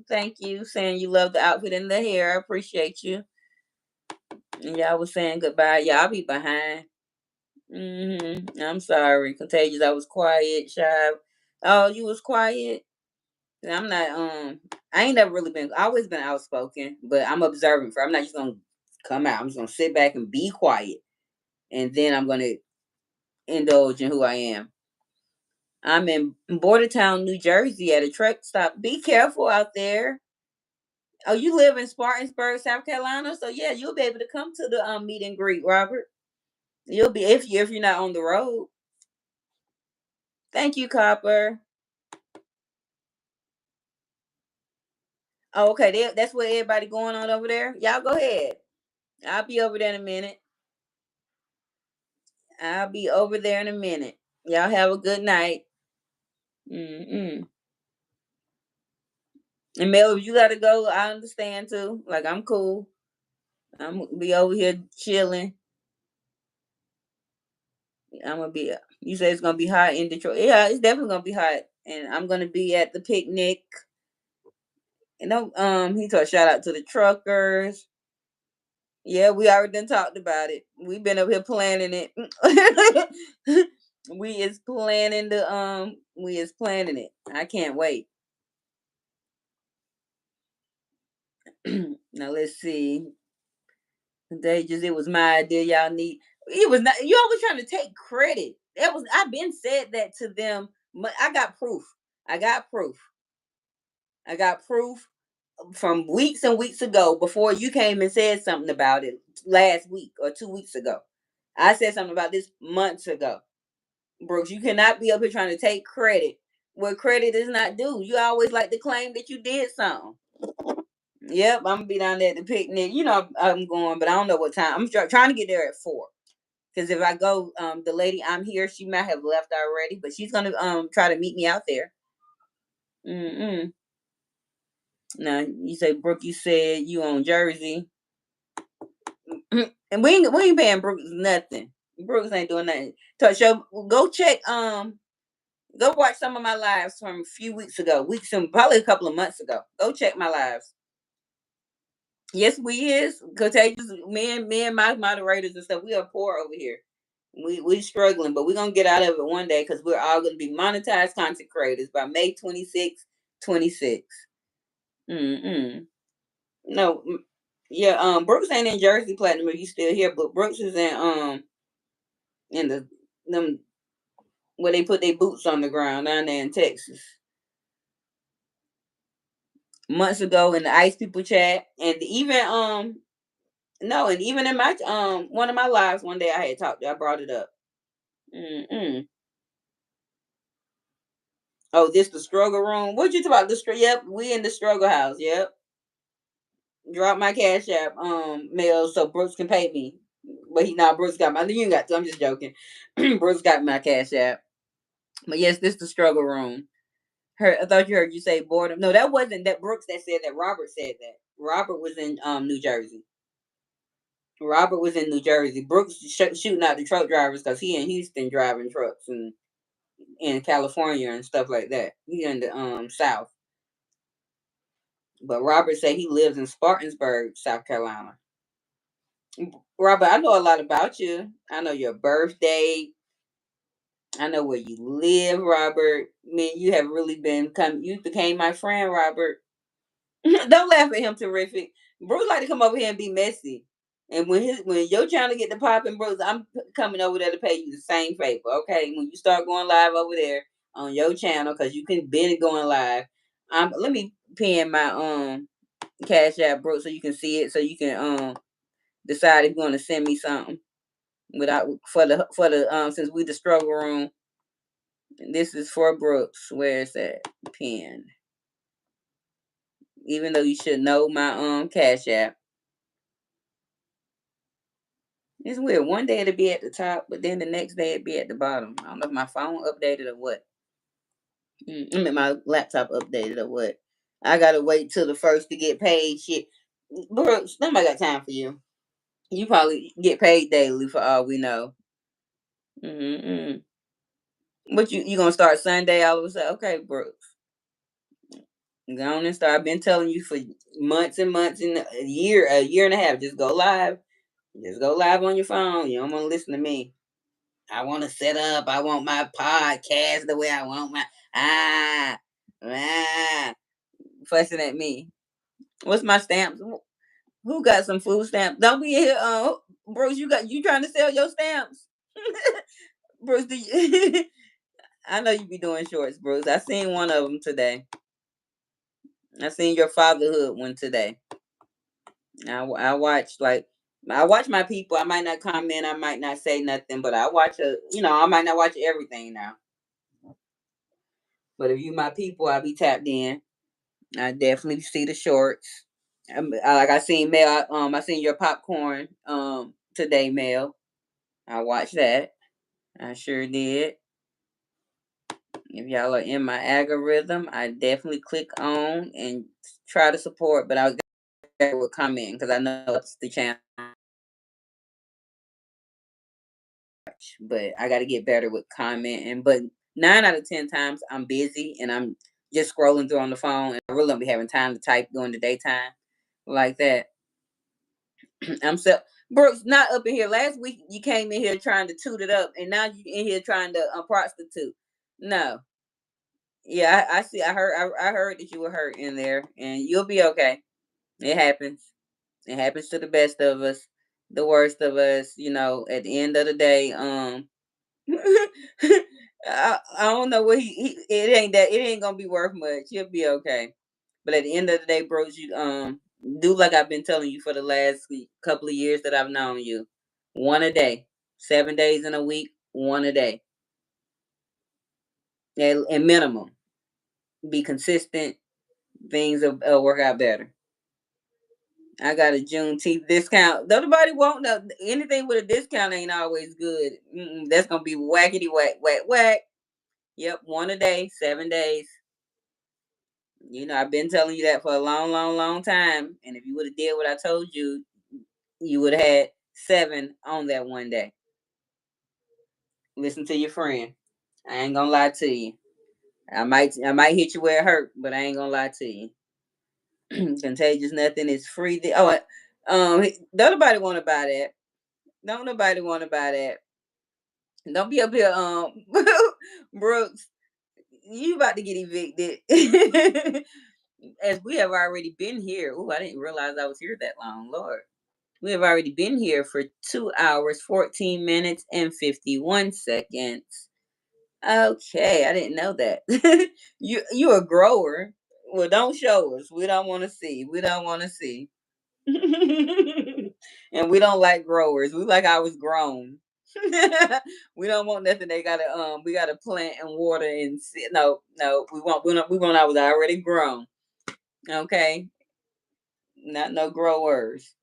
Thank you, saying you love the outfit and the hair. I appreciate you. And y'all was saying goodbye. Y'all be behind. I'm sorry, Contagious. I was quiet, shy. Oh, you was quiet. I'm not. I ain't never really been. I always been outspoken, but I'm observant. I'm not just gonna come out. I'm just gonna sit back and be quiet, and then I'm gonna indulge in who I am. I'm in Bordertown, New Jersey, at a truck stop. Be careful out there. Oh, you live in Spartanburg, South Carolina, so yeah, you'll be able to come to the meet and greet, Robert. You'll be if you're not on the road. Thank you, Copper. Oh, okay. That's what everybody going on over there. Y'all go ahead. I'll be over there in a minute. I'll be over there in a minute. Y'all have a good night. Mm-mm. And Mel, if you gotta go, I understand too. Like I'm cool. I'm gonna be over here chilling. I'm gonna be. You say it's gonna be hot in Detroit. Yeah, it's definitely gonna be hot, and I'm gonna be at the picnic. He told shout out to the truckers. Yeah, we already done talked about it. We've been up here planning it. We is planning it. I can't wait. Now let's see. It was my idea. Y'all need it was not you always trying to take credit. I've been said that to them, but I got proof. I got proof. I got proof from weeks and weeks ago before you came and said something about it last week or 2 weeks ago. I said something about this months ago. Brooks, you cannot be up here trying to take credit where credit is not due. You always like to claim that you did something. Yep, I'm gonna be down there at the picnic. I'm going, but I don't know what time. I'm trying to get there at 4. Because if I go, the lady I'm here, she might have left already, but she's gonna try to meet me out there. Mm-mm. Now you say Brooke, you said you on Jersey, and we ain't paying Brooks nothing. Brooks ain't doing nothing. So go check go watch some of my lives from a few weeks ago, weeks and probably a couple of months ago. Go check my lives. Yes, we is contagious. Me and my moderators and stuff. We are poor over here. We struggling, but we're gonna get out of it one day because we're all gonna be monetized content creators by May 26, 26. Mm-mm. No, yeah. Brooks ain't in Jersey Platinum. If you still here, but Brooks is in the them where they put their boots on the ground down there in Texas. Months ago in the Ice People chat, and even no, and even in my one of my lives one day I had talked, I brought it up. Mm-mm. Oh, this the struggle room. What you talk about? The struggle? Yep, we in the struggle house. Yep. Drop my cash app mail so Brooks can pay me. But he now Brooks got my you ain't got to, I'm just joking. Brooks got my cash app. But yes, this the struggle room. I thought you heard you say boredom. No, that wasn't that Brooks that said that. Robert said that. Robert was in New Jersey. Robert was in New Jersey. Brooks shooting out the truck drivers because he in Houston driving trucks and in California and stuff like that. He in the South. But Robert said he lives in Spartansburg, South Carolina. Robert, I know a lot about you. I know your birthday. I know where you live, Robert. Man, you have really been come. You became my friend, Robert. Don't laugh at him, terrific. Bruce like to come over here and be messy. And when you're trying to get the popping, Bruce, I'm coming over there to pay you the same favor. Okay, when you start going live over there on your channel, because you can been going live. Let me pin my cash app, Brooke, so you can see it, so you can decide if you want to send me something without for the since we the struggle room. This is for Brooks. Where is that pin? Even though you should know my cash app. It's weird. One day it'll be at the top, but then the next day it'll be at the bottom. I don't know if my phone updated or what. I mean, my laptop updated or what. I gotta wait till the first to get paid. Shit, Brooks, nobody got time for you. You probably get paid daily for all we know. Mm-hmm. But you gonna start Sunday all of a sudden? Okay, Brooks. Go on and start. I've been telling you for months and months and a year and a half. Just go live. Just go live on your phone. You don't want to listen to me. I want to set up. I want my podcast the way I want my ah ah fussing at me. What's my stamps? Who got some food stamps? Don't be here, Bruce. You trying to sell your stamps? Bruce, I know you be doing shorts, Bruce. I seen one of them today. I seen your fatherhood one today. I watched I watch my people. I might not comment. I might not say nothing, but I watch I might not watch everything now. But if you my people, I'll be tapped in. I definitely see the shorts. Like I seen Mel. I seen your popcorn today, Mel. I watched that. I sure did. If y'all are in my algorithm, I definitely click on and try to support. But I'll get with comment because I know it's the channel. But I got to get better with commenting. But 9 out of 10 times I'm busy and I'm just scrolling through on the phone, and I really don't be having time to type during the daytime like that. I'm so Brooks not up in here. Last week you came in here trying to toot it up, and now you in here trying to prostitute. No, yeah, I see. I heard that you were hurt in there, and you'll be okay. It happens. It happens to the best of us, the worst of us. At the end of the day, I don't know what it ain't gonna be worth much. You'll be okay. But at the end of the day, bros, you do like I've been telling you for the last couple of years that I've known you. One a day. 7 days in a week, one a day. And minimum. Be consistent. Things will work out better. I got a Juneteenth discount. Nobody won't know anything with a discount ain't always good. That's gonna be whackety whack, whack, whack. Yep, one a day, 7 days. You know, I've been telling you that for a long, long, long time. And if you would have did what I told you, you would have had 7 on that one day. Listen to your friend. I ain't gonna lie to you. I might hit you where it hurt, but I ain't gonna lie to you. Contagious nothing is free. Don't nobody want to buy that. Don't nobody want to buy that. Don't be up here, Brooks. You about to get evicted. As we have already been here. Oh, I didn't realize I was here that long. Lord. We have already been here for 2 hours, 14 minutes, and 51 seconds. Okay, I didn't know that. You a grower. Well, don't show us. We don't want to see. We don't want to see. And we don't like growers. We like ours grown. We don't want nothing. They gotta we gotta plant and water and see. No, no, we want ours already grown. Okay, not no growers.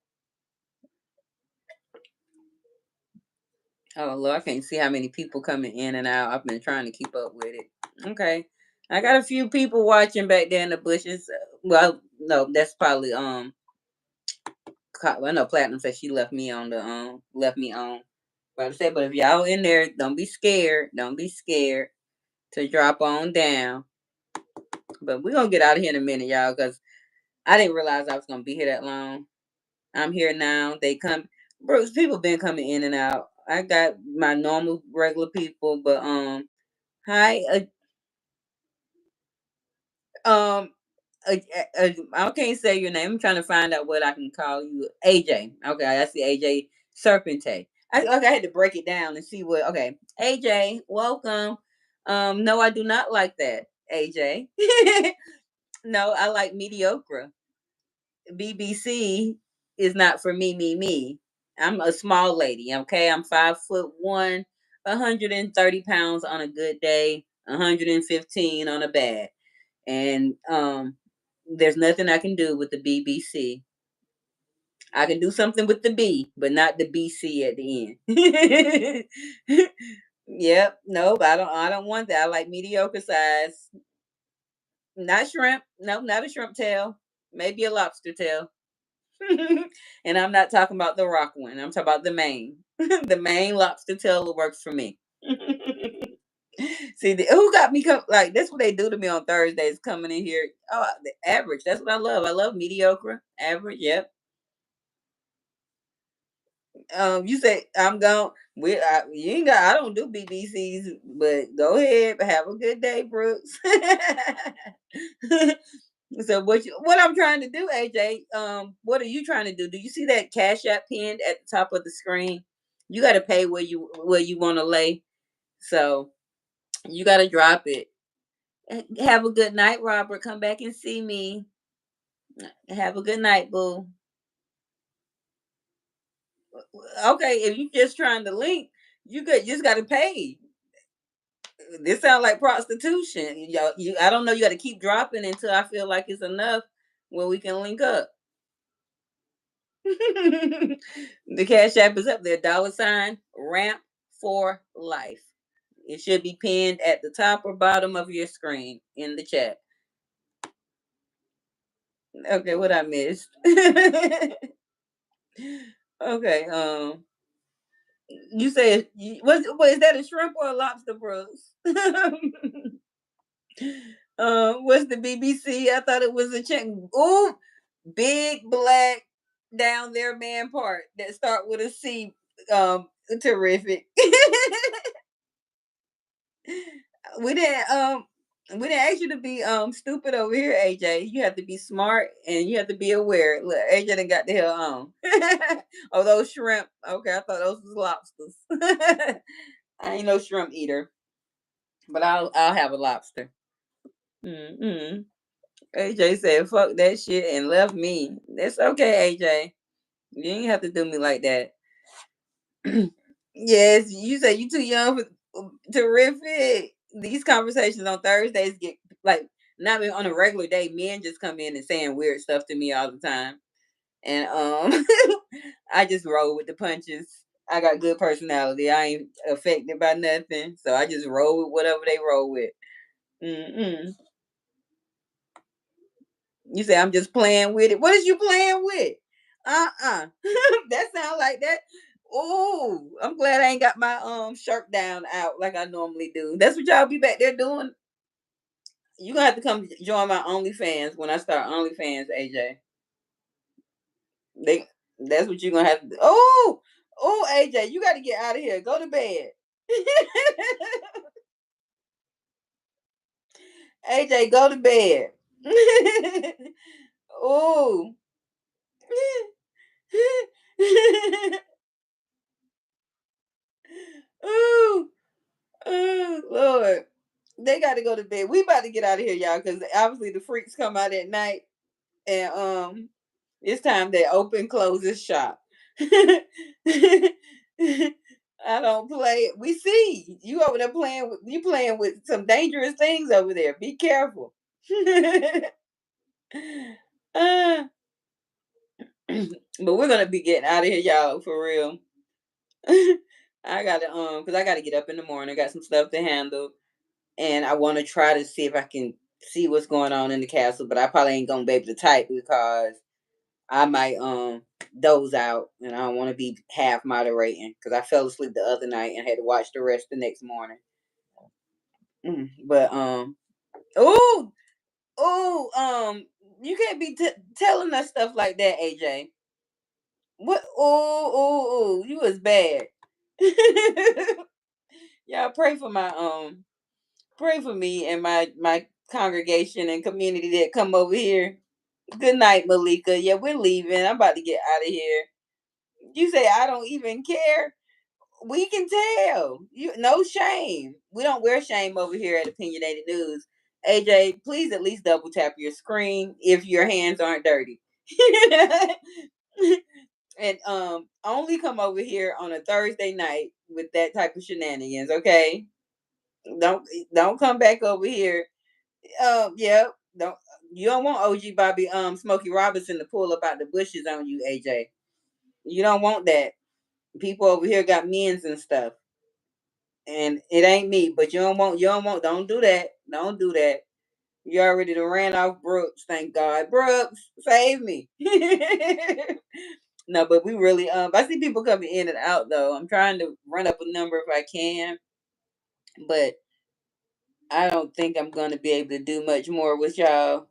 Oh Lord, I can't see how many people coming in and out. I've been trying to keep up with it. Okay, I got a few people watching back there in the bushes. Well, no, that's probably I know Platinum said she left me on. But I said, but if y'all in there, don't be scared. Don't be scared to drop on down. But we're gonna get out of here in a minute, y'all, because I didn't realize I was gonna be here that long. I'm here now. They come, Bruce. People been coming in and out. I got my normal regular people, but hi, um, I can't say your name. I'm trying to find out what I can call you. AJ. Okay, I see AJ Serpente. I had to break it down and see what. Okay, AJ, welcome. No, I do not like that, AJ. No, I like mediocre. BBC is not for me. I'm a small lady. Okay, I'm 5'1", 130 pounds on a good day, 115 on a bad, and there's nothing I can do with the BBC. I can do something with the B, but not the BC at the end. Yep, nope. I don't want that. I like mediocre size. Not shrimp. Nope, not a shrimp tail. Maybe a lobster tail. And I'm not talking about the rock one. I'm talking about the main. The main lobster tail works for me. See, who got me like that's what they do to me on Thursdays coming in here. Oh, the average. That's what I love. I love mediocre, average. Yep. You say I'm gone. You ain't got. I don't do BBCs, but go ahead. Have a good day, Brooks. So what I'm trying to do, AJ? What are you trying to do? Do you see that Cash App pinned at the top of the screen? You got to pay where you want to lay. So you got to drop it. Have a good night, Robert. Come back and see me. Have a good night, boo. Okay, if you just trying to link, just got to pay. This sounds like prostitution. I don't know. You got to keep dropping until I feel like it's enough where we can link up. The Cash App is up there. $ ramp for life. It should be pinned at the top or bottom of your screen in the chat. Okay, what I missed. Okay, you said what is that, a shrimp or a lobster, bros? What's the BBC? I thought it was a chick. Ooh, big black down there man part that start with a C. Terrific. we didn't um we didn't ask you to be stupid over here, AJ. You have to be smart and you have to be aware. Look, AJ done got the hell on. Oh, those shrimp. Okay, I thought those was lobsters. I ain't no shrimp eater, but I'll have a lobster. Mm-hmm. AJ said, "Fuck that shit," and left me. That's okay, AJ. You ain't have to do me like that. Yes, you say you too young for terrific. These conversations on Thursdays get like not even on a regular day. Men just come in and saying weird stuff to me all the time, and I just roll with the punches. I got good personality. I ain't affected by nothing, so I just roll with whatever they roll with. Mm-mm. You say I'm just playing with it. What is you playing with? That sound like that. Oh, I'm glad I ain't got my shirt down out like I normally do. That's what y'all be back there doing. You gonna have to come join my OnlyFans when I start OnlyFans, AJ. They that's what you're gonna have to do. Oh, AJ, you gotta get out of here. Go to bed. AJ, go to bed. Oh. Ooh. Oh, Lord. They got to go to bed. We about to get out of here, y'all, because obviously the freaks come out at night, and it's time they open closes shop. I don't play. We see you over there playing. You playing with some dangerous things over there. Be careful. Uh, but we're gonna be getting out of here, y'all, for real. I gotta because I gotta get up in the morning. I got some stuff to handle, and I want to try to see if I can see what's going on in the castle. But I probably ain't gonna be able to type because I might doze out, and I don't want to be half moderating because I fell asleep the other night and had to watch the rest the next morning. But oh you can't be telling us stuff like that, AJ. What? Oh, you was bad. Y'all pray for me and my congregation and community that come over here. Good night, Malika. Yeah, we're leaving. I'm about to get out of here. You say I don't even care. We can tell. You no shame. We don't wear shame over here at Opinionated News. AJ, please at least double tap your screen if your hands aren't dirty. And only come over here on a Thursday night with that type of shenanigans, okay? Don't don't come back over here. Yeah, don't you don't want OG Bobby Smokey Robinson to pull up out the bushes on you, AJ. You don't want that. People over here got men's and stuff. And it ain't me, but don't do that. Don't do that. You already done ran off Brooks, thank God. Brooks, save me. No, but we really I see people coming in and out though. I'm trying to run up a number if I can, but I don't think I'm gonna be able to do much more with y'all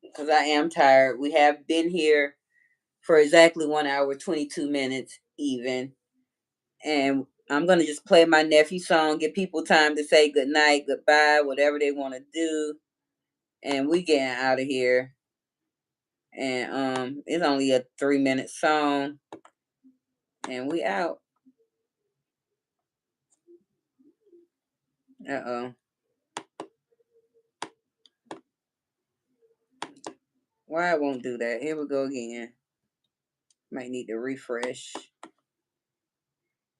because I am tired. We have been here for exactly 1 hour, 22 minutes, even. And I'm gonna just play my nephew's song, give people time to say good night, goodbye, whatever they want to do, and we getting out of here. And it's only a 3 minute song, and we out. Uh-oh. Why it won't do that? Here we go again. Might need to refresh.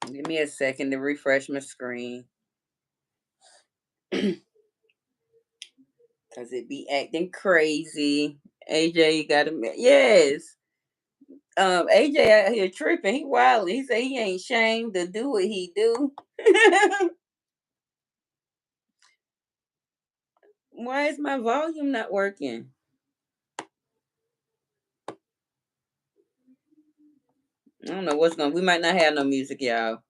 Give me a second to refresh my screen. Cause it be acting crazy. AJ, you gotta yes. AJ out here tripping. He wild. He say he ain't ashamed to do what he do. Why is my volume not working? I don't know what's going. We might not have no music, y'all,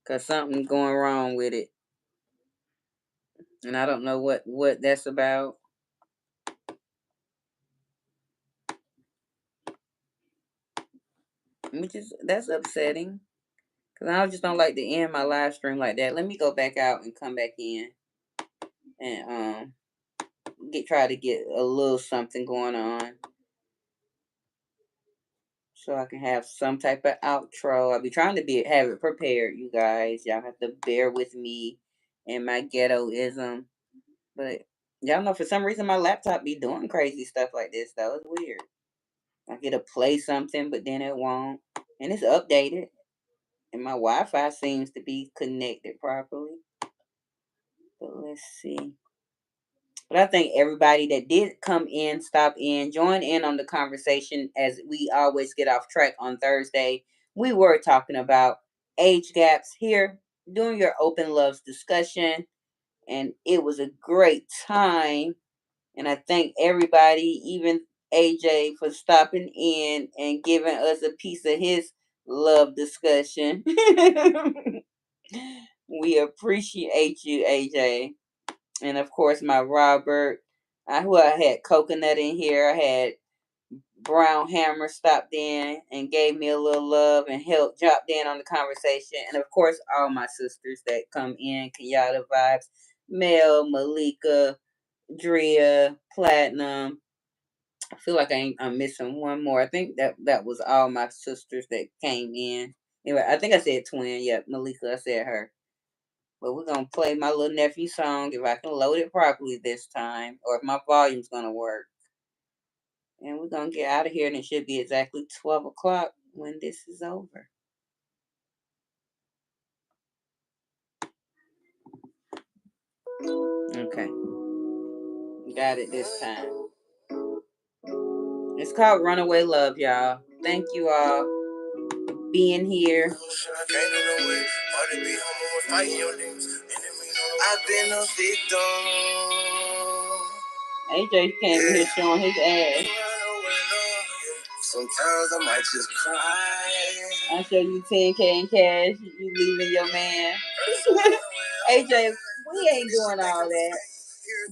cause something's going wrong with it, and I don't know what that's about. Which is that's upsetting, cause I just don't like to end my live stream like that. Let me go back out and come back in, and try to get a little something going on, so I can have some type of outro. I'll be trying to have it prepared, you guys. Y'all have to bear with me and my ghettoism. But y'all know for some reason my laptop be doing crazy stuff like this though. It's weird. I get to play something, but then it won't. And it's updated. And my Wi-Fi seems to be connected properly. But let's see. But I think everybody that did come in, stop in, join in on the conversation as we always get off track on Thursday. We were talking about age gaps here during your open loves discussion, and it was a great time. And I thank everybody, even AJ, for stopping in and giving us a piece of his love discussion. We appreciate you, AJ. And of course, my Robert. Who I had coconut in here. I had Brown Hammer stopped in and gave me a little love and helped dropped in on the conversation. And of course, all my sisters that come in, Kenyatta Vibes, Mel, Malika, Drea, Platinum. I feel like I'm missing one more. I think that was all my sisters that came in. Anyway, I think I said twin. Yep, Malika, I said her. But we're gonna play my little nephew song if I can load it properly this time, or if my volume's gonna work. And we're gonna get out of here, and it should be exactly 12 o'clock when this is over. Okay, got it this time. It's called Runaway Love, y'all. Thank you all for being here. I've been a victim. AJ came in here showing his ass. Sometimes I might just cry. I'll show you 10K in cash. You leaving your man. AJ, we ain't doing all that.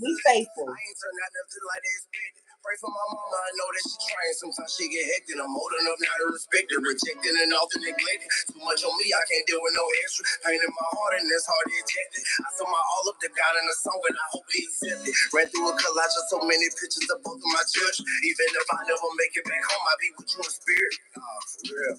We faithful. Pray for my mama, I know that she trying. Sometimes she get hectic. I'm old enough now to respect her. Rejected and often neglected. Too much on me, I can't deal with no extra. Pain in my heart and that's hard to detect it. I saw my all up to God in a song and I hope he accepted. Ran through a collage of so many pictures of both of my children. Even if I never make it back home, I'll be with you in spirit. For real.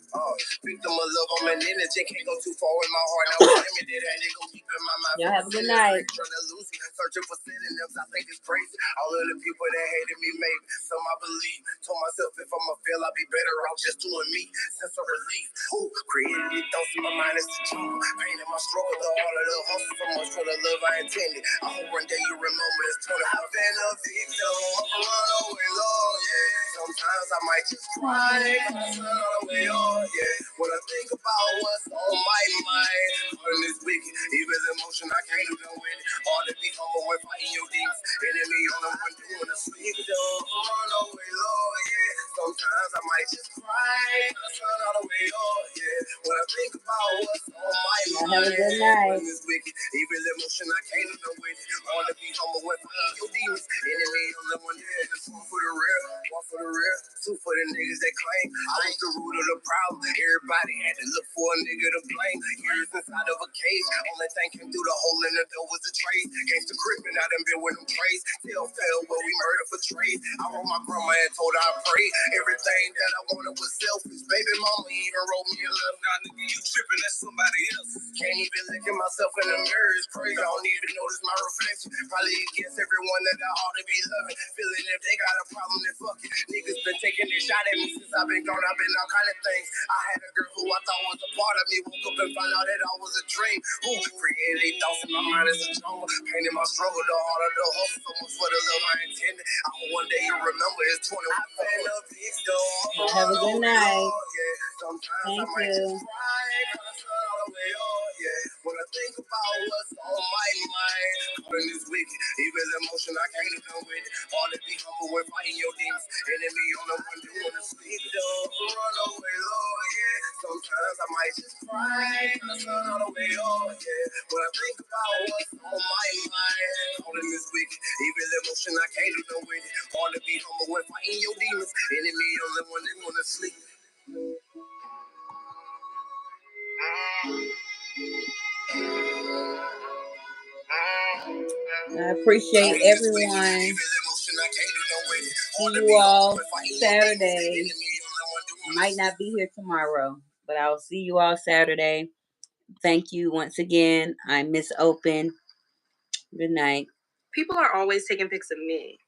Victim of love, I'm an energy. Can't go too far with my heart. Now I'm limited. I ain't gonna keep in my mind. Y'all have a good night. Trying to lose me. Searching for synonyms. I think it's crazy. All of the people that hated me made some I believe. Told myself if I'ma fail, I'll be better off just doing me. Sense of relief. Ooh, created these thoughts in my mind, it's the jungle. Pain in my struggle, the all of the hustle. So much for the love I intended. I hope one day you remember this turn. I've been a victim. Runaway love, yeah. Sometimes I might just cry. Runaway love, yeah. When I think about what's on my mind, in this wicked, even emotion I can't even win. Hard to be humble when fighting your demons. Enemy on the one doing the sleep, run away, Lord, yeah. Sometimes I might just cry. Run all the way, Lord, yeah. When I think about what's on my mind. Have a good night. This wicked, evil emotion I can't even win. Hard to be humble when fighting your demons. Enemy on the one there. Just one for the real, one for the real, two for the niggas that claim I was the root of the problem. Everybody had to look for a nigga to blame. Years inside of a cage, only thing came through the hole in the door was the trade. Gangsta crippin', I done been with them trades. Still fell where we murder for trade. I wrote my grandma and told her I prayed. Everything that I wanted was selfish. Baby mama even wrote me a letter. Nah, nigga, you trippin', that's somebody else. Can't even look at myself in the mirror, it's crazy. I don't even notice my reflection. Probably against everyone that I ought to be loving. Feeling if they got a problem, then fuck it. Niggas been taking their shot at me since I've been gone. I've been all kind of things. I had a girl who I thought was a part of me. Woke up and found out that I was a dream. Who created thoughts in my mind as a jungle. Pain in my struggle, the heart of the hustle. So much for the love I intended. I hope one day you remember it's 20. I've been a victim. Have a good night. Thank you. When I think about what's on my mind, in this wicked, evil emotion I can't even with it. Hard to be humble when fighting your demons. Enemy on the one doing the sleep, run away, Lord, yeah. Sometimes I might just cry, run all the way, oh, yeah. When I think about what's on my mind, in this wicked, evil emotion I can't even with it. Hard to be humble when fighting your demons. Enemy on the one doing the sleep. I appreciate everyone. See you all Saturday. Might not be here tomorrow, but I'll see you all Saturday. Thank you once again. I'm Miss Open. Good night. People are always taking pics of me.